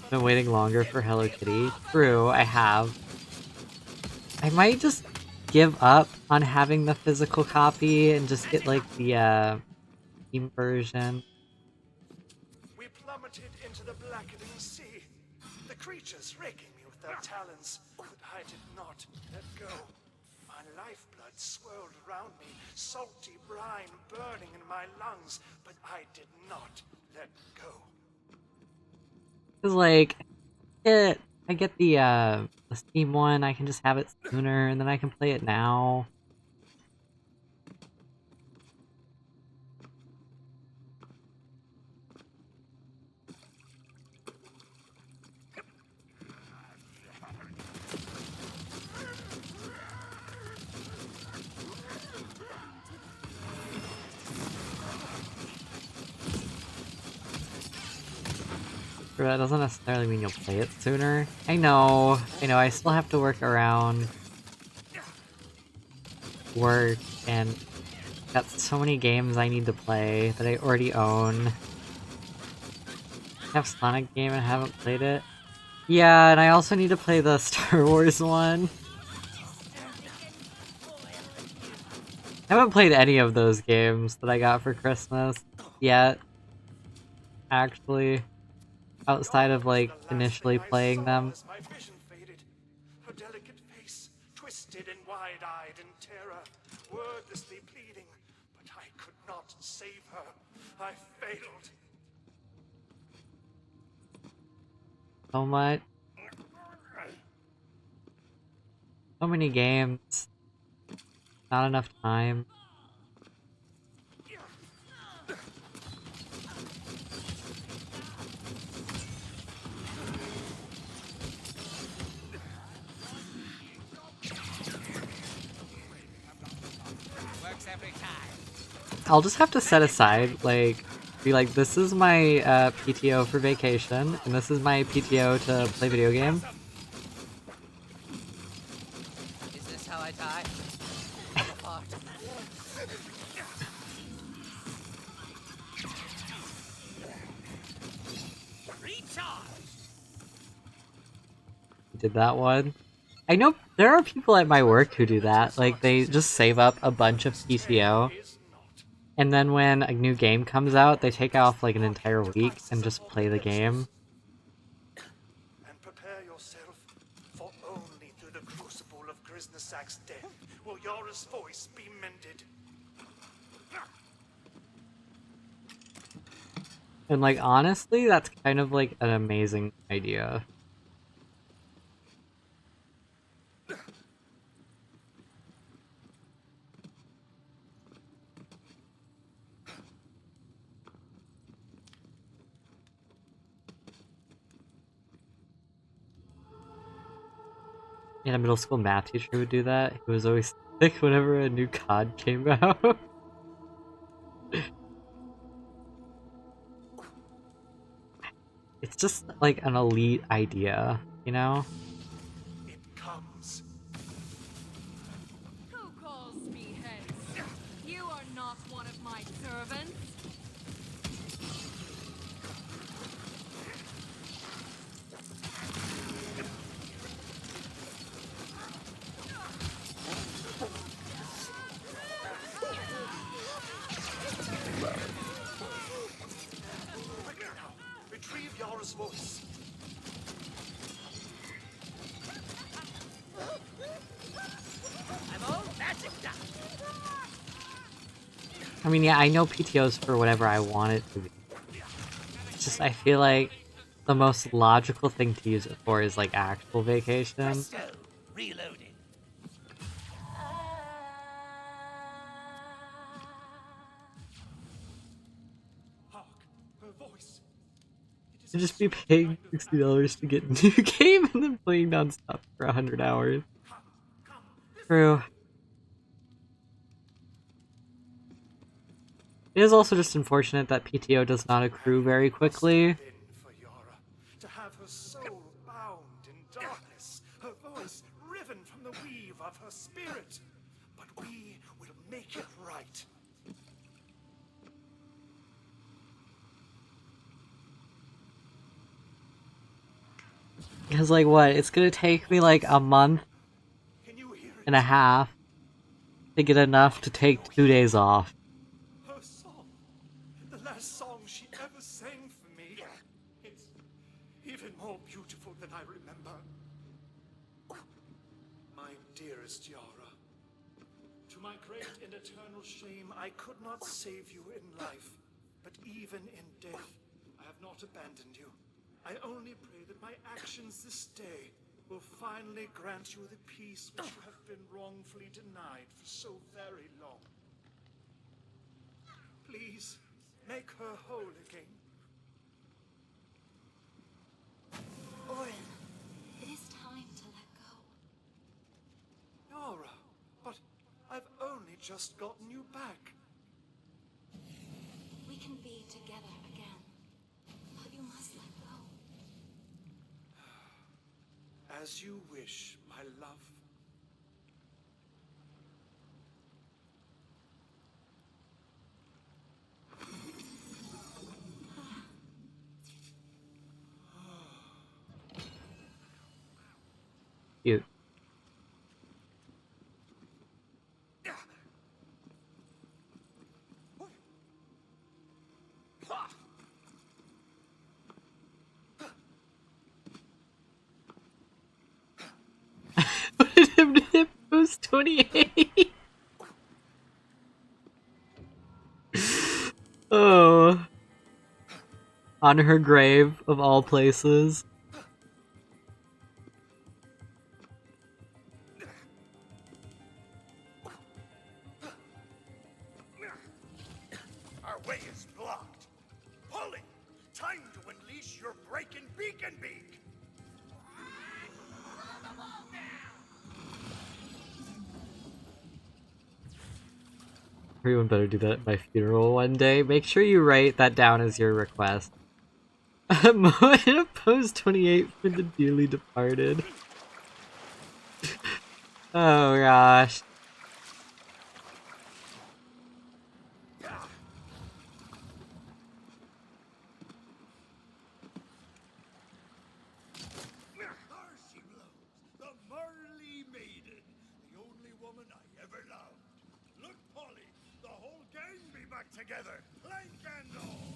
Been waiting longer for Hello Kitty. True, I have. I might just give up on having the physical copy and just get like the Steam version. We plummeted into the blackening sea. The creatures raking me with their talons, but I did not let go. My lifeblood swirled around me, salty brine burning in my lungs, but I did not let go. Cause like, I I get the Steam one, I can just have it sooner, and then I can play it now. But that doesn't necessarily mean you'll play it sooner. I know, I still have to work around work, and got so many games I need to play that I already own. I have Sonic game and haven't played it. Yeah, and I also need to play the Star Wars one. I haven't played any of those games that I got for Christmas yet, actually, outside of like initially playing them. As my vision faded, her delicate face twisted and wide-eyed in terror, wordlessly pleading, but I could not save her. I failed. So much. So many games. Not enough time. Works every time. I'll just have to set aside, like, be like, this is my PTO for vacation, and this is my PTO to play video games. Is this how I die? I'm apart. Did that one. I know there are people at my work who do that. Like, they just save up a bunch of PTO, and then when a new game comes out, they take off like an entire week and just play the game. And prepare yourself, for only through the crucible of Grisnesak's death will Yara's voice be mended. And like, honestly, that's kind of like an amazing idea. In a middle school math teacher who would do that. He was always sick whenever a new COD came out. It's just like an elite idea, you know? It comes. Who calls me hence? You are not one of my servants. Retrieve Yara's voice. I'm all magic done. I mean, yeah, I know PTO's for whatever I want it to be. It's just, I feel like the most logical thing to use it for is like actual vacation. Presto, reloading. Her voice. To just be paying $60 to get a new game and then playing nonstop for 100 hours. True. It is also just unfortunate that PTO does not accrue very quickly. For Yara, to have her soul bound in darkness, her voice riven from the weave of her spirit. But we will make it right. Because, like, what? It's gonna take me, like, a month and a half to get enough to take 2 days off. Her song, the last song she ever sang for me. It's even more beautiful than I remember. My dearest Yara, to my great and eternal shame, I could not save you in life, but even in death, I have not abandoned you. I only pray that my actions this day will finally grant you the peace which you have been wrongfully denied for so very long. Please, make her whole again. Orin, it is time to let go. Nora, but I've only just gotten you back. We can be together again, but you must let go. As you wish, my love. Cute. Wanted him to hit post 28. Oh. On her grave, of all places. Our way is blocked. Polly, time to unleash your breaking beacon beak. Everyone better do that at my funeral one day. Make sure you write that down as your request. Moana pose 28 for the dearly departed. Oh gosh. There she blows, the Marley Maiden, the only woman I ever loved. Look, Polly, the whole gang be back together, plank and all.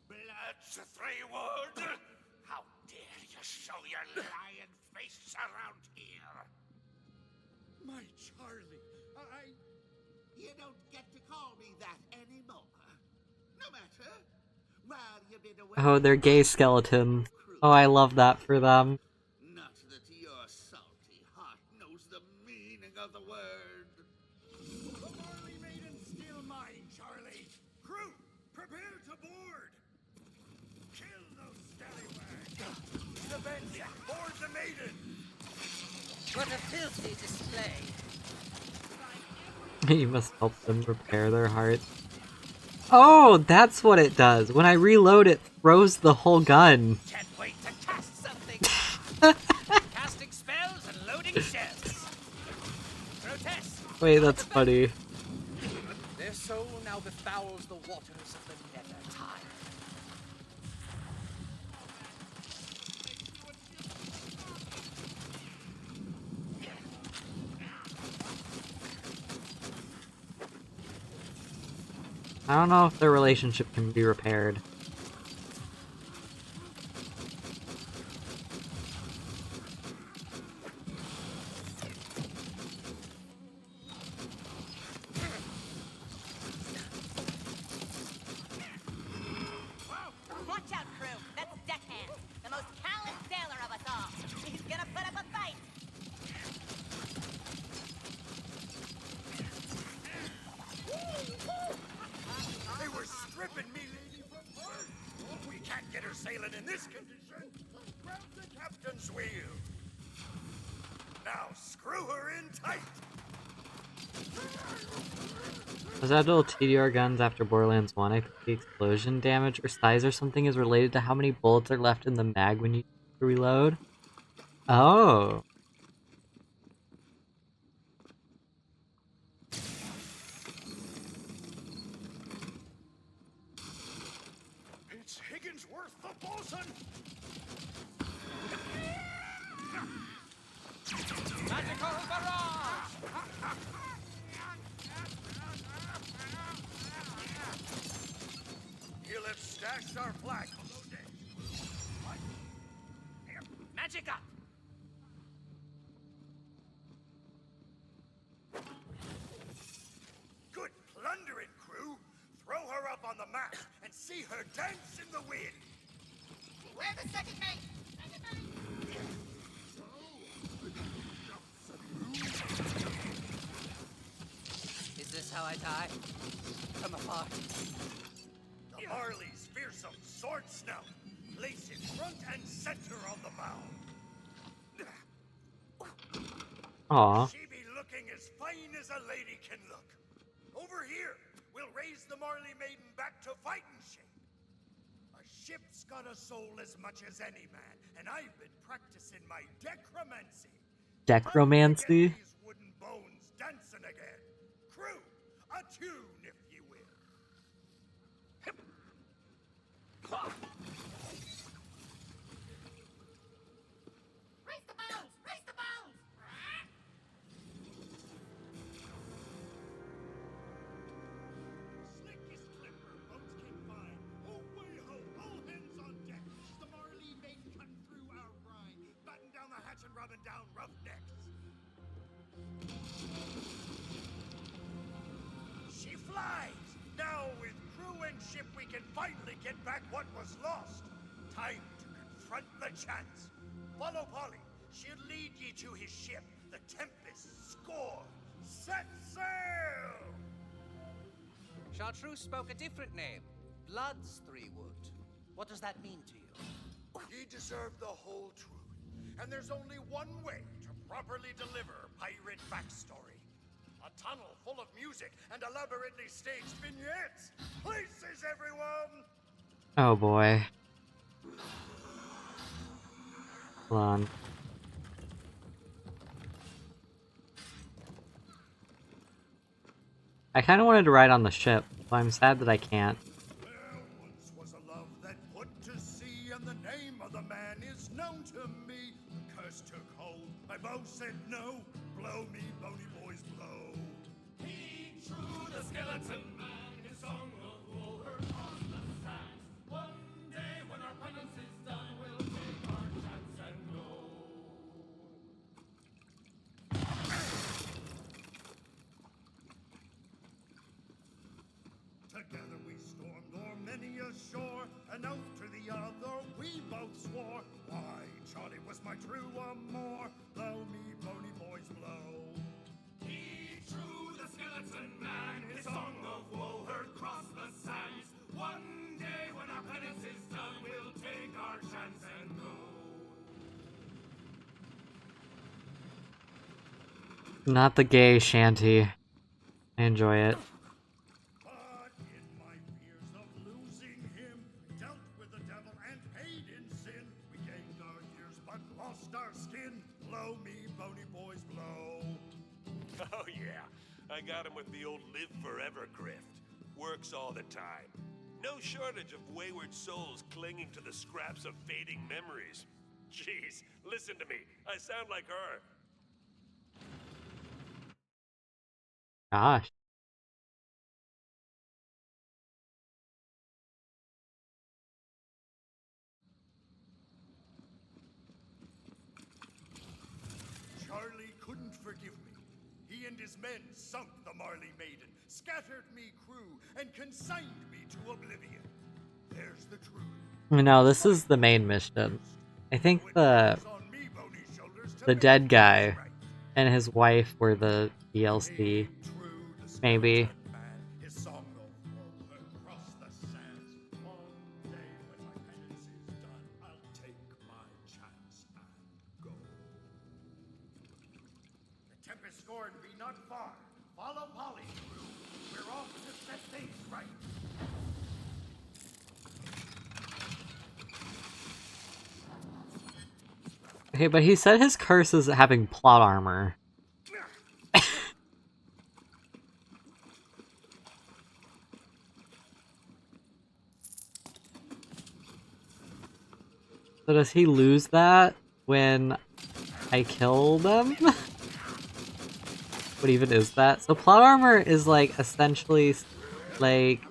Blood's three word! How dare you show your lying face around here? My Charlie, You don't get to call me that anymore. No matter. While you've been away, Oh, they're gay skeleton. Oh, I love that for them. not that your salty heart knows the meaning of the word. the Marley Maiden's still mine, Charlie. Crew, prepare to board. Kill those scallywags. The bench, board the maiden. What a filthy display. You must help them repair their hearts. Oh, that's what it does. When I reload, it throws the whole gun. Can't wait to cast something. Casting spells and loading shells. Grotesque. Wait, that's funny. Their soul now befouls the waters of the nether tide. I don't know if their relationship can be repaired. Watch out, crew. That's Deckhand, the most callous sailor of us all. He's gonna put up a fight. They were stripping me lady from her. We can't get her sailing in this condition. Grab the captain's wheel. Now screw her in tight. Was that little TDR guns after Borderlands 1? I think the explosion damage or size or something is related to how many bullets are left in the mag when you reload. Oh. It's Higginsworth the bosun. Magical barrage! He'll have stashed our flag below deck. Magic up! Good plundering, crew. Throw her up on the mast and see her dance in the wind. Where's the second mate? Is this how I die? From afar. The Marley's fearsome sword snout. Place it front and center on the bow. Aw. She be looking as fine as a lady can look. Over here, we'll raise the Marley Maiden back to fighting shape. A ship's got a soul as much as any man, and I've been practicing my decromancy. Decromancy? These wooden bones dancing again. Crew, a tune if you will. Raise the bones! Raise the bones! Slickest clipper, boats came fine. Oh, way ho, all hands on deck. The Marley Maiden cutting through our brine, batten down the hatch and rubbing down roughnecks. She flies! Now with crew and ship we can finally get back what was lost. Time to confront the chance. Follow Polly. She'll lead ye to his ship, the Tempest. Score! Set sail! Chartreuse spoke a different name. Blood's Threewood. What does that mean to you? Ye deserve the whole truth, and there's only one way to properly deliver pirate backstory. A tunnel full of music and elaborately staged vignettes. Places, everyone! Oh boy. Hold on. I kind of wanted to ride on the ship, but I'm sad that I can't. There once was a love that put to sea, and the name of the man is known to me. The curse took hold, my bow said no. Blow me, bony boys, blow. He drew the skeleton man, his song of woe heard on the sands. One day when our penance is done, we'll take our chance and go. Together we stormed o'er many a shore, an oath to the other we both swore. Why, Charlie was my true amour. Blow me, bony boys, blow. He drew the skeleton man, his song of woe heard across the sands. One day when our penance is done, we'll take our chance and go. Not the gay shanty. I enjoy it. But in my fears of losing him, dealt with the devil and paid in sin. We gained our years but lost our skin. Blow me, bony boys, blow. Oh yeah, I got him with the old live forever grift. Works all the time. No shortage of wayward souls clinging to the scraps of fading memories. Jeez, listen to me. I sound like her. Gosh. Charlie couldn't forgive me. He and his men sunk the Marley Maiden, scattered me crew, and consigned me to oblivion. There's the truth. No, this is the main mission. I think the dead guy and his wife were the DLC. Maybe. His song of woe heard across the sands. One day when my penance is done, I'll take my chance and go. The Tempest scorn be not far. Follow Polly, crew. We're off to set things right. Okay, but he said his curse is having plot armor. So does he lose that when I kill them? What even is that? So plot armor is like essentially like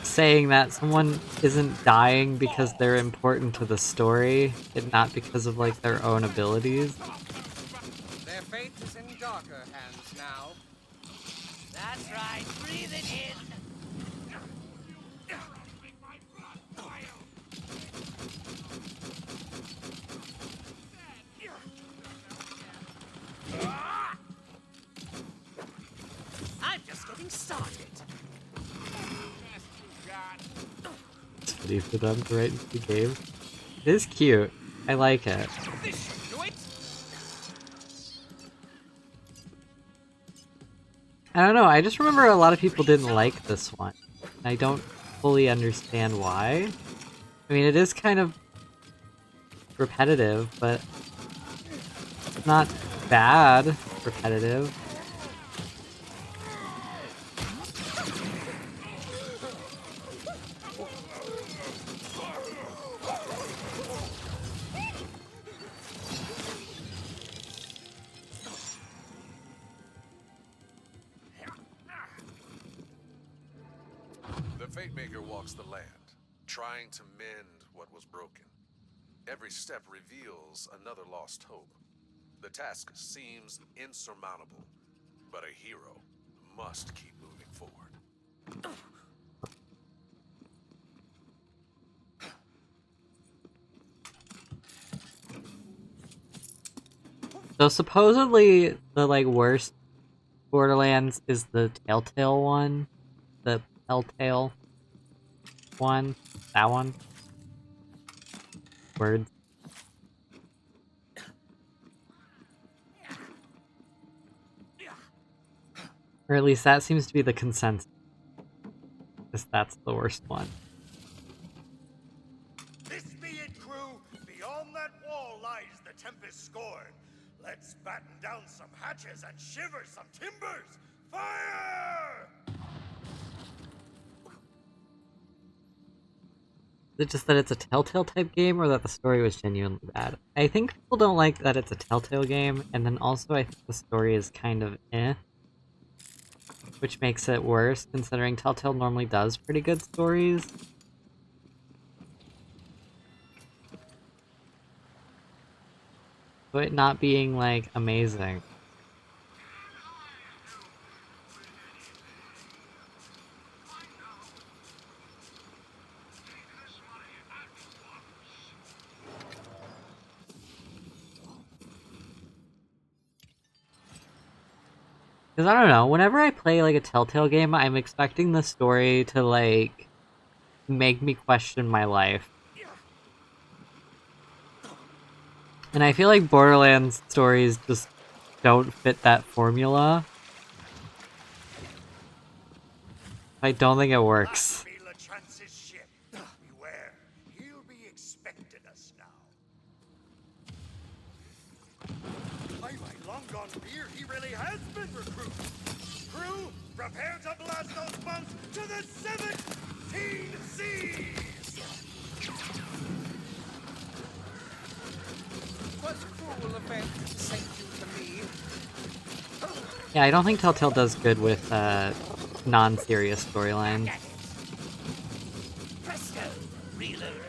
saying that someone isn't dying because they're important to the story and not because of like their own abilities. Their fate is in darker hands now. That's right. Breathe it in. getting started. It's funny for them to write into the game. It is cute. I like it. This should do it. I don't know, I just remember a lot of people didn't like this one. I don't fully understand why. I mean, it is kind of repetitive, but not bad repetitive. The Fate Maker walks the land, trying to mend what was broken. Every step reveals another lost hope. The task seems insurmountable, but a hero must keep moving forward. So supposedly the worst Borderlands is the Telltale one. The Telltale one. That one. Words. Or at least that seems to be the consensus. Because that's the worst one. This be it, crew. Beyond that wall lies the Tempest scorn. Let's batten down some hatches and shiver some timbers. Fire! Is it just that it's a Telltale type game, or that the story was genuinely bad? I think people don't like that it's a Telltale game, and then also I think the story is kind of eh. Which makes it worse, considering Telltale normally does pretty good stories. So it not being, amazing. Because I don't know, whenever I play a Telltale game, I'm expecting the story to make me question my life. And I feel like Borderlands stories just don't fit that formula. I don't think it works. Beware, he'll be expecting us now. By my long gone beer, he really has been recruited. Crew, prepare to blast those boats to the 17 seas! Was cruel event sent you to me? Yeah, I don't think Telltale does good with non-serious storylines. Presto, reload.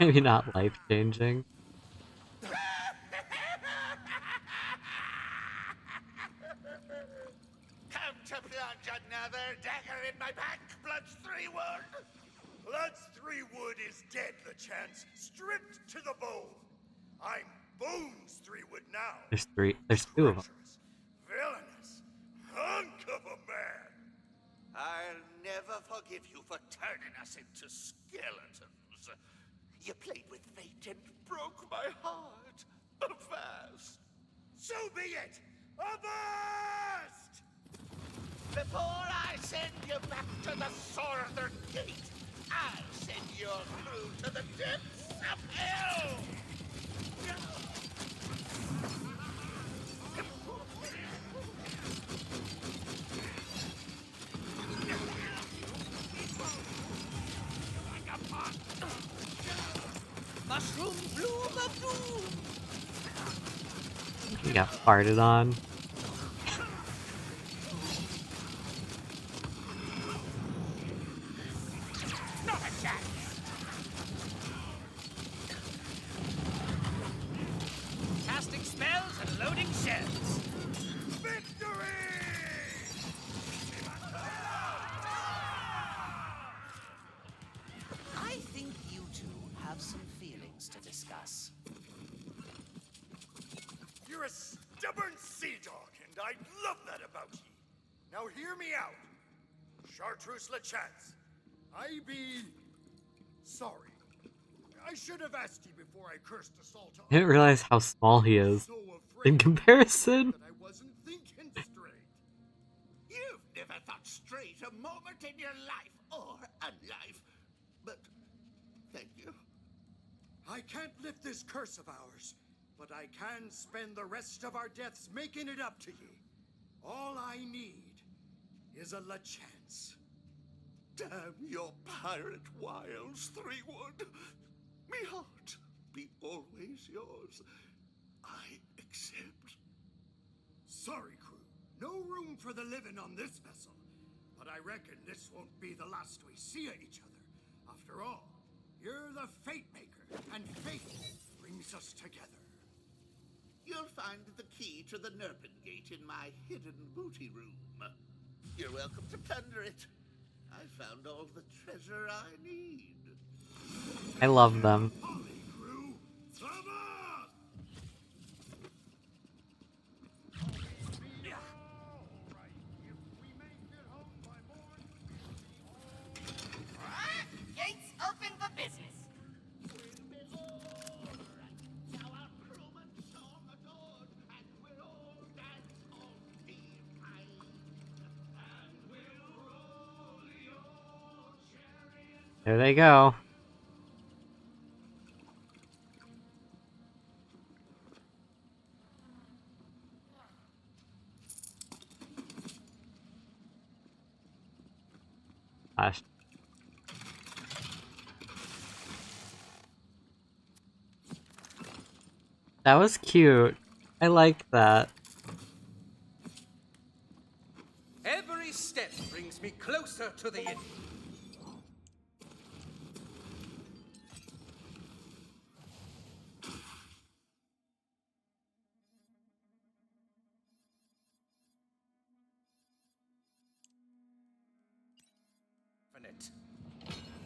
Maybe not life-changing. Come to plunge another dagger in my back, Bloods 3 Wood! Bloods 3 Wood is dead, the chance, stripped to the bone. I'm Bones 3 Wood now. There's two of them. Villainous hunk of a man. I'll never forgive you for turning us into skeletons. You played with fate and broke my heart. Avast! So be it! Avast! Before I send you back to the Northern Gate, I'll send your crew to the depths of hell! Mushroom bloom of doom! He got farted on. Not a chance! Casting spells and loading shells. Victory! I think you two have some feelings to discuss. You're a stubborn sea dog, and I love that about ye. Now hear me out. Chartreuse LeChance, I be sorry. I should have asked you before I cursed assault. I didn't realize how small he is in comparison. I wasn't thinking straight. You've never thought straight a moment in your life or unlife. But thank you. I can't lift this curse of ours, but I can spend the rest of our deaths making it up to ye. All I need is a LeChance. Damn your pirate wiles, Threewood. Me heart be always yours. I accept. Sorry, crew. No room for the living on this vessel. But I reckon this won't be the last we see of each other. After all, you're the Fate Maker, and fate brings us together. You'll find the key to the Nerpen Gate in my hidden booty room. You're welcome to plunder it. I found all the treasure I need. I love them. Gates open for business. There they go. Gosh. That was cute. I like that. Every step brings me closer to the end.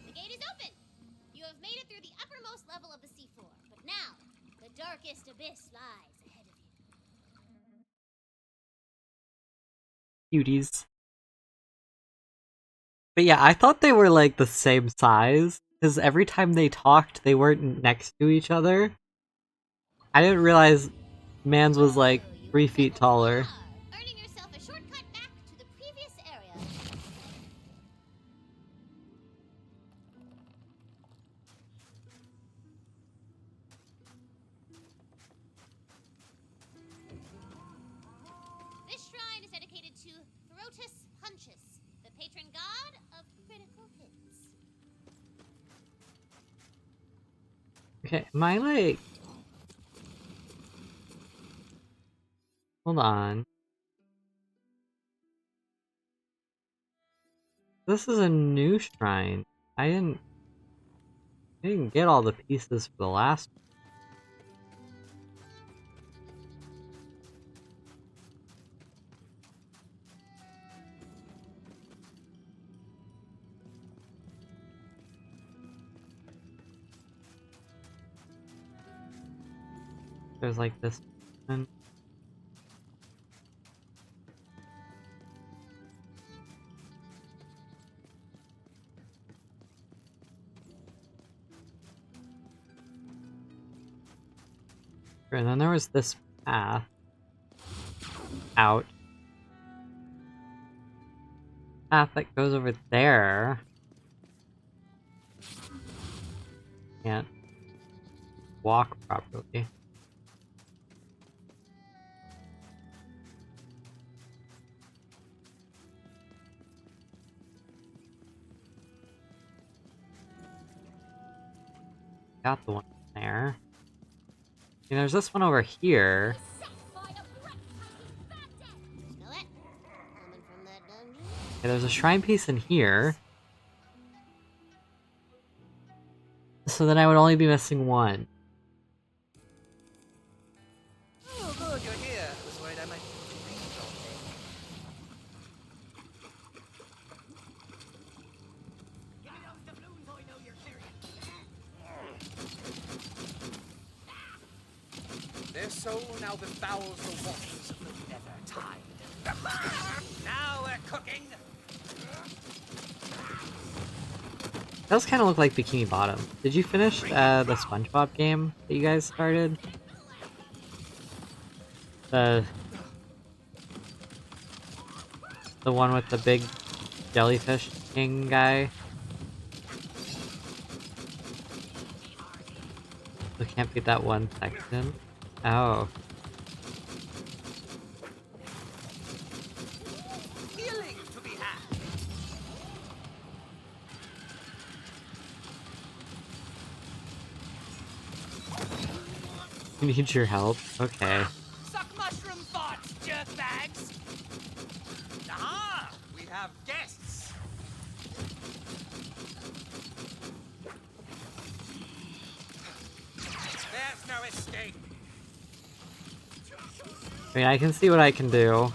The gate is open! You have made it through the uppermost level of the seafloor, but now, the darkest abyss lies ahead of you. Cuties. But yeah, I thought they were like the same size, because every time they talked, they weren't next to each other. I didn't realize Mans was like 3 feet taller. Earning yourself a shortcut back to the previous area. This shrine is dedicated to Throtus Punchus, the patron god of critical hits. Okay, am I like... Hold on. This is a new shrine. I didn't get all the pieces for the last one. There's like this one. And then there was this path out. Path that goes over there. Can't walk properly. Got the one there. And there's this one over here. Okay, there's a shrine piece in here. So then I would only be missing one. Oh, good, you're here. I was worried I might be late all day. Give me those doubloons so I know you're serious. Their soul now befouls the waters of the nether tide. Now we're cooking. Those kind of look like Bikini Bottom. Did you finish the SpongeBob game that you guys started? The one with the big jellyfish king guy? I can't beat that one section. Oh. Healing to be had. You need your help? Okay. Suck mushroom thoughts, jerkbags! Aha! We have guests! There's no escape! I mean, I can see what I can do.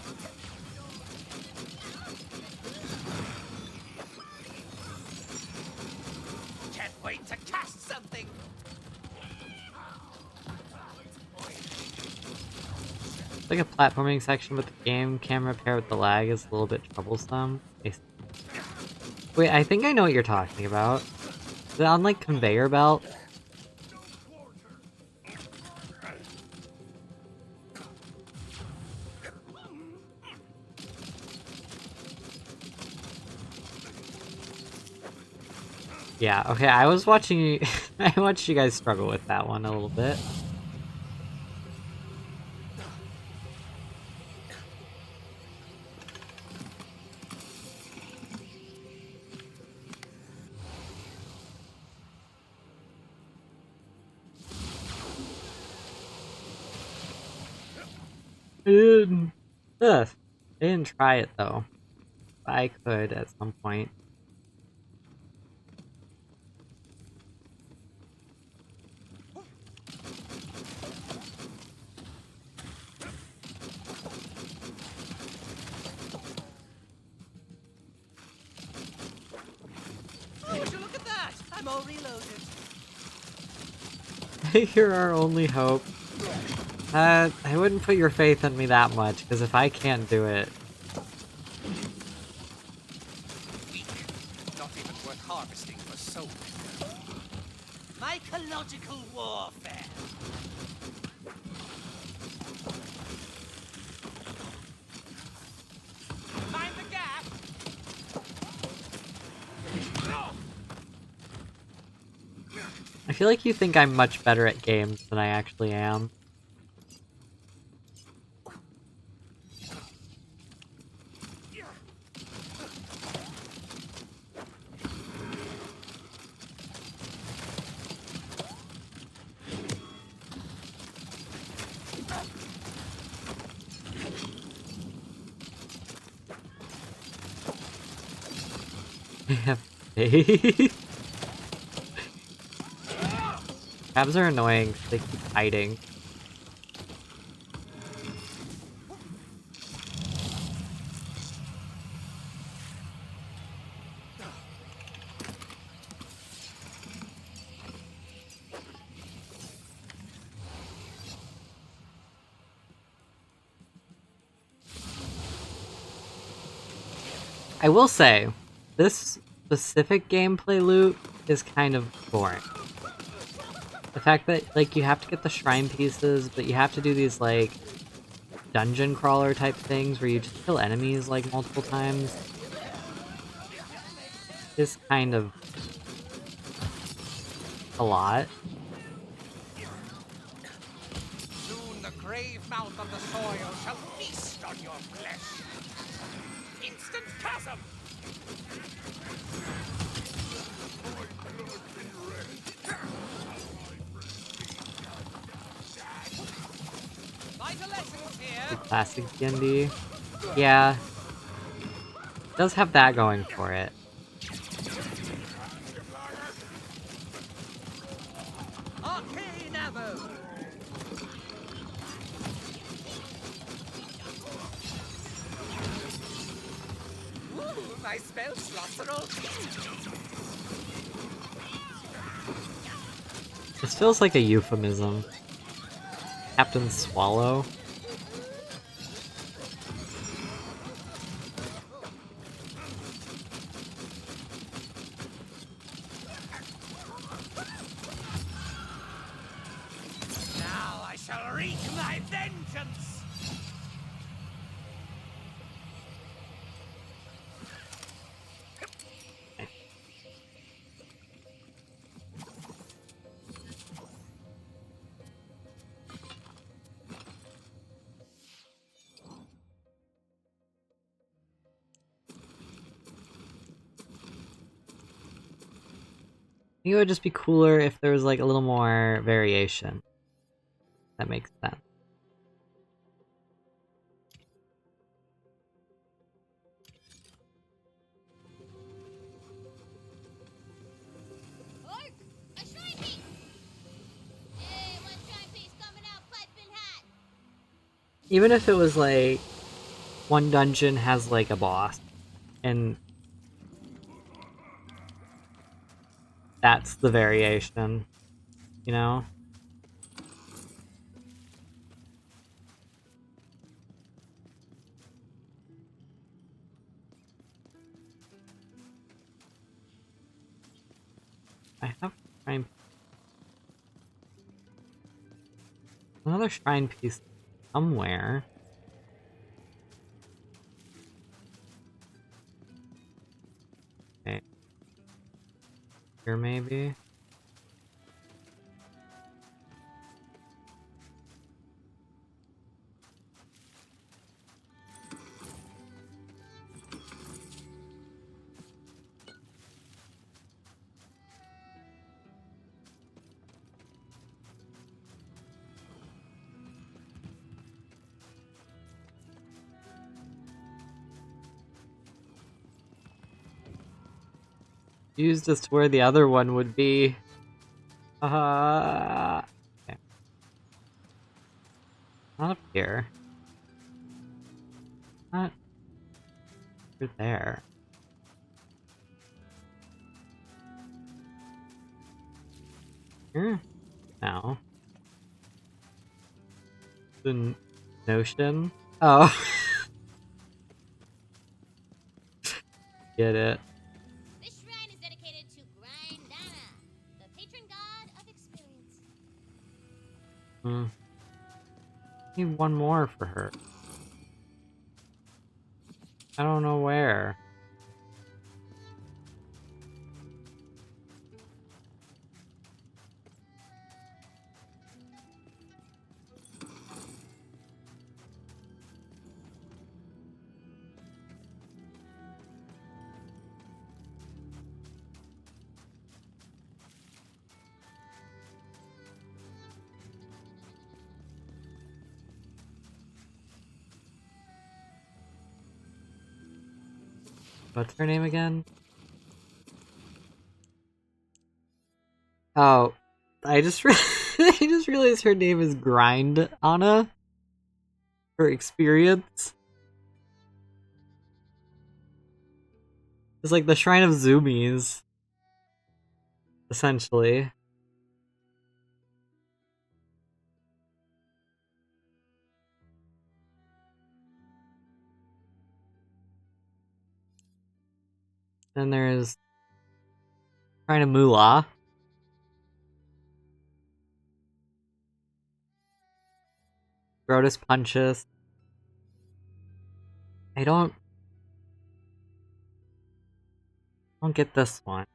Can't wait to cast something! It's like a platforming section, but the game camera paired with the lag is a little bit troublesome. Wait, I think I know what you're talking about. Is it on like conveyor belt? Yeah, okay, I was watching you I watched you guys struggle with that one a little bit. I didn't try it though. I could at some point. Oh, would you look at that? I'm all reloaded. You're our only hope. I wouldn't put your faith in me that much, because if I can't do it... Weak. Not even worth harvesting for soul. Mycological warfare. Find the gap. I feel like you think I'm much better at games than I actually am. Crabs are annoying, they keep hiding. I will say, this specific gameplay loop is kind of boring. The fact that, like, you have to get the shrine pieces, but you have to do these, like, dungeon crawler type things where you just kill enemies, like, multiple times is kind of a lot. Soon the grave mouth of the soil shall feast on your flesh. Instant chasm! Vital essence here. Classic D&D. Yeah. It does have that going for it. Arcane ammo. Ooh, my spell slots are all This feels like a euphemism. Captain Swallow. Now I shall wreak my vengeance! I think it would just be cooler if there was like a little more variation. That makes sense. Orc, a shrine piece! Hey, one shrine piece coming out piping hot! Even if it was like one dungeon has like a boss and that's the variation, you know? I have shrine. Another shrine piece somewhere. Okay. Here maybe? Used as to where the other one would be. Okay. Not up here. Not over there. Here? No. The notion? Oh. Get it. This shrine is dedicated to Grindana, the patron god of experience. Need one more for her. I don't know where. What's her name again? Oh, I just I just realized her name is Grind Anna. Her experience. It's like the Shrine of Zoomies. Essentially. Then there's Shrine of Moolah. Grotus Punches. I don't get this one.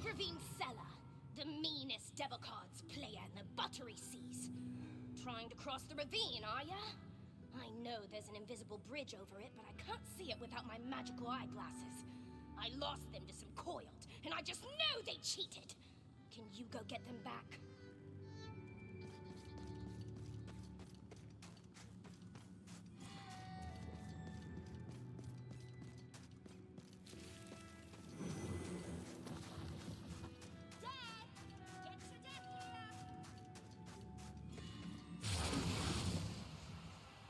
Ravine Sella, the meanest devil cards player in the Buttery Seas. Trying to cross the ravine, are ya? I know there's an invisible bridge over it, but I can't see it without my magical eyeglasses. I lost them to some coiled, and I just know they cheated. Can you go get them back?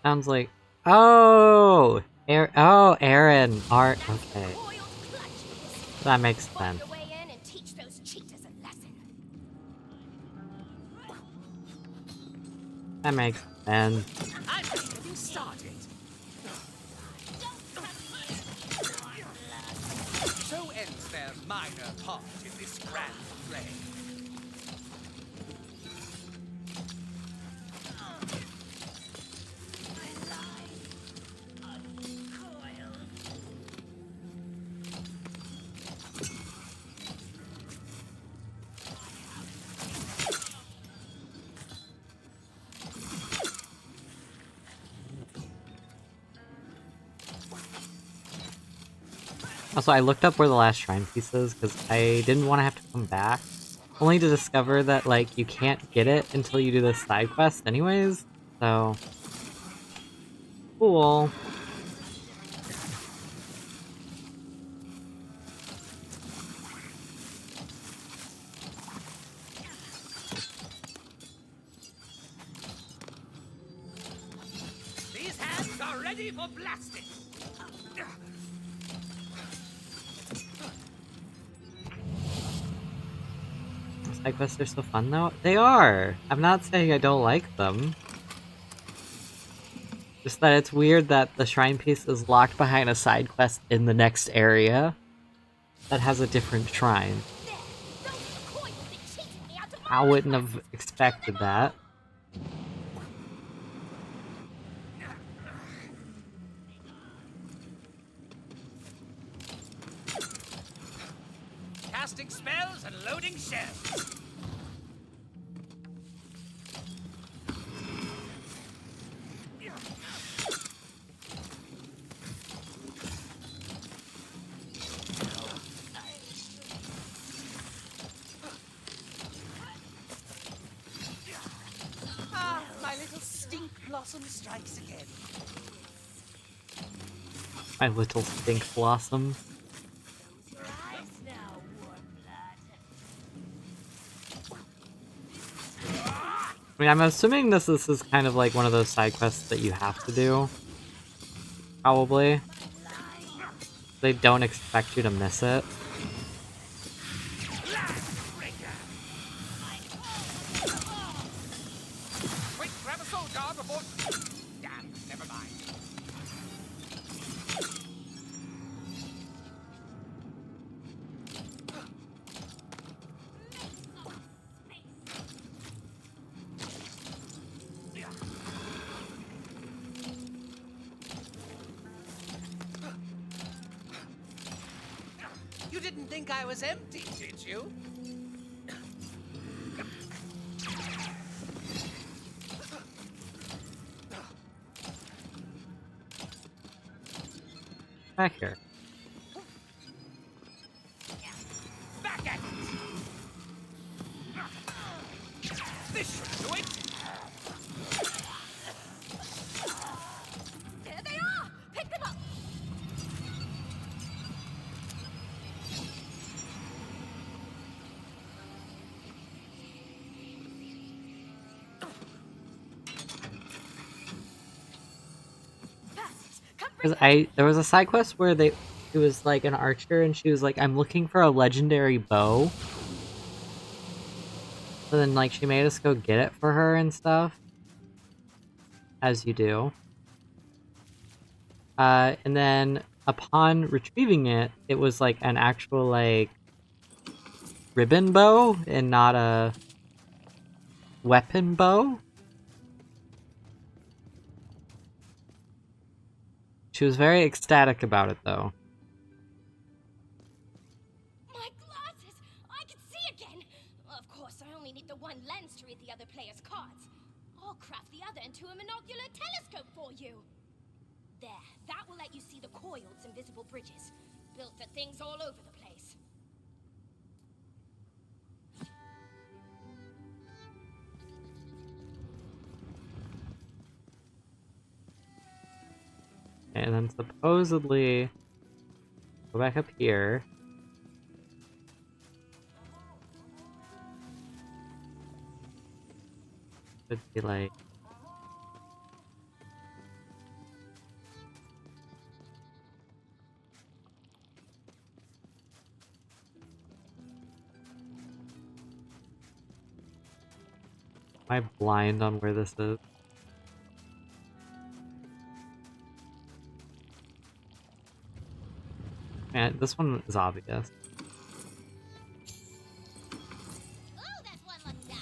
Sounds like, oh, Aaron, art. Okay, that makes sense. That makes sense. I'm just getting started. So ends their minor part in this grand play. Also, I looked up where the last shrine piece is because I didn't want to have to come back, only to discover that, like, you can't get it until you do the side quest anyways, so... Cool. These hands are ready for blasting. Side quests are so fun though. They are! I'm not saying I don't like them. Just that it's weird that the shrine piece is locked behind a side quest in the next area that has a different shrine. I wouldn't have expected that. Casting spells and loading shells. Ah, my little stink blossom strikes again. My little stink blossom. I mean, I'm assuming this is kind of like one of those side quests that you have to do. Probably. They don't expect you to miss it. Quick, grab a soul guard before... Damn, never mind. You didn't think I was empty, did you? Back here. Back at it! This should do it! There they are! Pick them up! Because there was a side quest where it was like an archer and she was like, I'm looking for a legendary bow. So then like she made us go get it for her and stuff. As you do. And then upon retrieving it, it was like an actual like ribbon bow and not a weapon bow. She was very ecstatic about it, though. My glasses! I can coiled some visible bridges, built for things all over the place. And then supposedly go back up here. Should be like am I blind on where this is? Man, this one is obvious. Oh, that's one lucky die.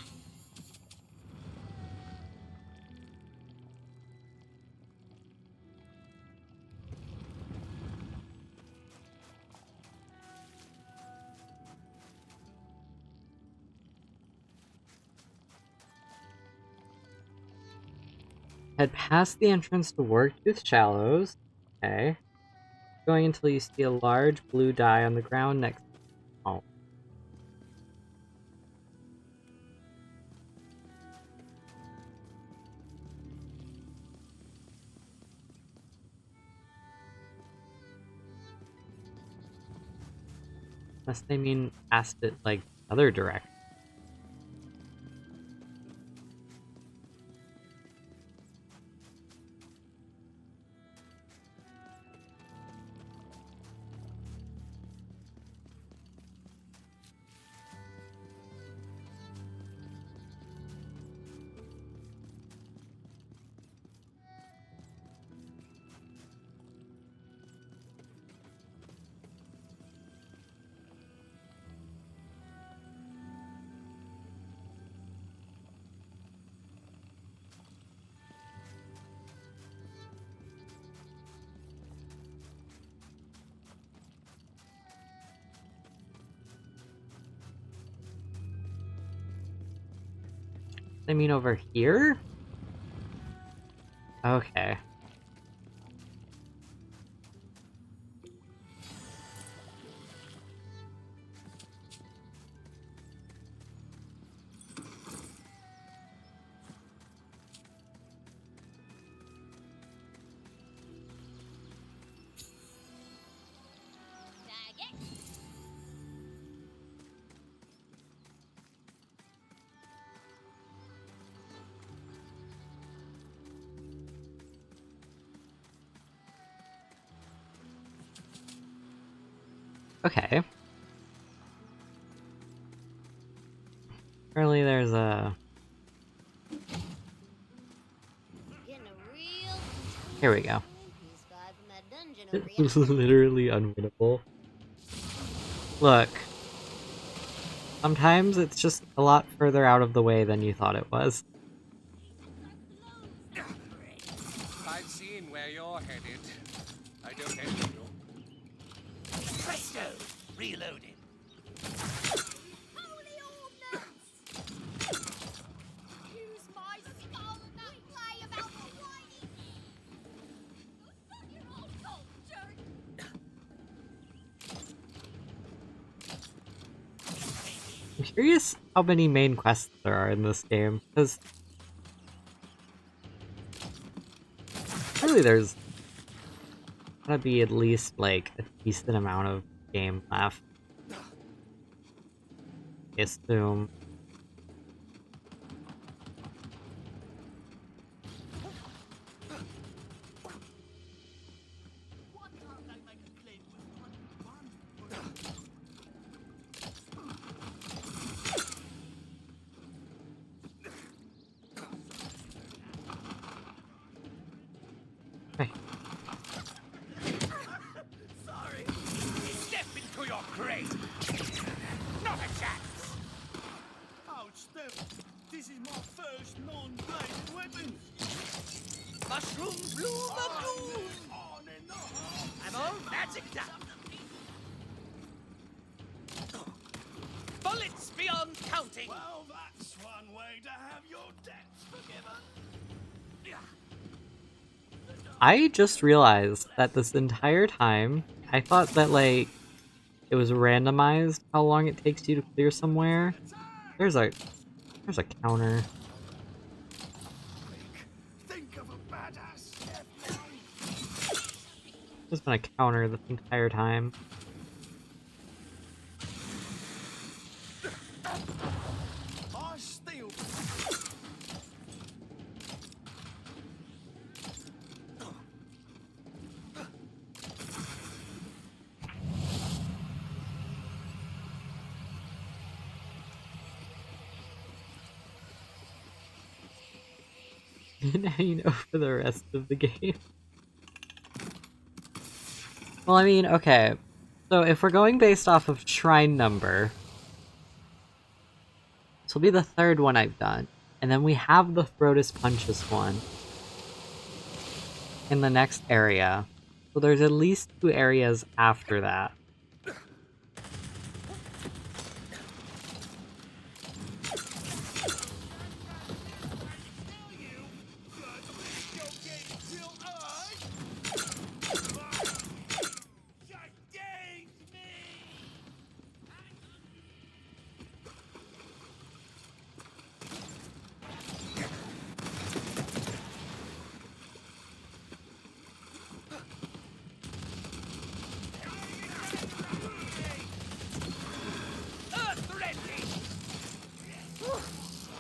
Head past the entrance to Wartooth Shallows. Okay. Going until you see a large blue die on the ground next to the home. Unless they mean past it like other direction. They mean over here? Okay. Okay. Apparently there's a... Here we go. It was literally unwinnable. Look. Sometimes it's just a lot further out of the way than you thought it was. I've seen where you're headed. I don't envy you. Presto! Reloading. Holy ordnance! Use my skull, not play about the whiny. Your old culture. I'm curious how many main quests there are in this game, because surely there's gotta be at least like a decent amount of game left. I assume. Sorry. Step into your grave. Not a chance. Ouch, Steph. This is my first non-bladed weapon. Mushroom Blue Lagoon. On and off. I'm all magicked up. Bullets beyond counting. Well, that's one way to have your debts forgiven. I just realized that this entire time, I thought that, like, it was randomized how long it takes you to clear somewhere. There's a counter. Think of a badass. There's been a counter this entire time. I still. Now you know for the rest of the game. Well, I mean, okay. So if we're going based off of shrine number, this will be the third one I've done. And then we have the Throtus Punches one in the next area. So there's at least 2 areas after that.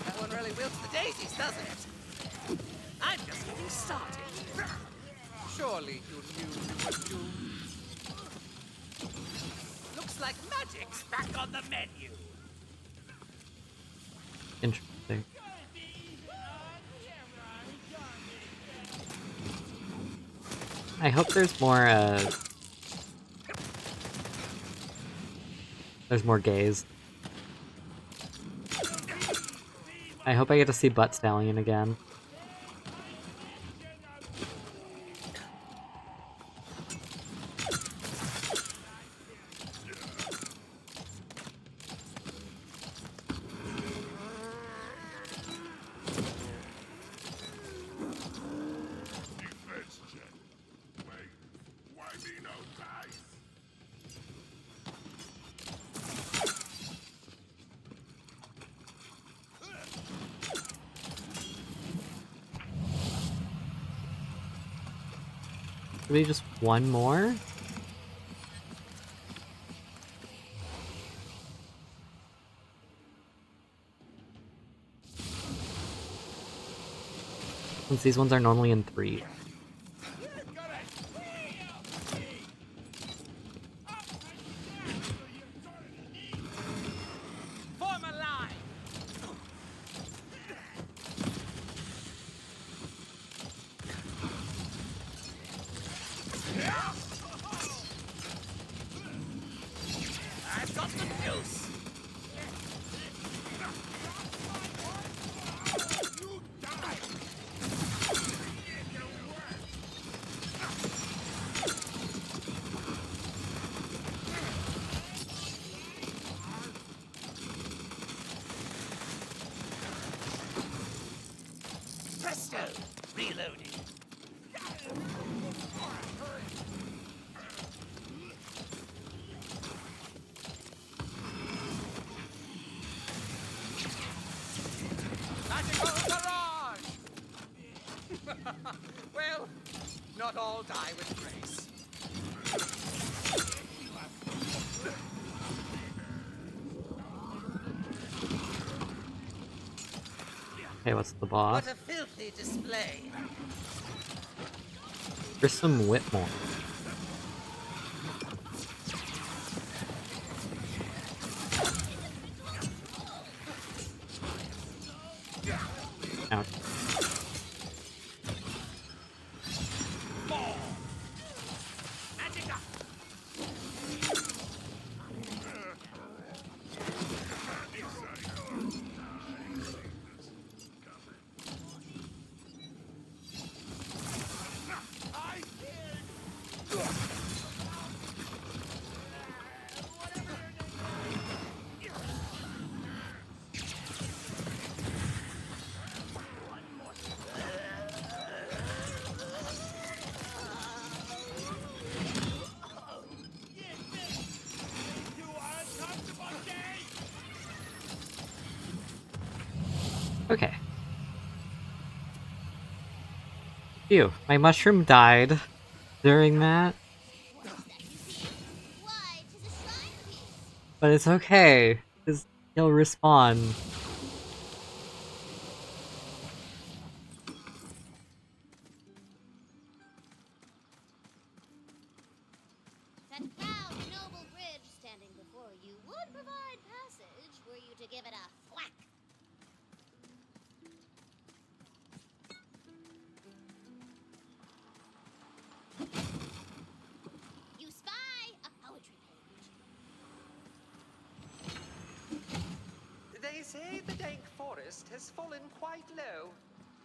That one really wilts the daisies, doesn't it? I'm just getting started. Surely you knew you were doomed. Looks like magic's back on the menu. Interesting. I hope there's more, there's more gays. I hope I get to see Butt Stallion again. Defense check. Wait, why me no dice? Maybe just one more? Since these ones are normally in 3. Form a line. I've got the juice. Presto! Reloading. Magical barrage! Well, not all die with grace. Okay, what's the boss? What a filthy display. There's some Whitmore. Ouch. Okay. Phew, my mushroom died during that. But it's okay, because he'll respawn. That proud and noble bridge standing before you would provide passage were you to give it a thwack. You spy a poetry page. They say the dank forest has fallen quite low,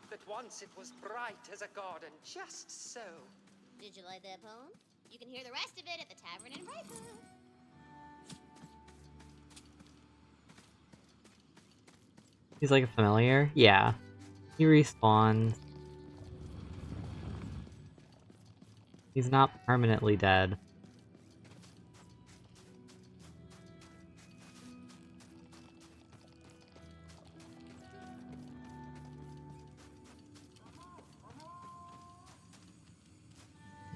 but once it was bright as a garden, just so. Did you like that poem? You can hear the rest of it at the tavern in Brightwood. He's like a familiar? Yeah. He respawns. He's not permanently dead.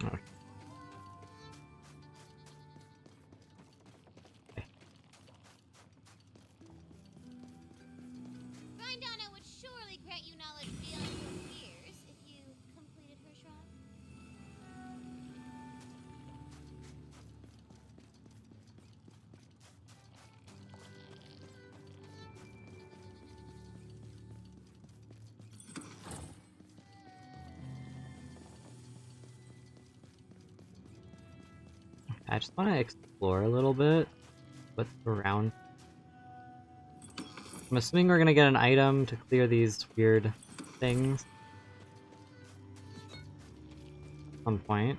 Okay. Grindana would surely grant you knowledge beyond your fears if you completed her shrine. I just want to explore a little bit what's around. I'm assuming we're gonna get an item to clear these weird things at some point.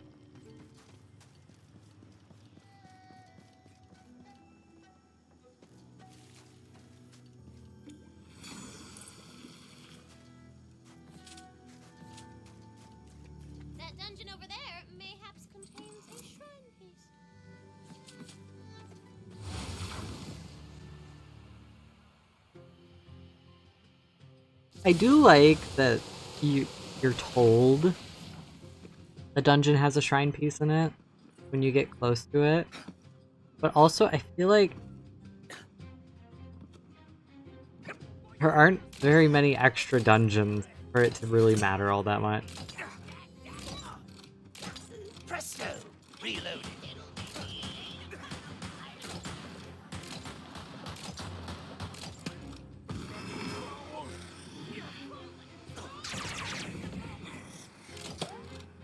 That dungeon over there mayhaps contains a shrine piece. I do like that you're told the dungeon has a shrine piece in it when you get close to it. But also I feel like there aren't very many extra dungeons for it to really matter all that much. Presto! Reloading.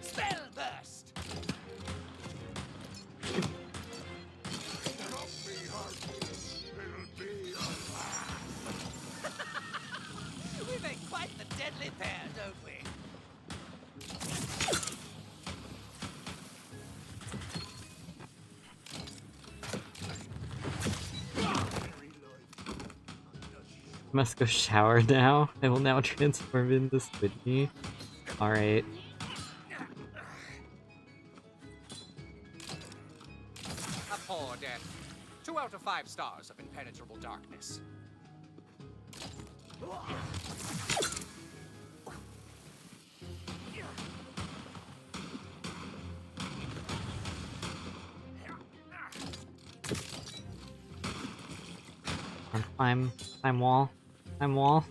Spell burst! We make quite the deadly pair, don't we? I must go shower now. I will now transform into Squidney. Alright. A poor death. 2 out of 5 stars of impenetrable darkness. Climb wall. Climb wall.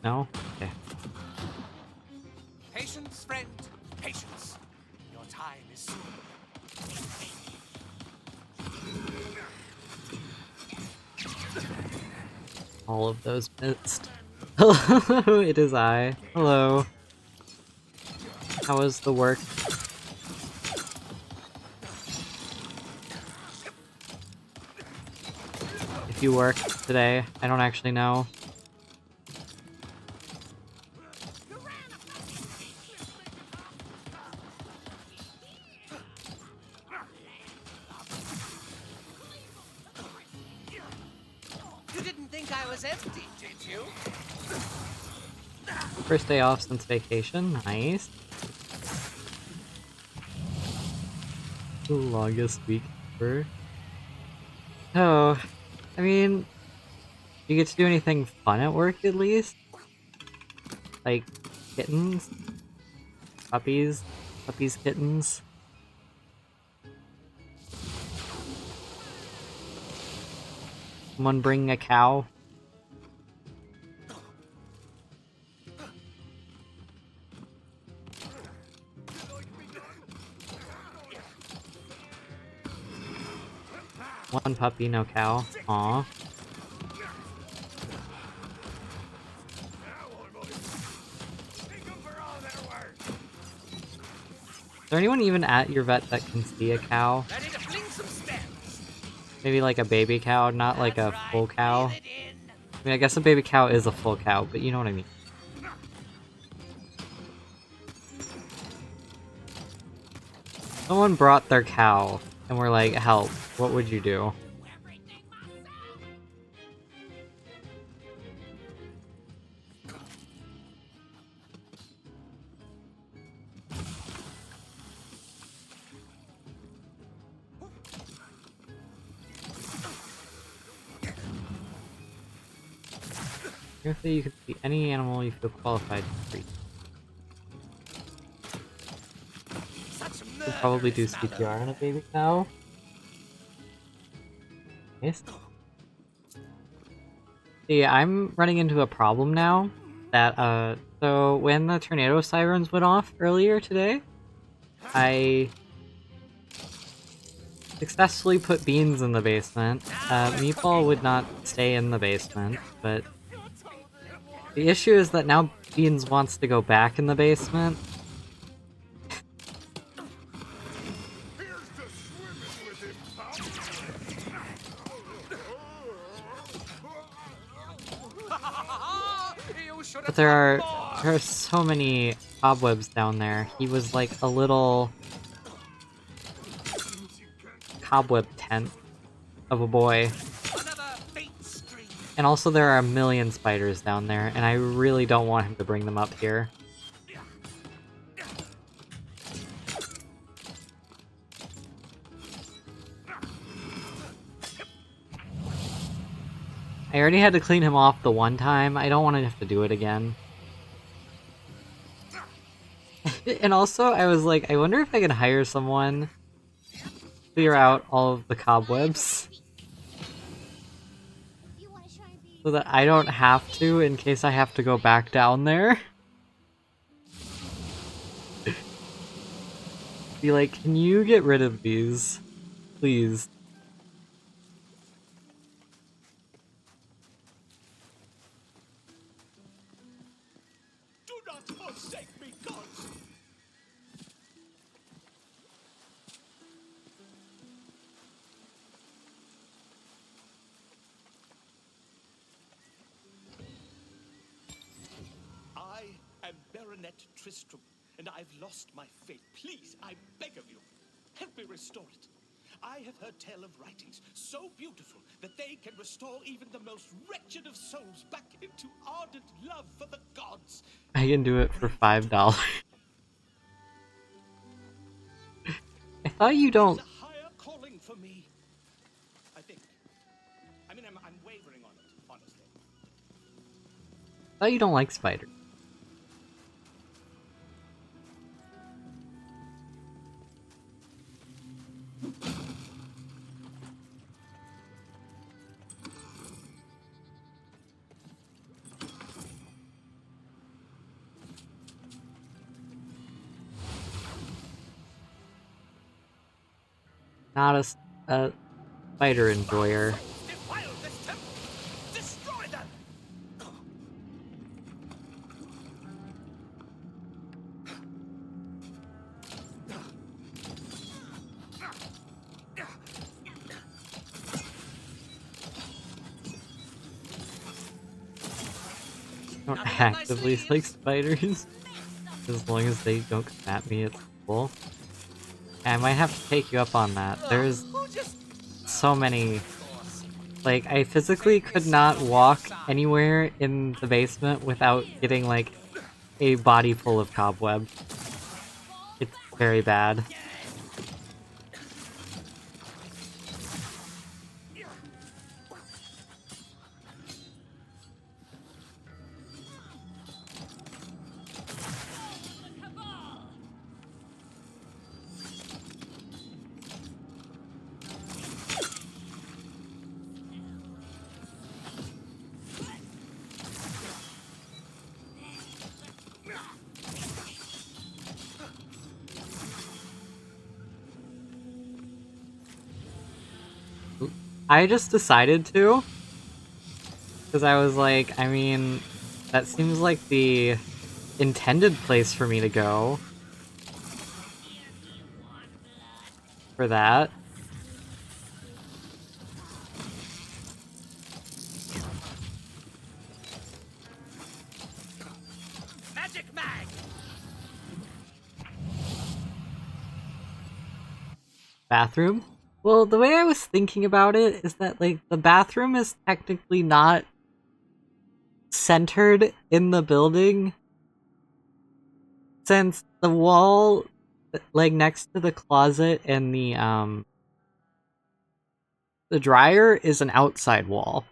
No? Okay. Patience, friend. Patience. Your time is soon. All of those missed. Hello, it is I. Hello. How was the work? If you work today, I don't actually know. You didn't think I was empty, did you? First day off since vacation. Nice. The longest week ever. Oh, I mean, you get to do anything fun at work at least? like kittens, puppies, kittens. Someone bring a cow. One puppy, no cow. Aw. Is there anyone even at your vet that can see a cow? Maybe like a baby cow, not like a full cow. I mean, I guess a baby cow is a full cow, but you know what I mean. Someone brought their cow, and we're like, help, what would you do? Carefully, you can see any animal you feel qualified to treat. You'll probably do CPR on a baby cow. Nice. See, I'm running into a problem now. That, so when the tornado sirens went off earlier today, I successfully put Beans in the basement. Meatball would not stay in the basement, but the issue is that now Beans wants to go back in the basement. But there are so many cobwebs down there. He was like a little cobweb tent of a boy. And also there are a million spiders down there, and I really don't want him to bring them up here. I already had to clean him off the one time. I don't want to have to do it again. And also, I was like, I wonder if I can hire someone to clear out all of the cobwebs. So that I don't have to in case I have to go back down there. Be like, can you get rid of these? Please. Do not forsake me, gods! I am Baronet Tristram, and I've lost my faith. Please, I beg of you, help me restore it. I have heard tell of writings so beautiful that they can restore even the most wretched of souls back into ardent love for the gods. I can do it for $5. I thought you don't... It's a higher calling for me, I think. I mean, I'm wavering on it, honestly. I thought you don't like spiders. Not a spider enjoyer. Defile this temple! Destroy them! I don't actively like spiders. As long as they don't come at me, it's cool. I might have to take you up on that. There's so many... Like, I physically could not walk anywhere in the basement without getting, like, a body full of cobweb. It's very bad. I just decided to. Because I was like, I mean, that seems like the intended place for me to go. For that. Magic mag! Bathroom? Well, the way I was thinking about it is that, like, the bathroom is technically not centered in the building. Since the wall, like, next to the closet and the dryer is an outside wall.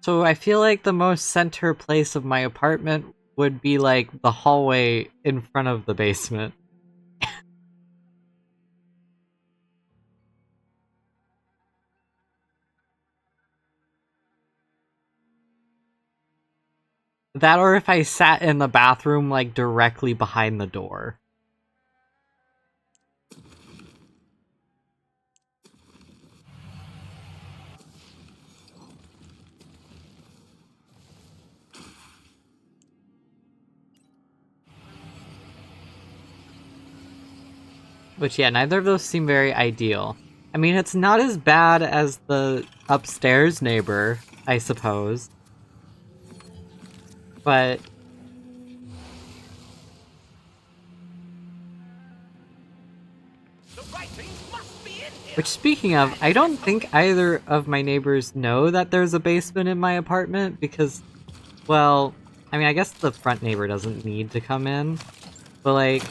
So I feel like the most center place of my apartment would be, like, the hallway in front of the basement. That or if I sat in the bathroom, like, directly behind the door. Which, yeah, neither of those seem very ideal. I mean, it's not as bad as the upstairs neighbor, I suppose. But... Which, speaking of, I don't think either of my neighbors know that there's a basement in my apartment because, well, I mean, I guess the front neighbor doesn't need to come in, but, like,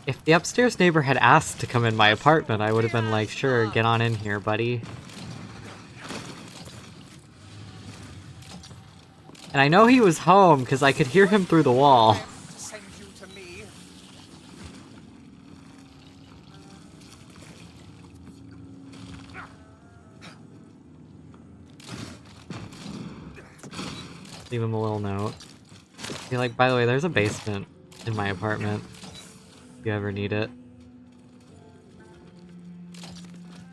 if the upstairs neighbor had asked to come in my apartment, I would have been like, sure, get on in here, buddy. And I know he was home because I could hear him through the wall. Leave him a little note. Be like, by the way, there's a basement in my apartment. If you ever need it.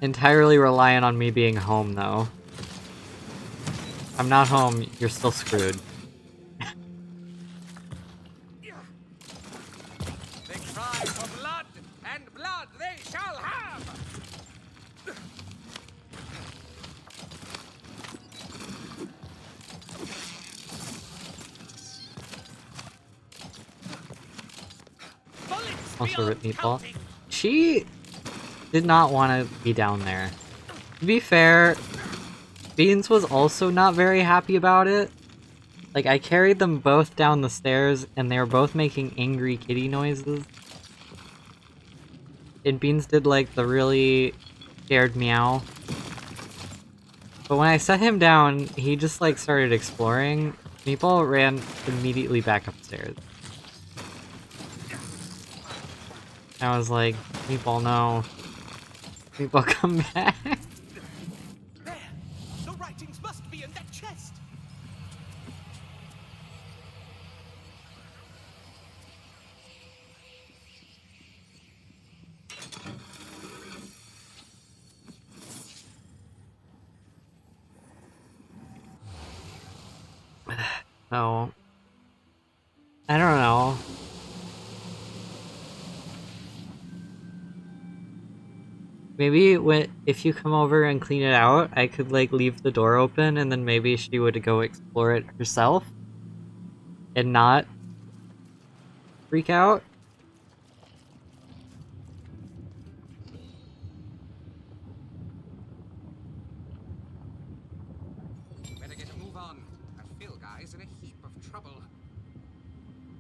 Entirely reliant on me being home, though. If I'm not home, you're still screwed. They cry for blood, and blood they shall have! Also Rip Meatball. She did not want to be down there. To be fair, Beans was also not very happy about it. Like, I carried them both down the stairs, and they were both making angry kitty noises. And Beans did, like, the really scared meow. But when I set him down, he just, like, started exploring. Meatball ran immediately back upstairs. I was like, Meatball, no. Meatball, come back. There! The writings must be in that chest! No. I don't know. Maybe if you come over and clean it out, I could, like, leave the door open and then maybe she would go explore it herself and not freak out. Better get a move on. That Phil guy's in a heap of trouble.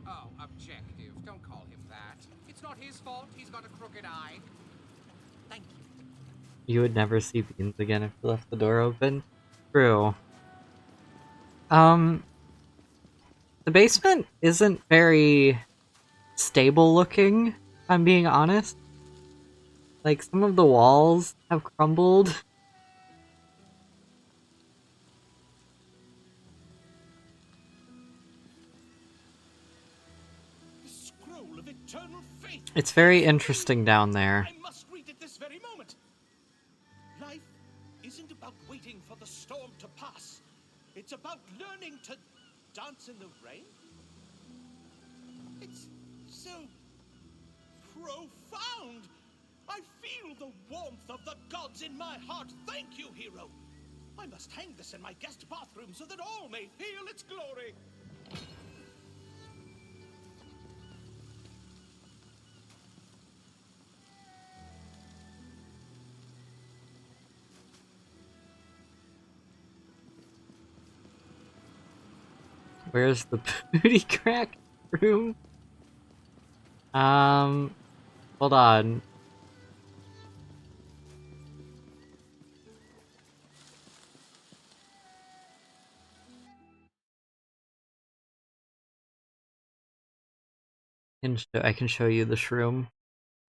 Oh, objective. Don't call him that. It's not his fault. He's got a crooked eye. Thank you. You would never see Beans again if you left the door open. True. The basement isn't very stable looking, if I'm being honest. Like, some of the walls have crumbled. eternal faith. It's very interesting down there. I must read it this very moment. Life isn't about waiting for the storm to pass. It's about learning to dance in the rain. It's so profound. I feel the warmth of the gods in my heart. Thank you, hero. I must hang this in my guest bathroom so that all may feel its glory. Where's the booty crack room? Hold on. I can show you the shroom.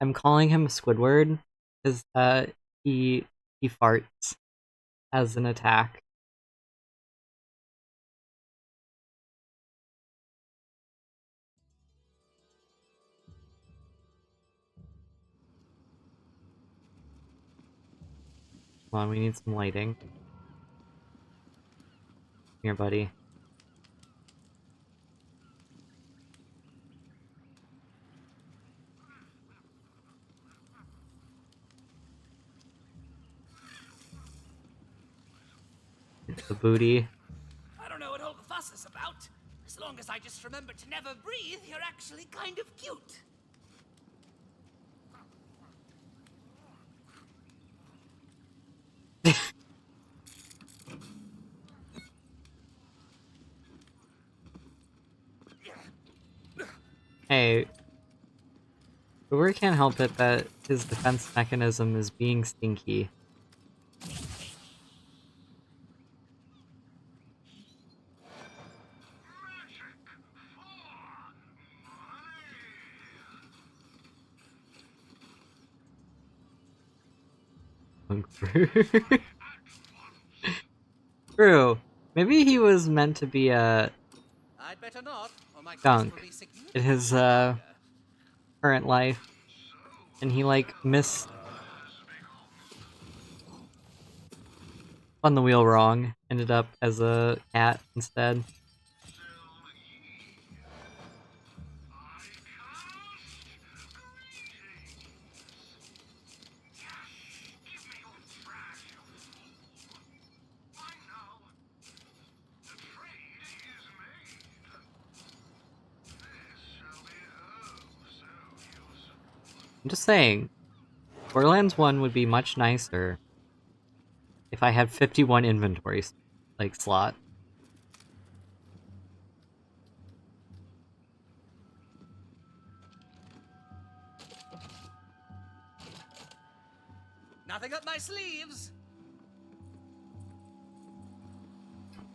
I'm calling him Squidward because he farts as an attack. Come on, we need some lighting. Here, buddy. The booty. I don't know what all the fuss is about. As long as I just remember to never breathe, you're actually kind of cute. Hey. Boober can't help it that his defense mechanism is being stinky. True. Maybe he was meant to be a I'd better not, or my skunk quest will be in significantly his current life, and he like spun the wheel wrong, ended up as a cat instead. I'm just saying, Borderlands 1 would be much nicer if I had 51 inventory slot. Nothing up my sleeves.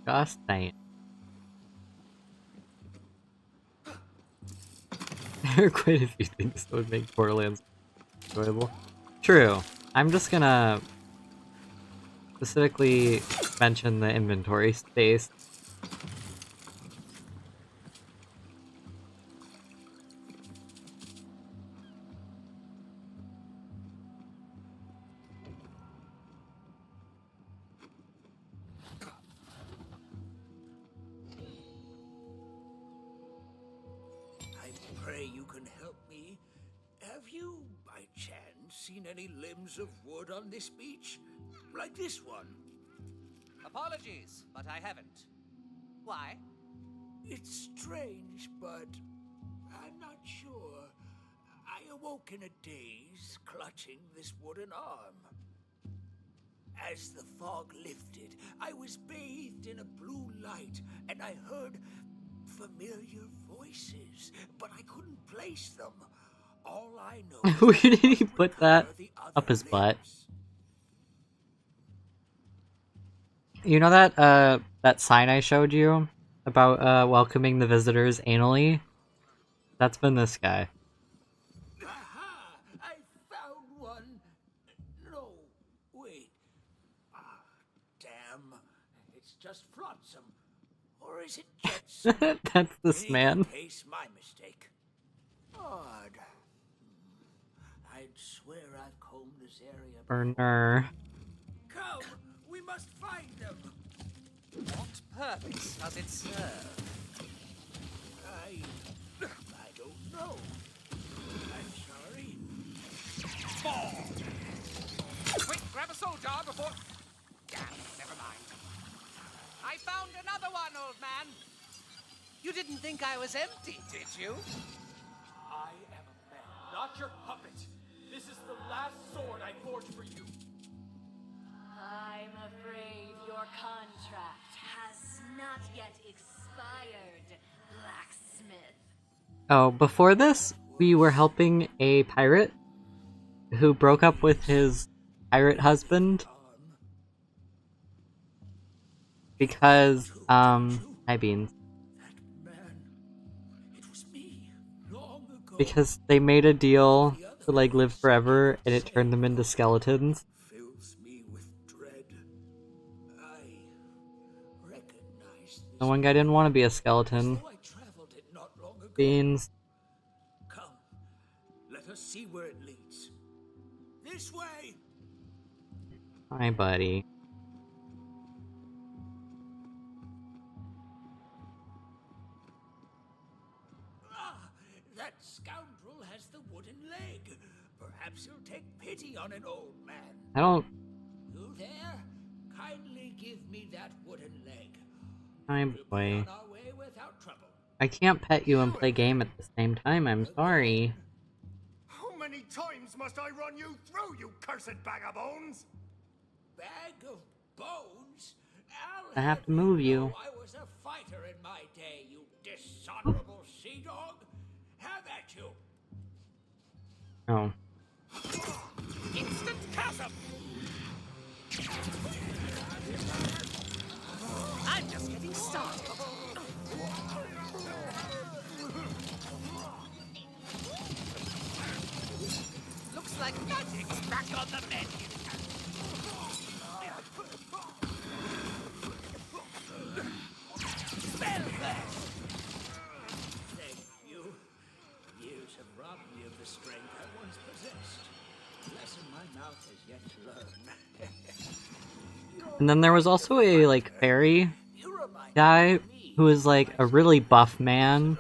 Gosh dang it. There are quite a few things that would make Borderlands enjoyable. True. I'm just gonna specifically mention the inventory space. I pray you can help me. Have you, by chance, seen any limbs of wood on this beach? Like this one? Apologies, but I haven't. Why? It's strange, but I'm not sure. I awoke in a daze, clutching this wooden arm. As the fog lifted, I was bathed in a blue light, and I heard familiar voices, but I couldn't place them. All I know Where is did he put that up his butt? You know that sign I showed you about welcoming the visitors anally? That's been this guy. Aha! I found one. No, wait. Ah, damn. It's just flotsam. Or is it jetsam? That's this man. Case my mistake. Odd. I'd swear I've combed this area. Burner. Come, we must find them. What purpose does it serve? I don't know. I'm sorry. Fall. Quick, grab a soul jar before... Damn, never mind. I found another one, old man. You didn't think I was empty, did you? I am a man, not your puppet. This is the last sword I forged for you. I'm afraid your contract has not yet expired, blacksmith. Oh, before this, we were helping a pirate who broke up with his pirate husband because, hi Beans. Because they made a deal to, like, live forever, and it turned them into skeletons. Fills me with dread. I recognize The one guy didn't want to be a skeleton. I traveled it not long ago. Beans. Come, let us see where it leads. This way. Hi, buddy. That scoundrel has the wooden leg. Perhaps he'll take pity on an old man. I don't... You there? Kindly give me that wooden leg. Hi, boy. On our way without trouble. I can't pet you and play game at the same time, I'm sorry. How many times must I run you through, you cursed bag of bones? Bag of bones? I have to move you. I was a fighter in my day, you dishonorable sea dog. Have at you. Oh. Instant chasm. I'm just getting started. Looks like magic's back on the menu. Thank you. Years have robbed me of the strength I once possessed. Lesson my mouth has yet to learn. And then there was also a, like, fairy guy who was, like, a really buff man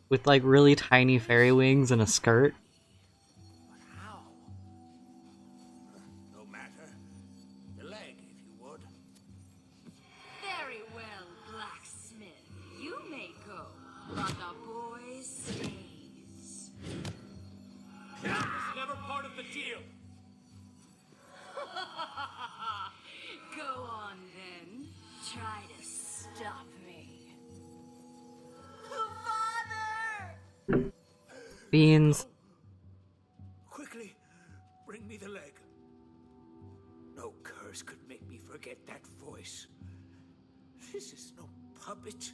with, like, really tiny fairy wings and a skirt. No matter. The leg, if you would. Very well, blacksmith. You may go, but the boy stays. That was never part of the deal. Go on then. Try to stop me. Father! Beans. Quickly, bring me the leg. No curse could make me forget that voice. This is no puppet.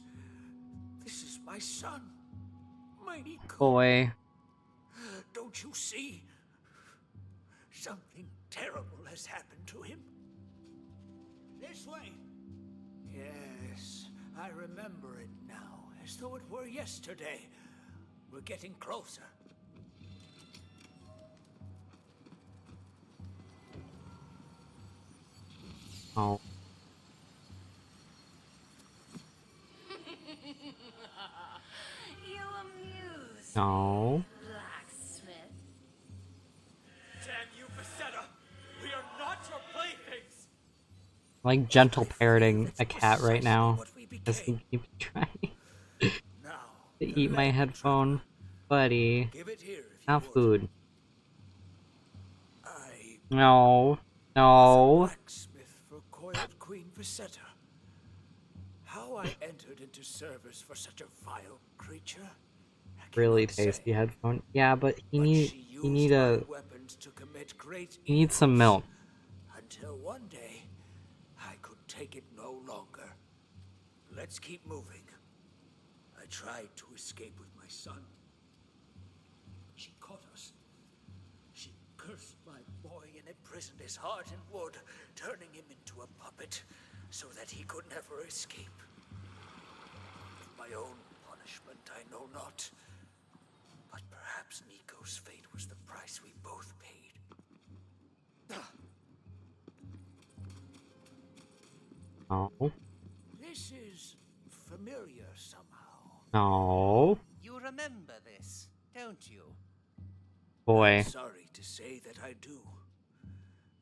This is my son. Mighty Boy. Don't you see? Something terrible has happened to him. This way. Yes, I remember it now, as though it were yesterday. We're getting closer. Oh. You amuse No. blacksmith. Damn you, Becerra! We are not your playthings! I'm, like, gentle parroting a cat right now as he keeps trying to eat my headphone. Buddy. Not food. No. No. Blacksmith for coiled Queen Visetta. How I entered into service for such a vile creature? Really tasty headphone. Yeah, but he needs some milk. Until one day, I could take it no longer. Let's keep moving. I tried to escape with my son. She caught us. She cursed my boy and imprisoned his heart in wood, turning him into a puppet so that he could never escape. My own punishment I know not. Perhaps Nico's fate was the price we both paid. No. This is familiar somehow. No. You remember this, don't you? Boy. I'm sorry to say that I do.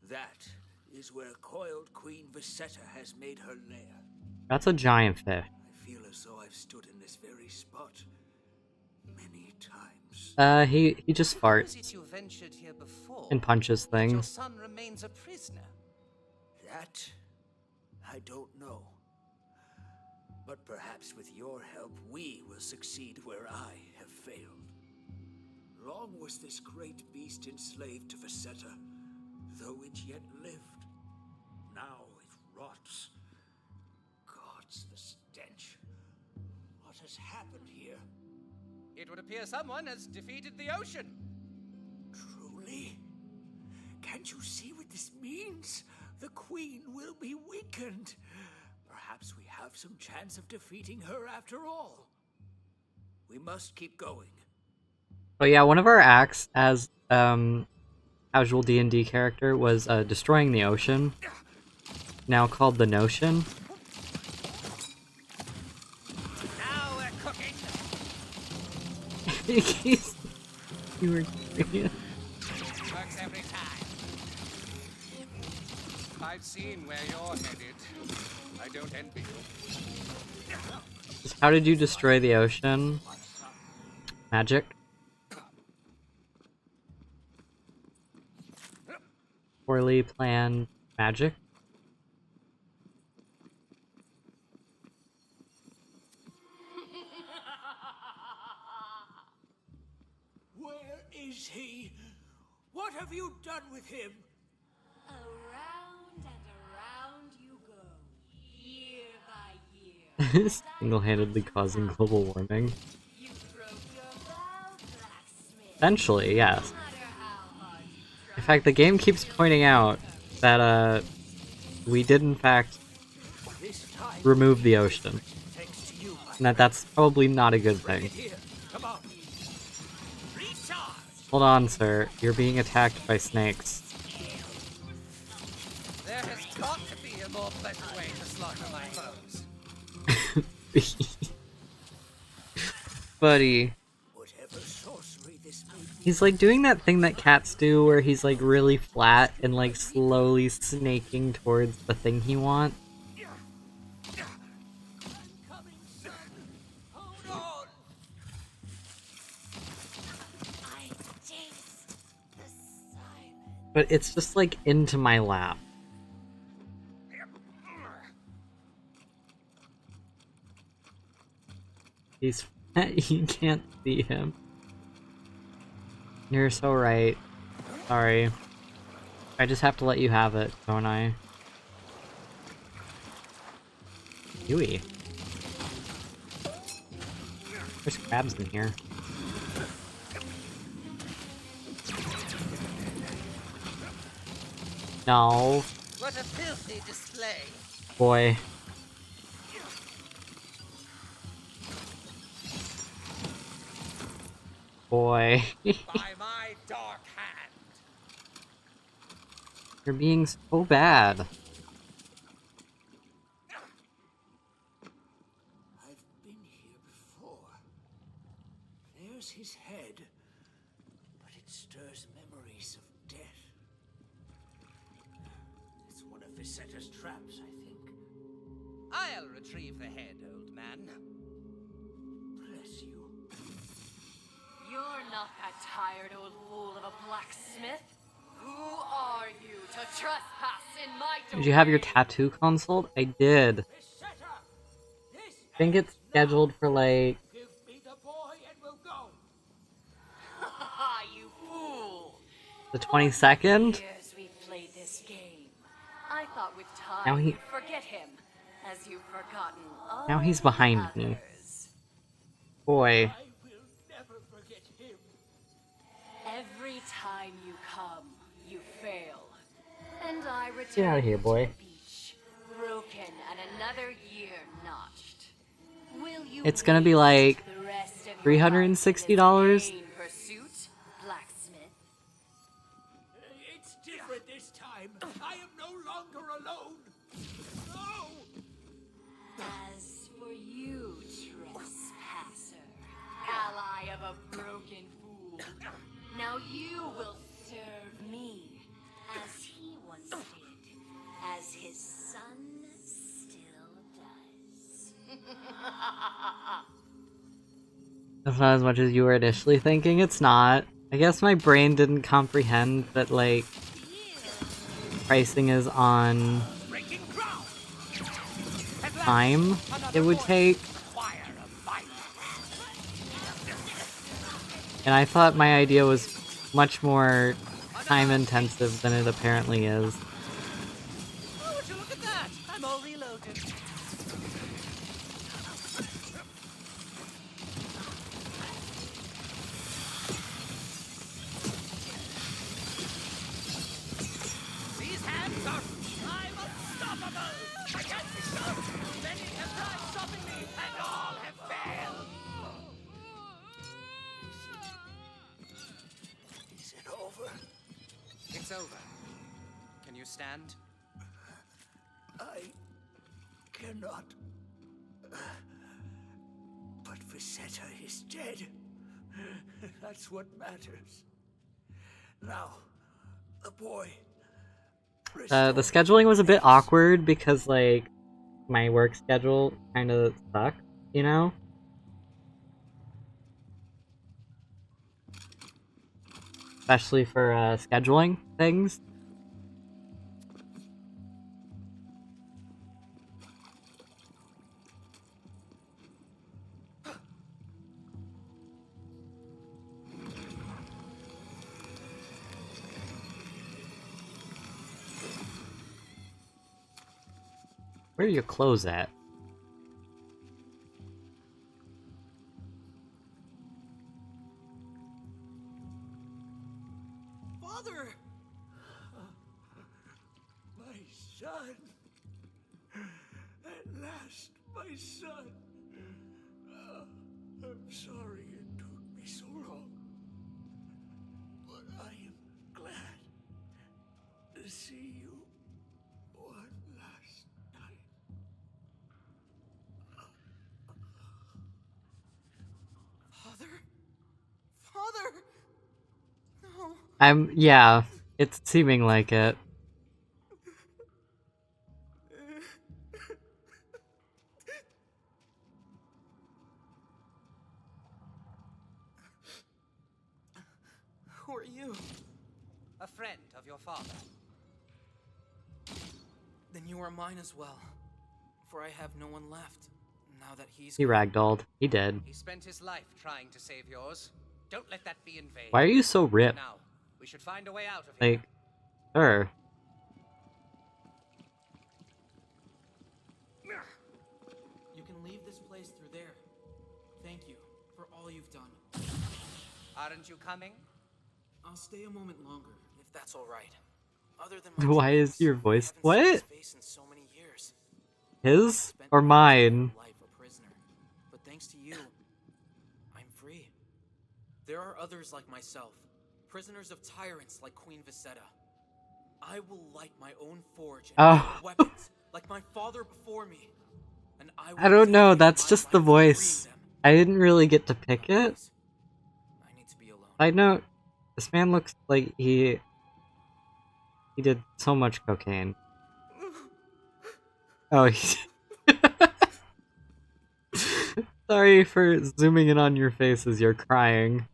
That is where coiled Queen Visetta has made her lair. That's a giant fish. I feel as though I've stood in this very spot many times. He just How is farts it you ventured here before? and punches But your things. son remains a prisoner. That I don't know. But perhaps with your help, we will succeed where I have failed. Long was this great beast enslaved to Visetta, though it yet lived. Now it rots. Gods, the stench. What has happened here? It would appear someone has defeated the ocean. Truly? Can't you see what this means? The Queen will be weakened. Perhaps we have some chance of defeating her after all. We must keep going. But yeah, one of our acts as casual D&D character was destroying the ocean, now called the Notion. Now we're cooking. You were Works every time. I've seen where you're headed. I don't envy you. How did you destroy the ocean? Magic? Poorly planned magic? Where is he? What have you done with him? Around and around you go, year by year. Single-handedly causing global warming. You broke your vow, blacksmith. Eventually, yes. No matter how hard you try. In fact, the game keeps pointing out that, we did in fact remove the ocean. And that's probably not a good thing. Hold on, sir. You're being attacked by snakes. There has got to be a more pleasant way to slaughter my foes. Buddy. He's like doing that thing that cats do where he's like really flat and like slowly snaking towards the thing he wants. But it's just like into my lap. He's you can't see him. You're so right. Sorry. I just have to let you have it, don't I? Yui. There's crabs in here. No. What a filthy display. Boy. Boy. By my dark hand. You're being so bad. I've been here before. There's his head, but it stirs memories of death. It's one of Visetta's traps, I think. I'll retrieve the head, old man. Bless you. You're not that tired old fool of a blacksmith. Who are you to trespass in my domain? Did you have your tattoo consult? I did. I think it's scheduled for like Give me the boy and we'll go. Ha you fool! the 22nd. Years we've played this game. I thought with time Now he- you'd forget him, as you've forgotten all Now he's the behind others. me. Boy. I will never forget him. Every time you come, you fail. And I return Get out of here, boy. to the beach, broken and another year notched. Will you It's gonna be like waste the rest of your $360. life in this vain pursuit? That's not as much as you were initially thinking. It's not. I guess my brain didn't comprehend that, like, pricing is on time it would take. And I thought my idea was much more time intensive than it apparently is. Oh, would you look at that? I'm all reloaded. These hands are... I'm unstoppable! I can't be stopped! Many have tried stopping me, and all have failed! Is it over? It's over. Can you stand? I cannot. But Visetta is dead. That's what matters. Now, the boy. The scheduling was a bit awkward because, like, my work schedule kind of sucked, you know? Especially for scheduling things. Where are your clothes at? Father! My son! At last, my son! I'm sorry it took me so long. But I am glad to see you one last night. Father? Father! No. Yeah, it's seeming like it. Who are you? A friend of your father. Then you are mine as well. For I have no one left, now that he's He ragdolled. He did. He spent his life trying to save yours. Don't let that be in vain. Why are you so ripped? Now, we should find a way out of here. Like, sure. You can leave this place through there. Thank you for all you've done. Aren't you coming? I'll stay a moment longer, if that's all right. Other than Why is your voice... What? face in so many years. His? Or mine? Life a prisoner. But thanks to you, I'm free. There are others like myself, prisoners of tyrants like Queen Visetta. I will light my own forge and make weapons like my father before me. And I don't know, that's just the voice. I didn't really get to pick it. Side note, this man looks like he did so much cocaine. Oh, he's... Sorry for zooming in on your face as you're crying.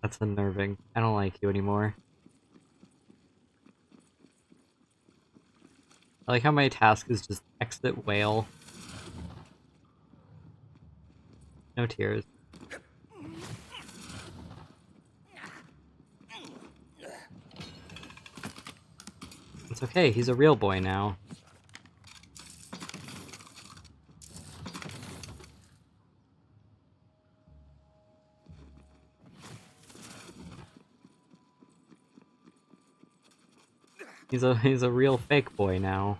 That's unnerving. I don't like you anymore. I like how my task is just exit whale. No tears. It's okay, he's a real boy now. He's a real fake boy now.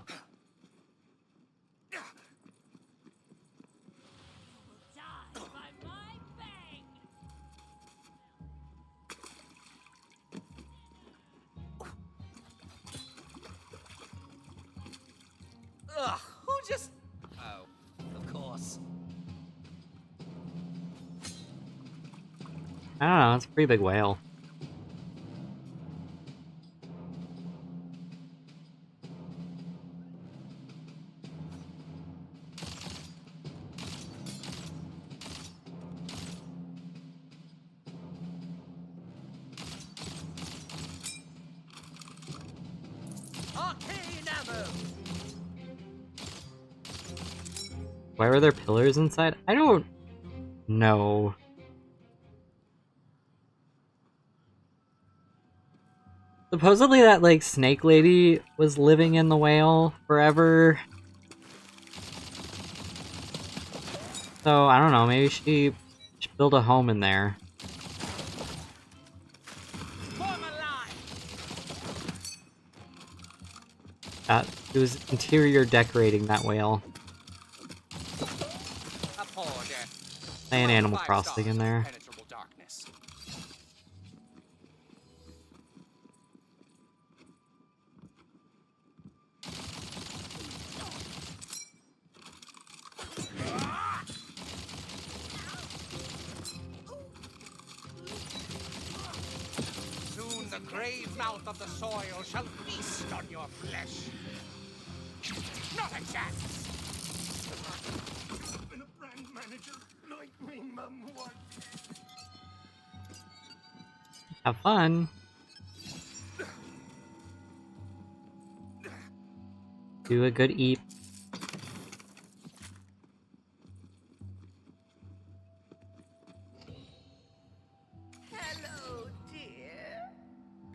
Ugh, who just... Oh, of course. I don't know, it's a pretty big whale. Arcane ammo. Why were there pillars inside? I don't know. Supposedly that, like, snake lady was living in the whale forever. So, I don't know, maybe she built a home in there. It was interior decorating that whale. And Animal Crossing in there. Soon the grave mouth of the soil shall feast on your flesh. Not a chance. I've been a brand manager like me mum was. Have fun. Do a good eat. Hello, dear.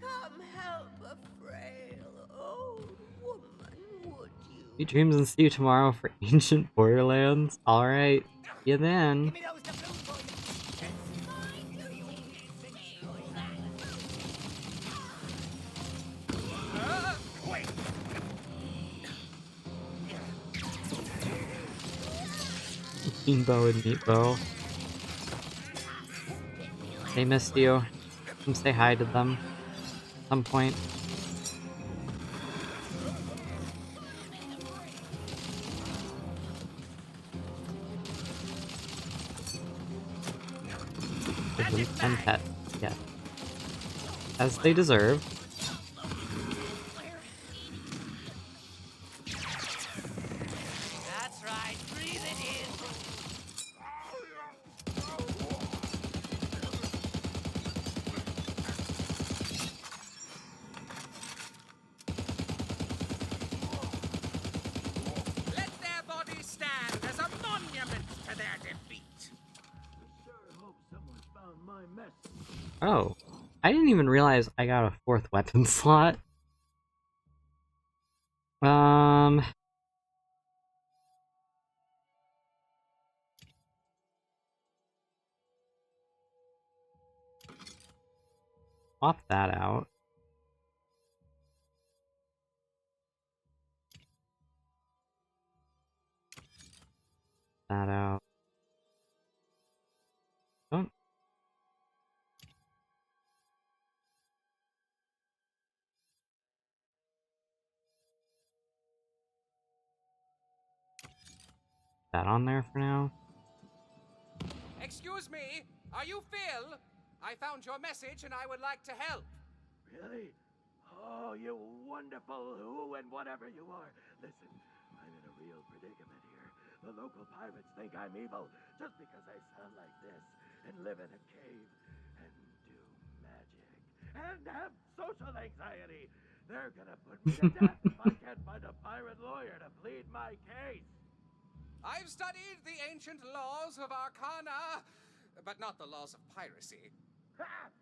Come help a frail old woman, would you? Sweet dreams and see you tomorrow for Ancient Borderlands. Alright, see you then. Beanbo and Meatbo. They missed you. Come say hi to them at some point. Give them 10 pets. Yeah. As they deserve. That's right. Breathe it in. Let their bodies stand as a monument to their defeat. Oh. I didn't even realize I got a 4th weapon slot. Swap that out. That out. Oh. That on there for now. Excuse me, are you Phil? I found your message and I would like to help. Really? Oh, you wonderful who and whatever you are. Listen, I'm in a real predicament here. The local pirates think I'm evil just because I sound like this and live in a cave and do magic and have social anxiety. They're gonna put me to death if I can't find a pirate lawyer to plead my case. I've studied the ancient laws of Arcana, but not the laws of piracy. Ha!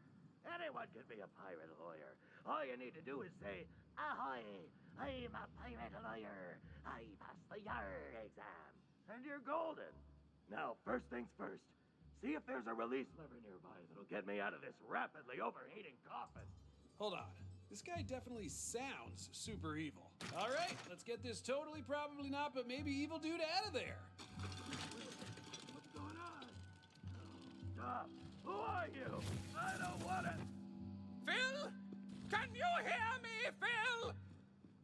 Anyone can be a pirate lawyer. All you need to do is say, "Ahoy! I'm a pirate lawyer. I passed the YAR exam." And you're golden. Now, first things first. See if there's a release lever nearby that'll get me out of this rapidly overheating coffin. Hold on. This guy definitely sounds super evil. All right, let's get this totally, probably not, but maybe evil dude out of there. What's going on? Stop. Who are you? I don't want it. Phil? Can you hear me, Phil?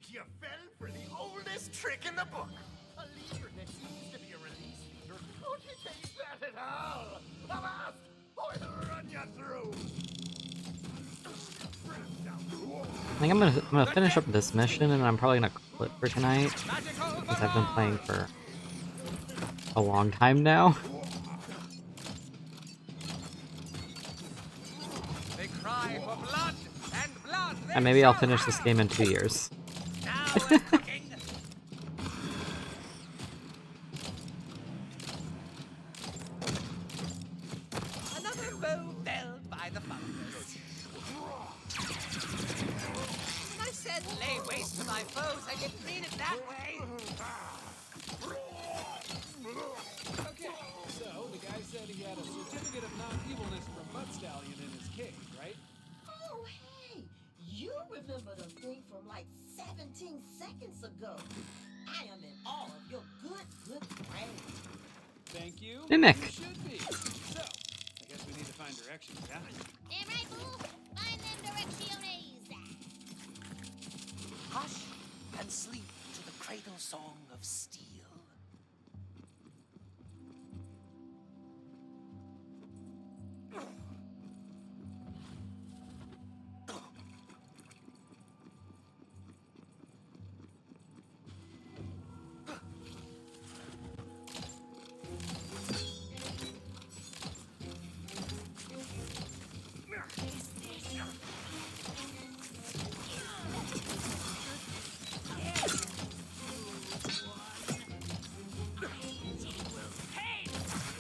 You fell for the oldest trick in the book. A leader that seems to be a release leader. Don't you take that at all. Avast, or I'll run you through. I think I'm gonna finish up this mission and I'm probably gonna call it for tonight. Since I've been playing for a long time now. They cry for blood, and blood. And maybe I'll finish this game in 2 years. Now we're cooking. Another bow felled by the fungus. When I said lay waste to my foes, I didn't mean it that way. Okay, so the guy said he had a certificate of non-evilness from Butt Stallion in his cave, right? Oh, hey! You remember the thing from like 17 seconds ago. I am in awe of your good brain. Thank you. Mimic. You should be. So, I guess we need to find directions, yeah? Damn right, fool. Find them directiones. Hush and sleep to the cradle song of steel.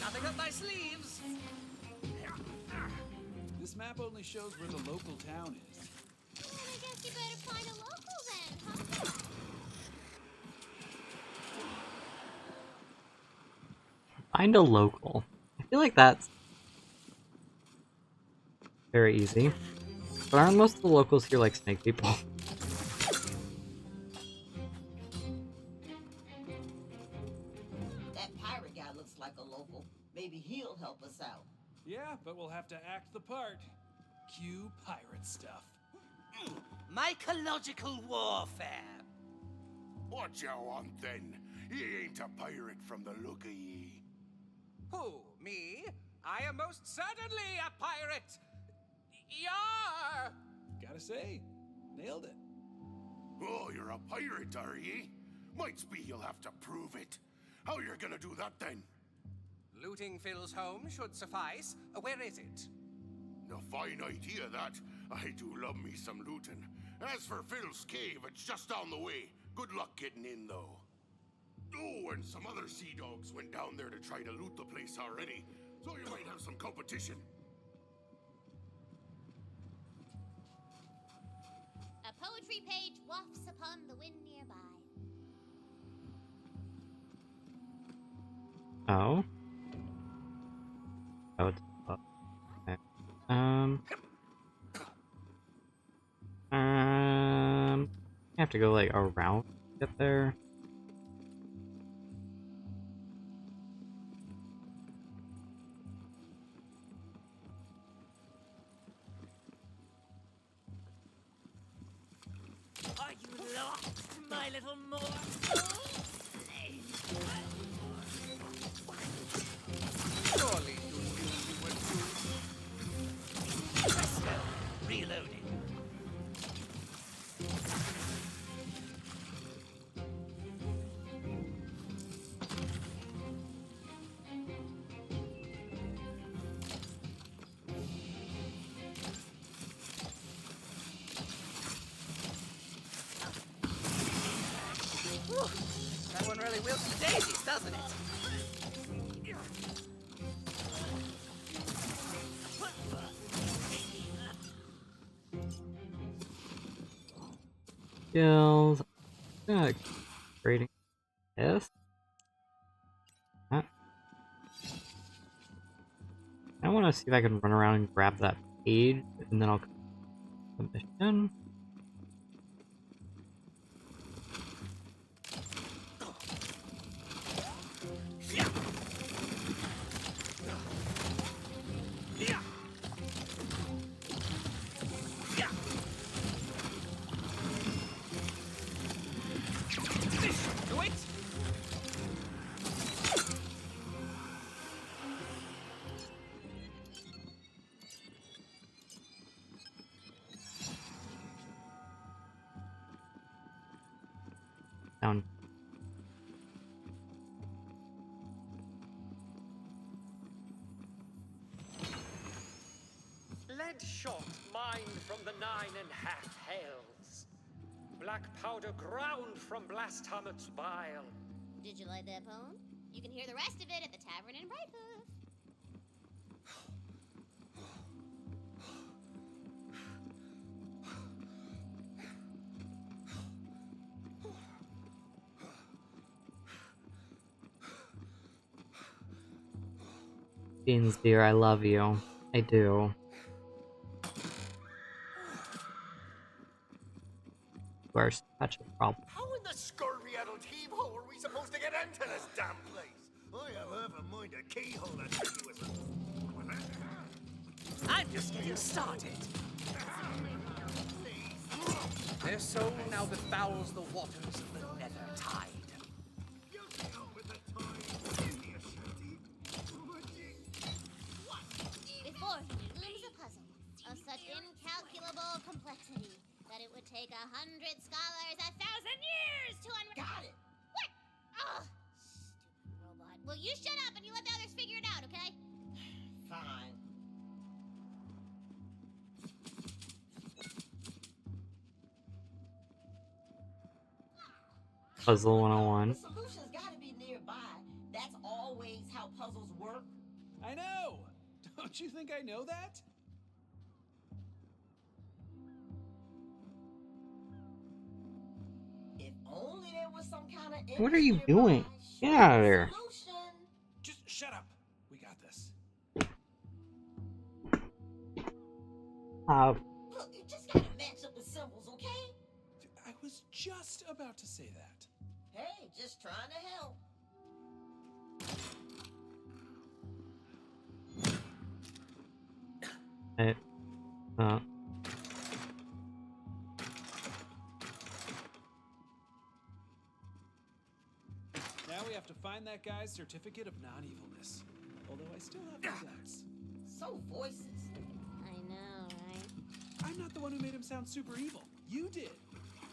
Nothing up my sleeves. This map only shows where the local town is. Well, I guess you better find a local then, huh? Find a local. I feel like that's very easy. But aren't most of the locals here like snake people? That pirate guy looks like a local. Maybe he'll help us out. Yeah, but we'll have to act the part. Cue pirate stuff. Mycological warfare. What you want then? He ain't a pirate from the look of ye. Who, me? I am most certainly a pirate. Yar! Gotta say, nailed it. Oh, you're a pirate, are ye? Might be you'll have to prove it. How you're gonna do that then? Looting Phil's home should suffice. Where is it? A fine idea, that. I do love me some looting. As for Phil's cave, it's just down the way. Good luck getting in, though. Oh, and some other sea dogs went down there to try to loot the place already, so you might have some competition. A poetry page wafts upon the wind nearby. Oh. Oh, it's up. Okay. I have to go like around to get there. Are you lost, my little morsel? Surely you knew you were doomed. Presto, reloading. That one really wilts the daisies, doesn't it? Skills. Grading this. I want to see if I can run around and grab that page, and then I'll complete the mission. Do it! Down. Lead shot mined from the 9½ hells. black powder ground from Blast Hamet's bile. Did you like that poem? You can hear the rest of it at the tavern in Brighthoof. Beans, dear, I love you. I do. You are such a problem. How in the scurvy-addled heave-ho are we supposed to get into this damn place? I have half a mind a keyhole that thing was. I'm just getting started. Their soul now befouls the waters of the nether tide. Before him looms a puzzle of such incalculable complexity that it would take 100 scholars 1,000 years to unravel. Got it. What? Oh, stupid robot. Will you shut up and you let the others figure it out, okay? Fine. Puzzle 101. The solution's gotta be nearby. That's always how puzzles work. I know! Don't you think I know that? If only there was some kind of. What are you doing? Get out of there. Just shut up. We got this. Look, you just gotta match up the symbols, okay? I was just about to say that. Hey, just trying to help. Hey. Now we have to find that guy's certificate of non-evilness. Although I still have my doubts. So voices. I know, right? I'm not the one who made him sound super evil. You did.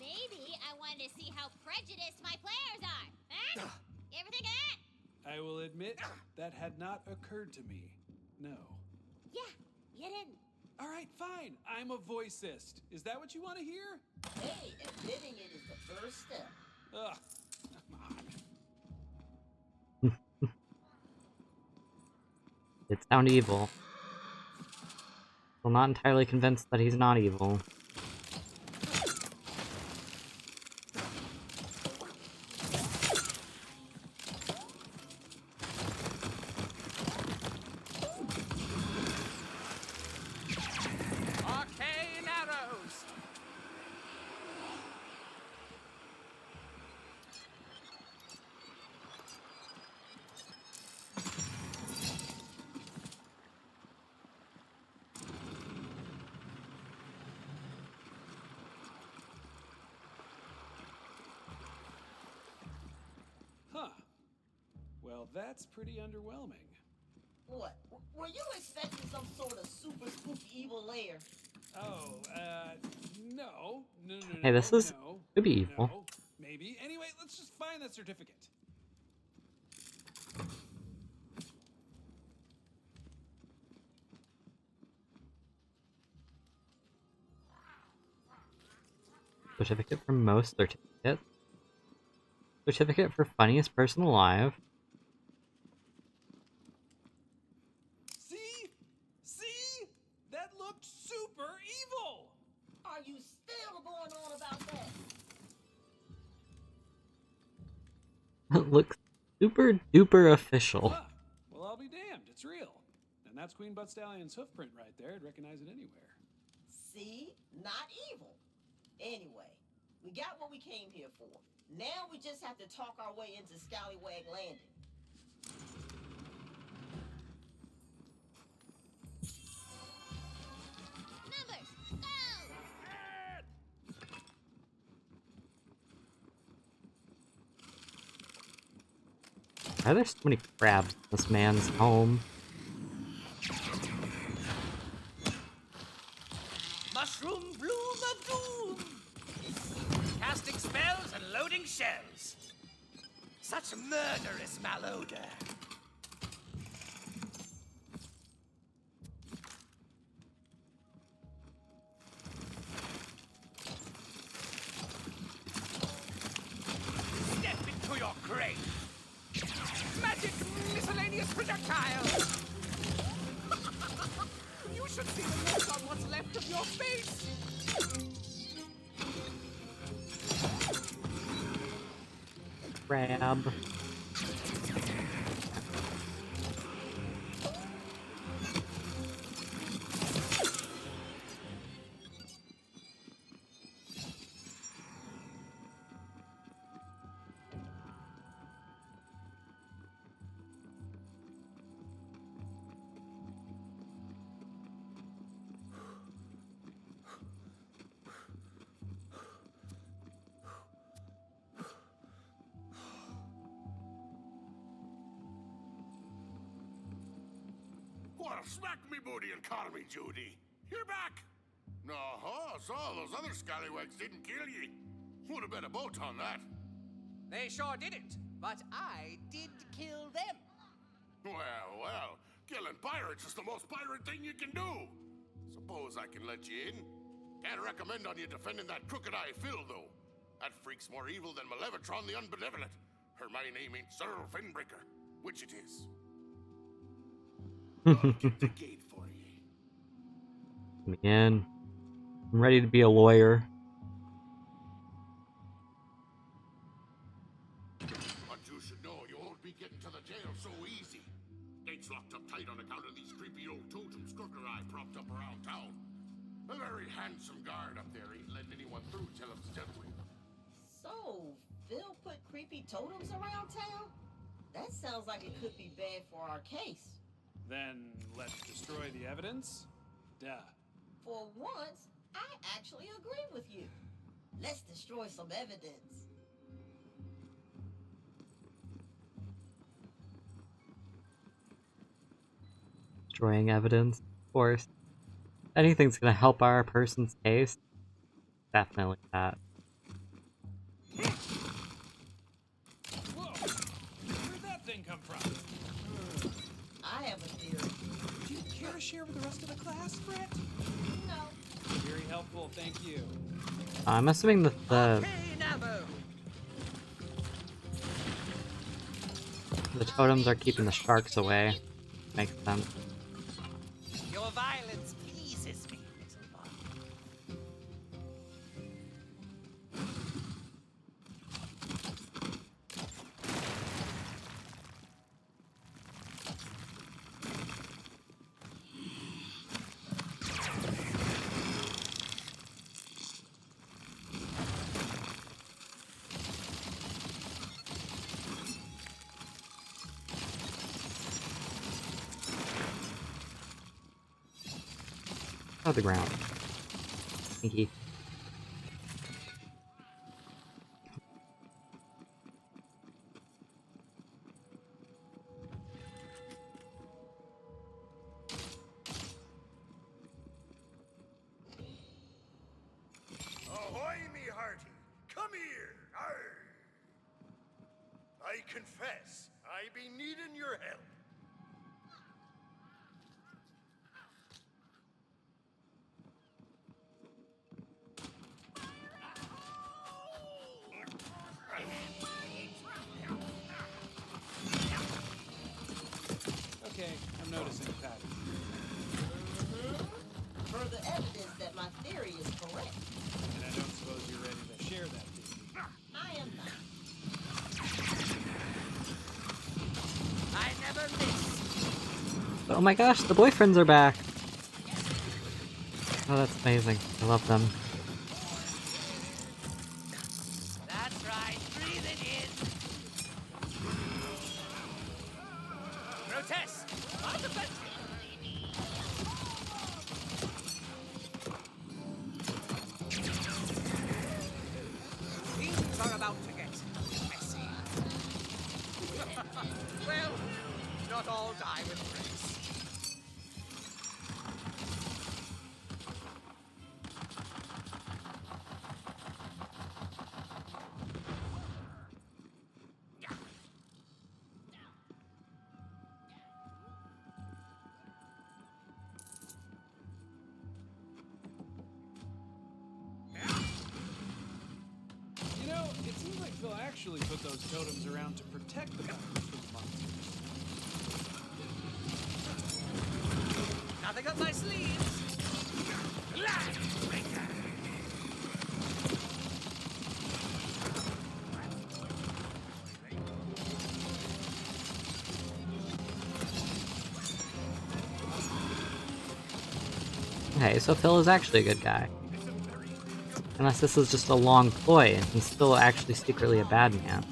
Maybe I wanted to see how prejudiced my players are. Huh? You ever think of that? I will admit that had not occurred to me. No. Yeah, you didn't. All right, fine. I'm a voicist. Is that what you want to hear? Hey, admitting it is the first step. Ugh, come on. It sound evil. I'm not entirely convinced that he's not evil. Arcane arrows! Huh. Well, that's pretty underwhelming. What? Were you expecting some sort of super spooky evil lair? Oh, no. No. Hey, this is no, could be evil. no, maybe. Anyway, let's just find that certificate. Certificate for most certificates. Certificate for funniest person alive. See? See? That looked super evil! Are you still going on about that? It looks super duper official. Huh. Well, I'll be damned. It's real. And that's Queen Butt Stallion's hoofprint right there. I'd recognize it anywhere. See? Not evil. Anyway, we got what we came here for. Now we just have to talk our way into Scallywag Landing. Numbers, go! Why are there so many crabs in this man's home? Mushroom bloom of doom! Casting spells and loading shells. Such murderous malodor. crate. Magic miscellaneous projectiles. You should see the look on what's left of your face. Crab. Well, smack me booty and call me Judy. You're back. No, so those other scallywags didn't kill ye. Would have bet a boat on that. They sure didn't, but I did kill them. Well, killing pirates is the most pirate thing you can do. Suppose I can let you in. Can't recommend on you defending that crooked eye Phil, though. That freak's more evil than Malevatron the Unbenevolent. Her my name ain't Sir Finbreaker, which it is. I'll get the gate for you. Man, I'm ready to be a lawyer. But you should know you won't be getting to the jail so easy. Gate's locked up tight on account of these creepy old totems Crooked Eye propped up around town. A very handsome guard up there ain't letting anyone through till it's dealt with. So, Phil put creepy totems around town? That sounds like it could be bad for our case. Then let's destroy the evidence? Duh. For once, I actually agree with you. Let's destroy some evidence. Destroying evidence, of course. Anything's gonna help our person's case. Definitely that. Whoa! Where'd that thing come from? I have a theory. Do you care to share with the rest of the class, Brett? No. Very helpful, thank you. I'm assuming that the totems are keeping the sharks away. Makes sense. Your violence pleases me, little one. On the ground. Thank you. Ahoy, me hearty! Come here! Arr! I confess, I be needing your help. Okay, I'm noticing a pattern. Further evidence that my theory is correct. And I don't suppose you're ready to share that theory. I am not. I never miss. Oh my gosh, the boyfriends are back! Oh, that's amazing. I love them. That's right. Breathe it in. Grotesque. Unoffensive. Things are about to get messy. Well, not all die with grace. You know, know, it seems like Phil actually put those totems around to protect the mountains from the monsters. Nothing up my sleeves. Okay, so Phil is actually a good guy. Unless this is just a long ploy and he's still actually secretly a bad man.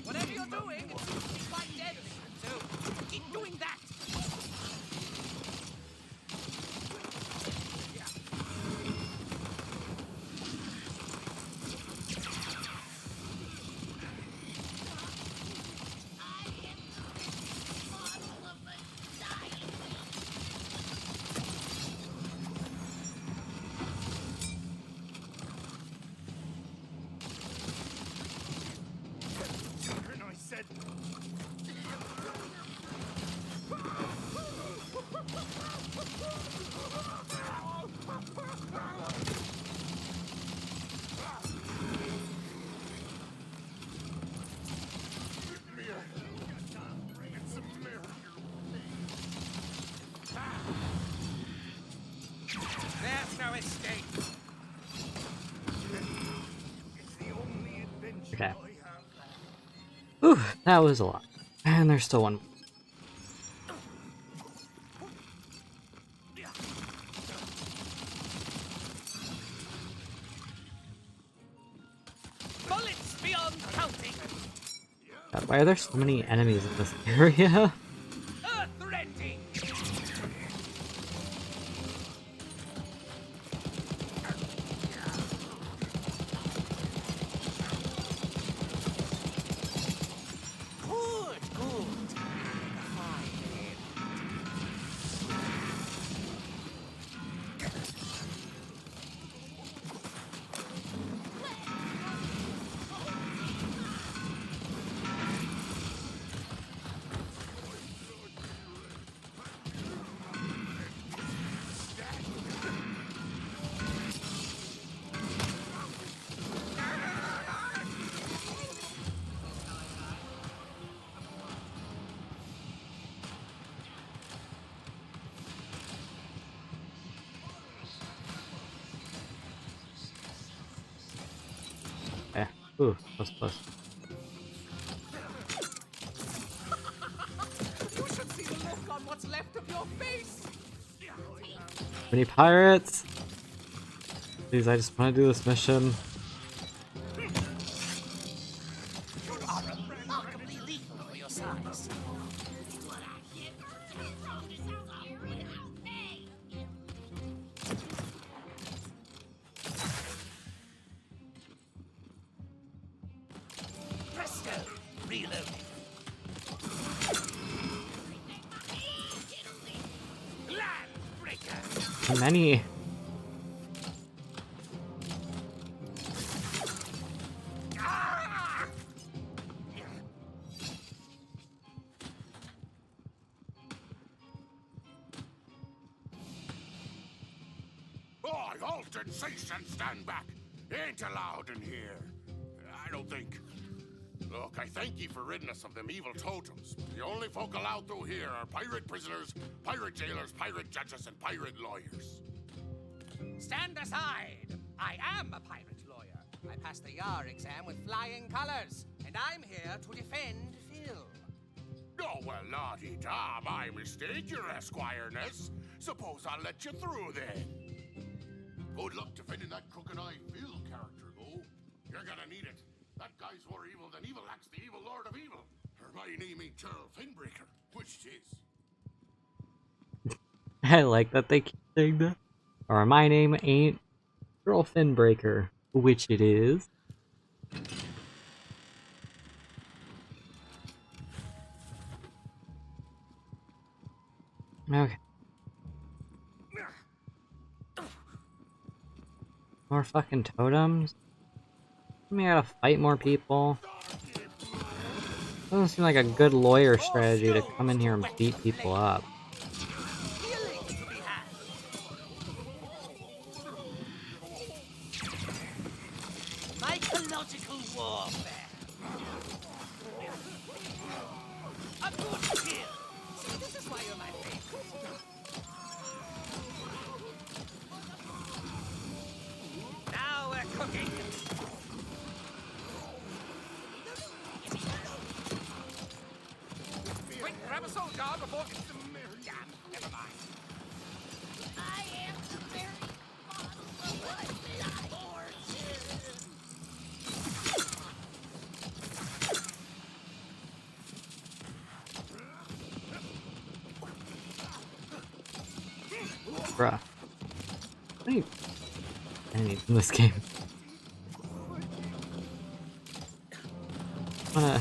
Whatever you're doing, it seems to be quite deadly. So keep doing that. I said. There's no escape. Okay. Whew, that was a lot. And there's still one more. Bullets beyond counting. God, why are there so many enemies in this area? Earth rending. Good, good. Fine. Okay. Ooh, close, close. You should see the look on what's left of your face. Many pirates? Please, I just want to do this mission. You are remarkably lethal for your size. Presto, reloading. Land breaker. Too many. Oh, halt and cease and stand back. Ain't allowed in here. I don't think. Look, I thank ye for ridding us of them evil totems. The only folk allowed through here are pirate prisoners, pirate jailers, pirate judges, and pirate lawyers. Stand aside! I am a pirate lawyer. I passed the YAR exam with flying colors, and I'm here to defend Phil. Oh, well, la-di-da, my mistake, your esquireness. Suppose I'll let you through, then. Good luck defending that crooked-eyed Phil character, though. You're gonna need it. That guy's more evil than Evil Axe, the evil lord of evil. Or my name ain't Charles Finbreaker, which it is. I like that they keep saying that. Or my name ain't Girl Finbreaker, which it is. Okay. More fucking totems? I mean, I gotta fight more people. Doesn't seem like a good lawyer strategy to come in here and beat people up. Mythological warfare. A good kill. See, this is why you're my favorite. Now we're cooking. Quick, grab a soul jar before it's the damn. Never mind. I am the very Bruh. How many enemies in this game? Wanna...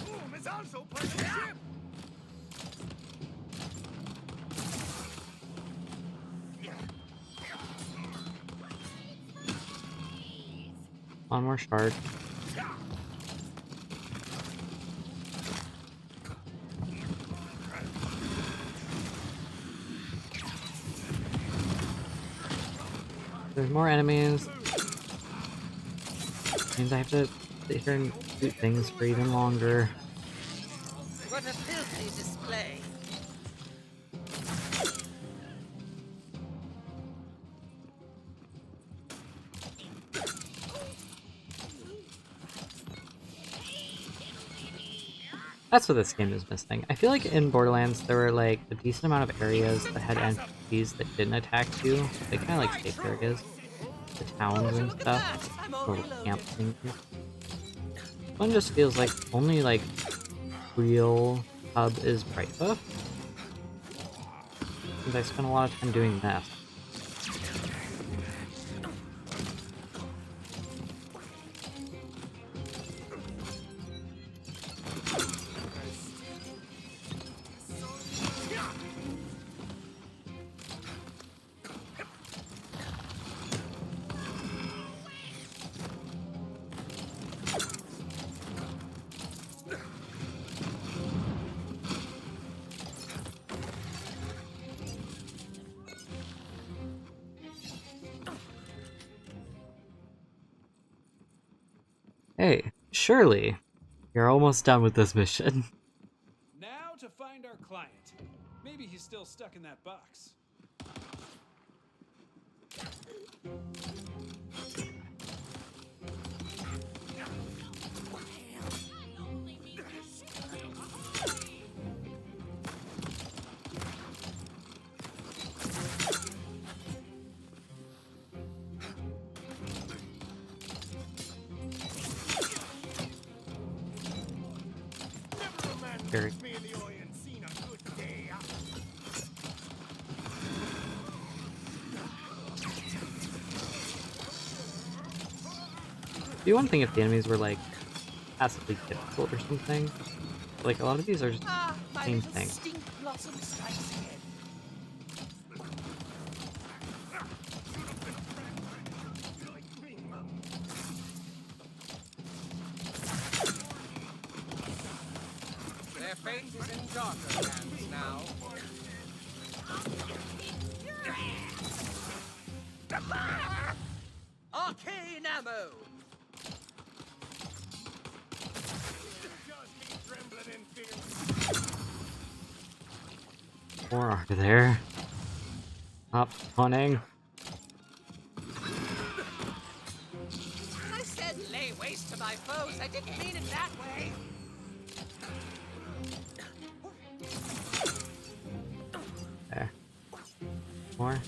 Boom is also part of the ship. One more shard. There's more enemies. Means I have to sit here and do things for even longer. What a filthy display. That's what this game is missing. I feel like in Borderlands there were like a decent amount of areas that had NPCs that didn't attack you. They kind of like safe areas. The towns and stuff. Little camp things. This one just feels like only like real hub is Bright Buff. And I spent a lot of time doing this. Hey, surely you're almost done with this mission. Now to find our client. Maybe he's still stuck in that box. Very. It'd be one thing if the enemies were like passively difficult or something. Like a lot of these are just the same thing. Blossom strikes again. Their fate is in darker hands now. Arcane ammo. More are there. Stop spawning. I said lay waste to my foes. I didn't mean it that way. There. More?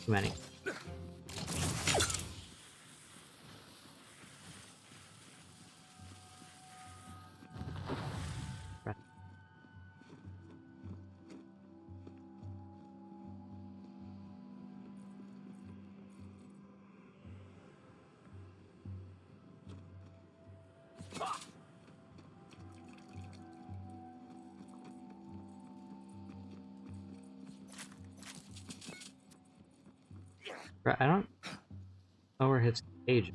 Too many. I don't know where his cage is.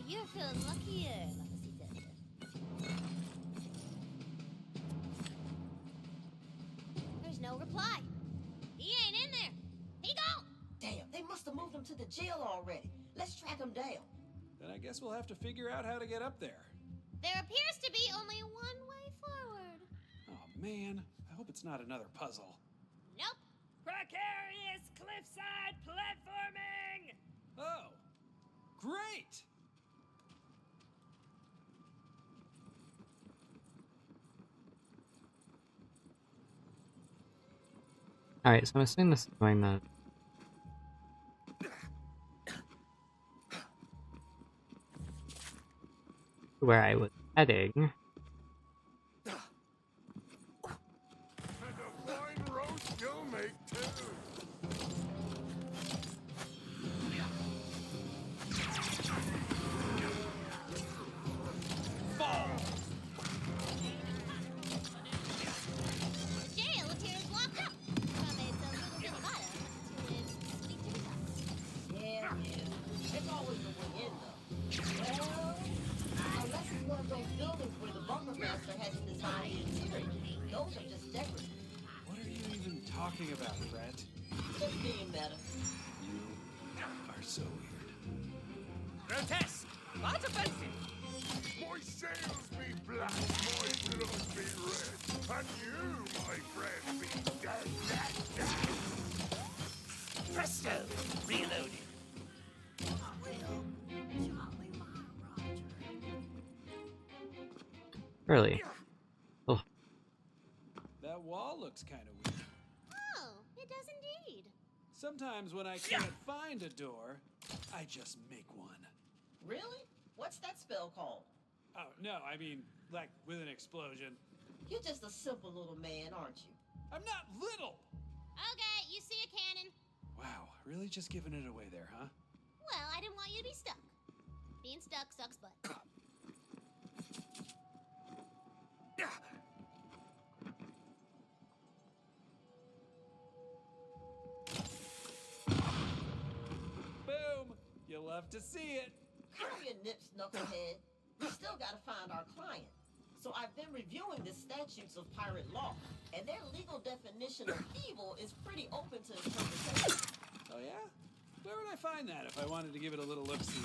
You're feeling luckier, Mamacita. There's no reply. He ain't in there. He gone. Damn, they must have moved him to the jail already. Let's track him down. Then I guess we'll have to figure out how to get up there. There appears to be only one way forward. Oh man, I hope it's not another puzzle. Nope. Precarious cliffside platforming! Oh, great! Alright, so I'm assuming this is going the... where I was heading. And a fine roast you'll make, too. The jail appears locked up. From its little bit bottom to its sweet to the top. Yeah. It's always the way in, though. Well, unless it's one of those buildings where the bunker master hasn't designed the interior. Those are just decorative. What are you even talking about, Brett? Just being meta. You are so weird. Grotesque! Not offensive! My sails be black, my blood be red, and you, my friend, be dead. Presto! Reloaded. Really? Oh, That wall looks kind of weird. Oh, it does indeed. Sometimes when I can't find a door, I just make one. Really? What's that spell called? Oh, no, I mean, like, with an explosion. You're just a simple little man, aren't you? I'm not little! Okay, you see a cannon. Wow, really just giving it away there, huh? Well, I didn't want you to be stuck. Being stuck sucks butt. Boom! You'll love to see it. Calm your nips, knucklehead. We still gotta find our client. So I've been reviewing the statutes of pirate law, and their legal definition of evil is pretty open to interpretation. Oh, yeah? Where would I find that if I wanted to give it a little look-see?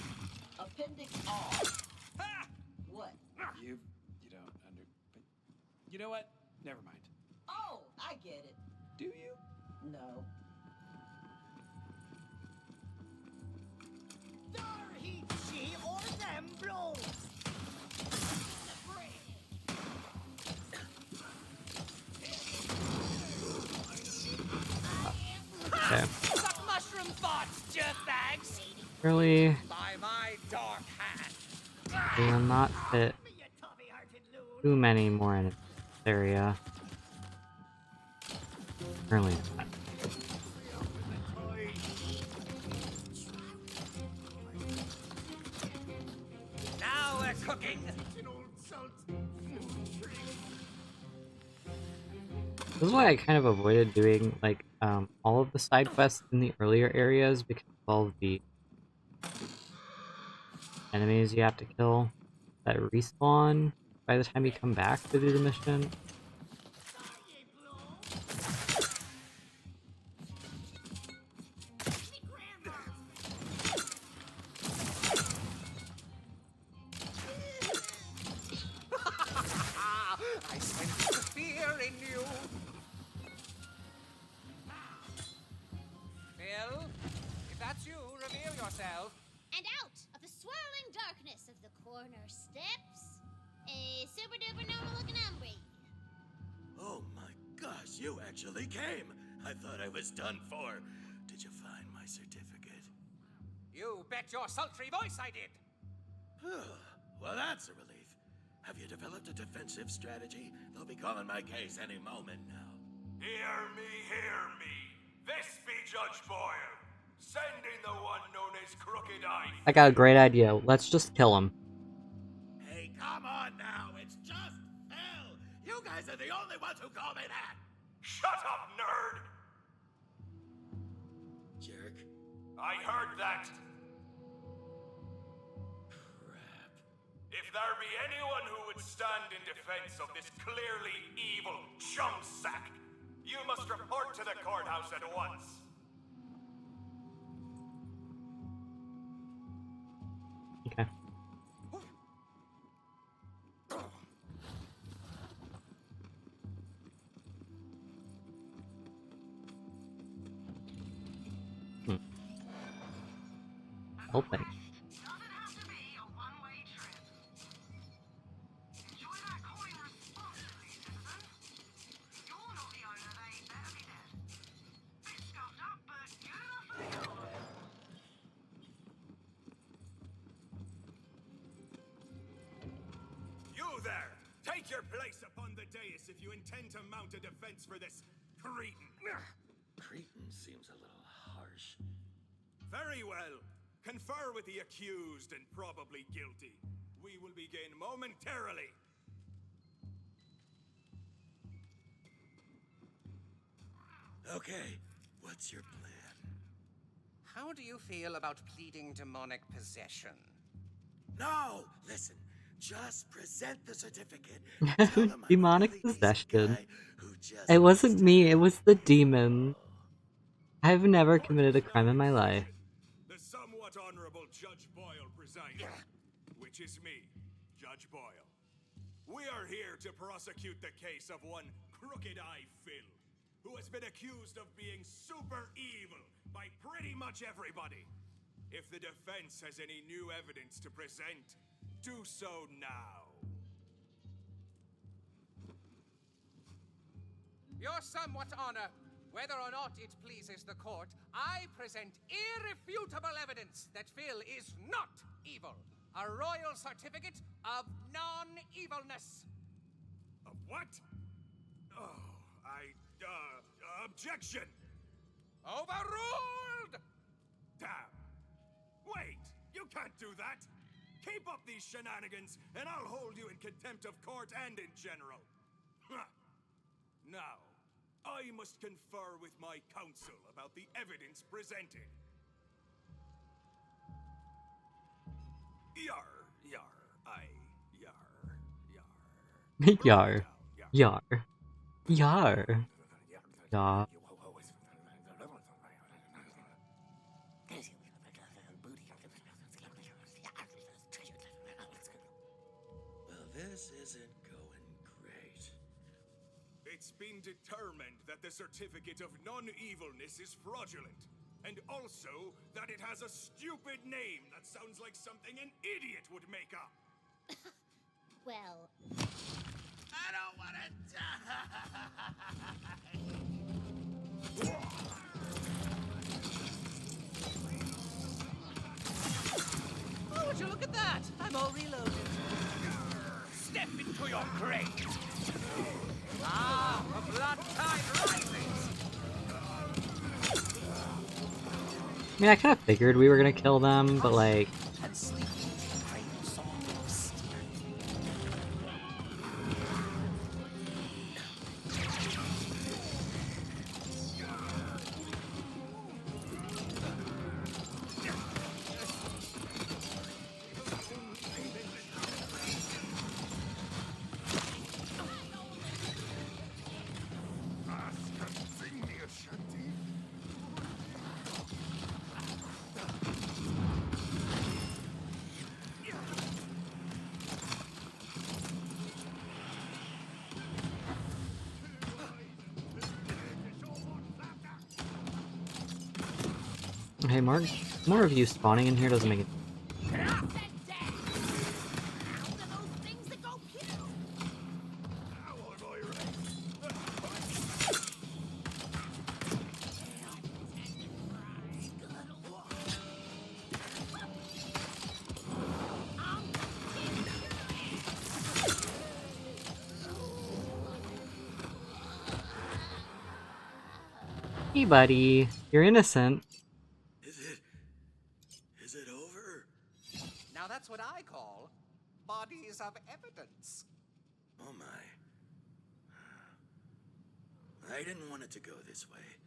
Appendix R. Ha! What? You don't but you know what? Never mind. Oh, I get it. Do you? No. Dar he she or them blow. okay. Suck mushroom thoughts, jerkbags! Really? By my dark hand! We will not fit too many more in this area. Really not. Now we're cooking! This is why I kind of avoided doing like all of the side quests in the earlier areas because of all of the enemies you have to kill that respawn by the time you come back to do the mission. I sense the fear in you! Phil, if that's you, reveal yourself. And out of the swirling darkness of the corner steps, a super duper normal looking hombre. Oh my Gosh, you actually came. I thought I was done for. Did you find my certificate? You bet your sultry voice I did. Well, that's a relief. Have you developed a defensive strategy? They'll be calling my case any moment now. Hear me, hear me. This be Judge Boyle, sending the one known as Crooked Eye. I got a great idea. Let's just kill him. Hey, come on now. It's just Phil. You guys are the only ones who call me that. Shut up, nerd. Jerk. I heard that. Crap. If there be anyone who would stand in defense of this clearly evil chump sack, you must report to the courthouse at once. Okay. Open. You there! Take your place upon the dais if you intend to mount a defense for this cretin. Cretin seems a little harsh. Very well. Confer with the accused and probably guilty. We will begin momentarily. Okay, what's your plan? How do you feel about pleading demonic possession? No! Listen, just present the certificate. Demonic possession. It wasn't me, it was the demon. I've never committed a crime in my life. The somewhat honorable Judge Boyle presiding, which is me, Judge Boyle. We are here to prosecute the case of one Crooked Eye Phil, who has been accused of being super evil by pretty much everybody. If the defense has any new evidence to present, do so now. Your somewhat honor, whether or not it pleases the court, I present irrefutable evidence that Phil is not evil. A royal certificate of non-evilness. Of what? Oh, objection! Overruled! Damn. Wait, you can't do that. Keep up these shenanigans, and I'll hold you in contempt of court and in general. Now, I must confer with my counsel about the evidence presented. Yar. Yar. Yar. Yar. Well, this isn't going great. It's been determined that the certificate of non-evilness is fraudulent, and also that it has a stupid name that sounds like something an idiot would make up. Well, I don't want to Oh, would you look at that? I'm all reloaded. Step into your grave. Ah, the blood tide rises! I mean, I kind of figured we were gonna kill them, but like... And sleep into the great song of steel. Hey, more of you spawning in here doesn't make it... Hey, buddy. You're innocent. Is it over? Now that's what I call bodies of evidence. Oh my. I didn't want it to go this way.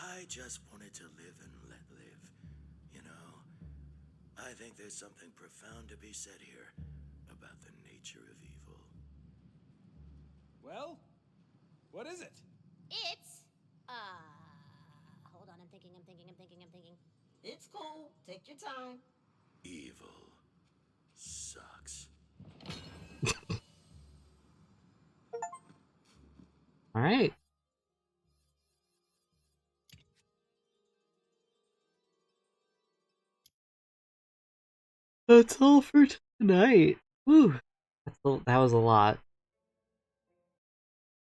I just wanted to live and let live. You know, I think there's something profound to be said here about the nature of evil. Well, what is it? It's, hold on, I'm thinking. It's cool. Take your time. Evil sucks. All right. That's all for tonight. Whew. That was a lot.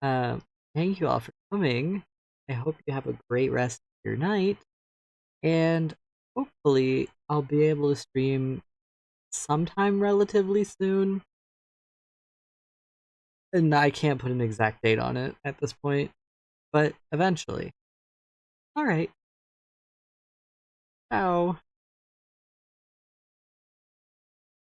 Thank you all for coming. I hope you have a great rest of your night. And hopefully I'll be able to stream sometime relatively soon. And I can't put an exact date on it at this point, but eventually. Alright. Ciao.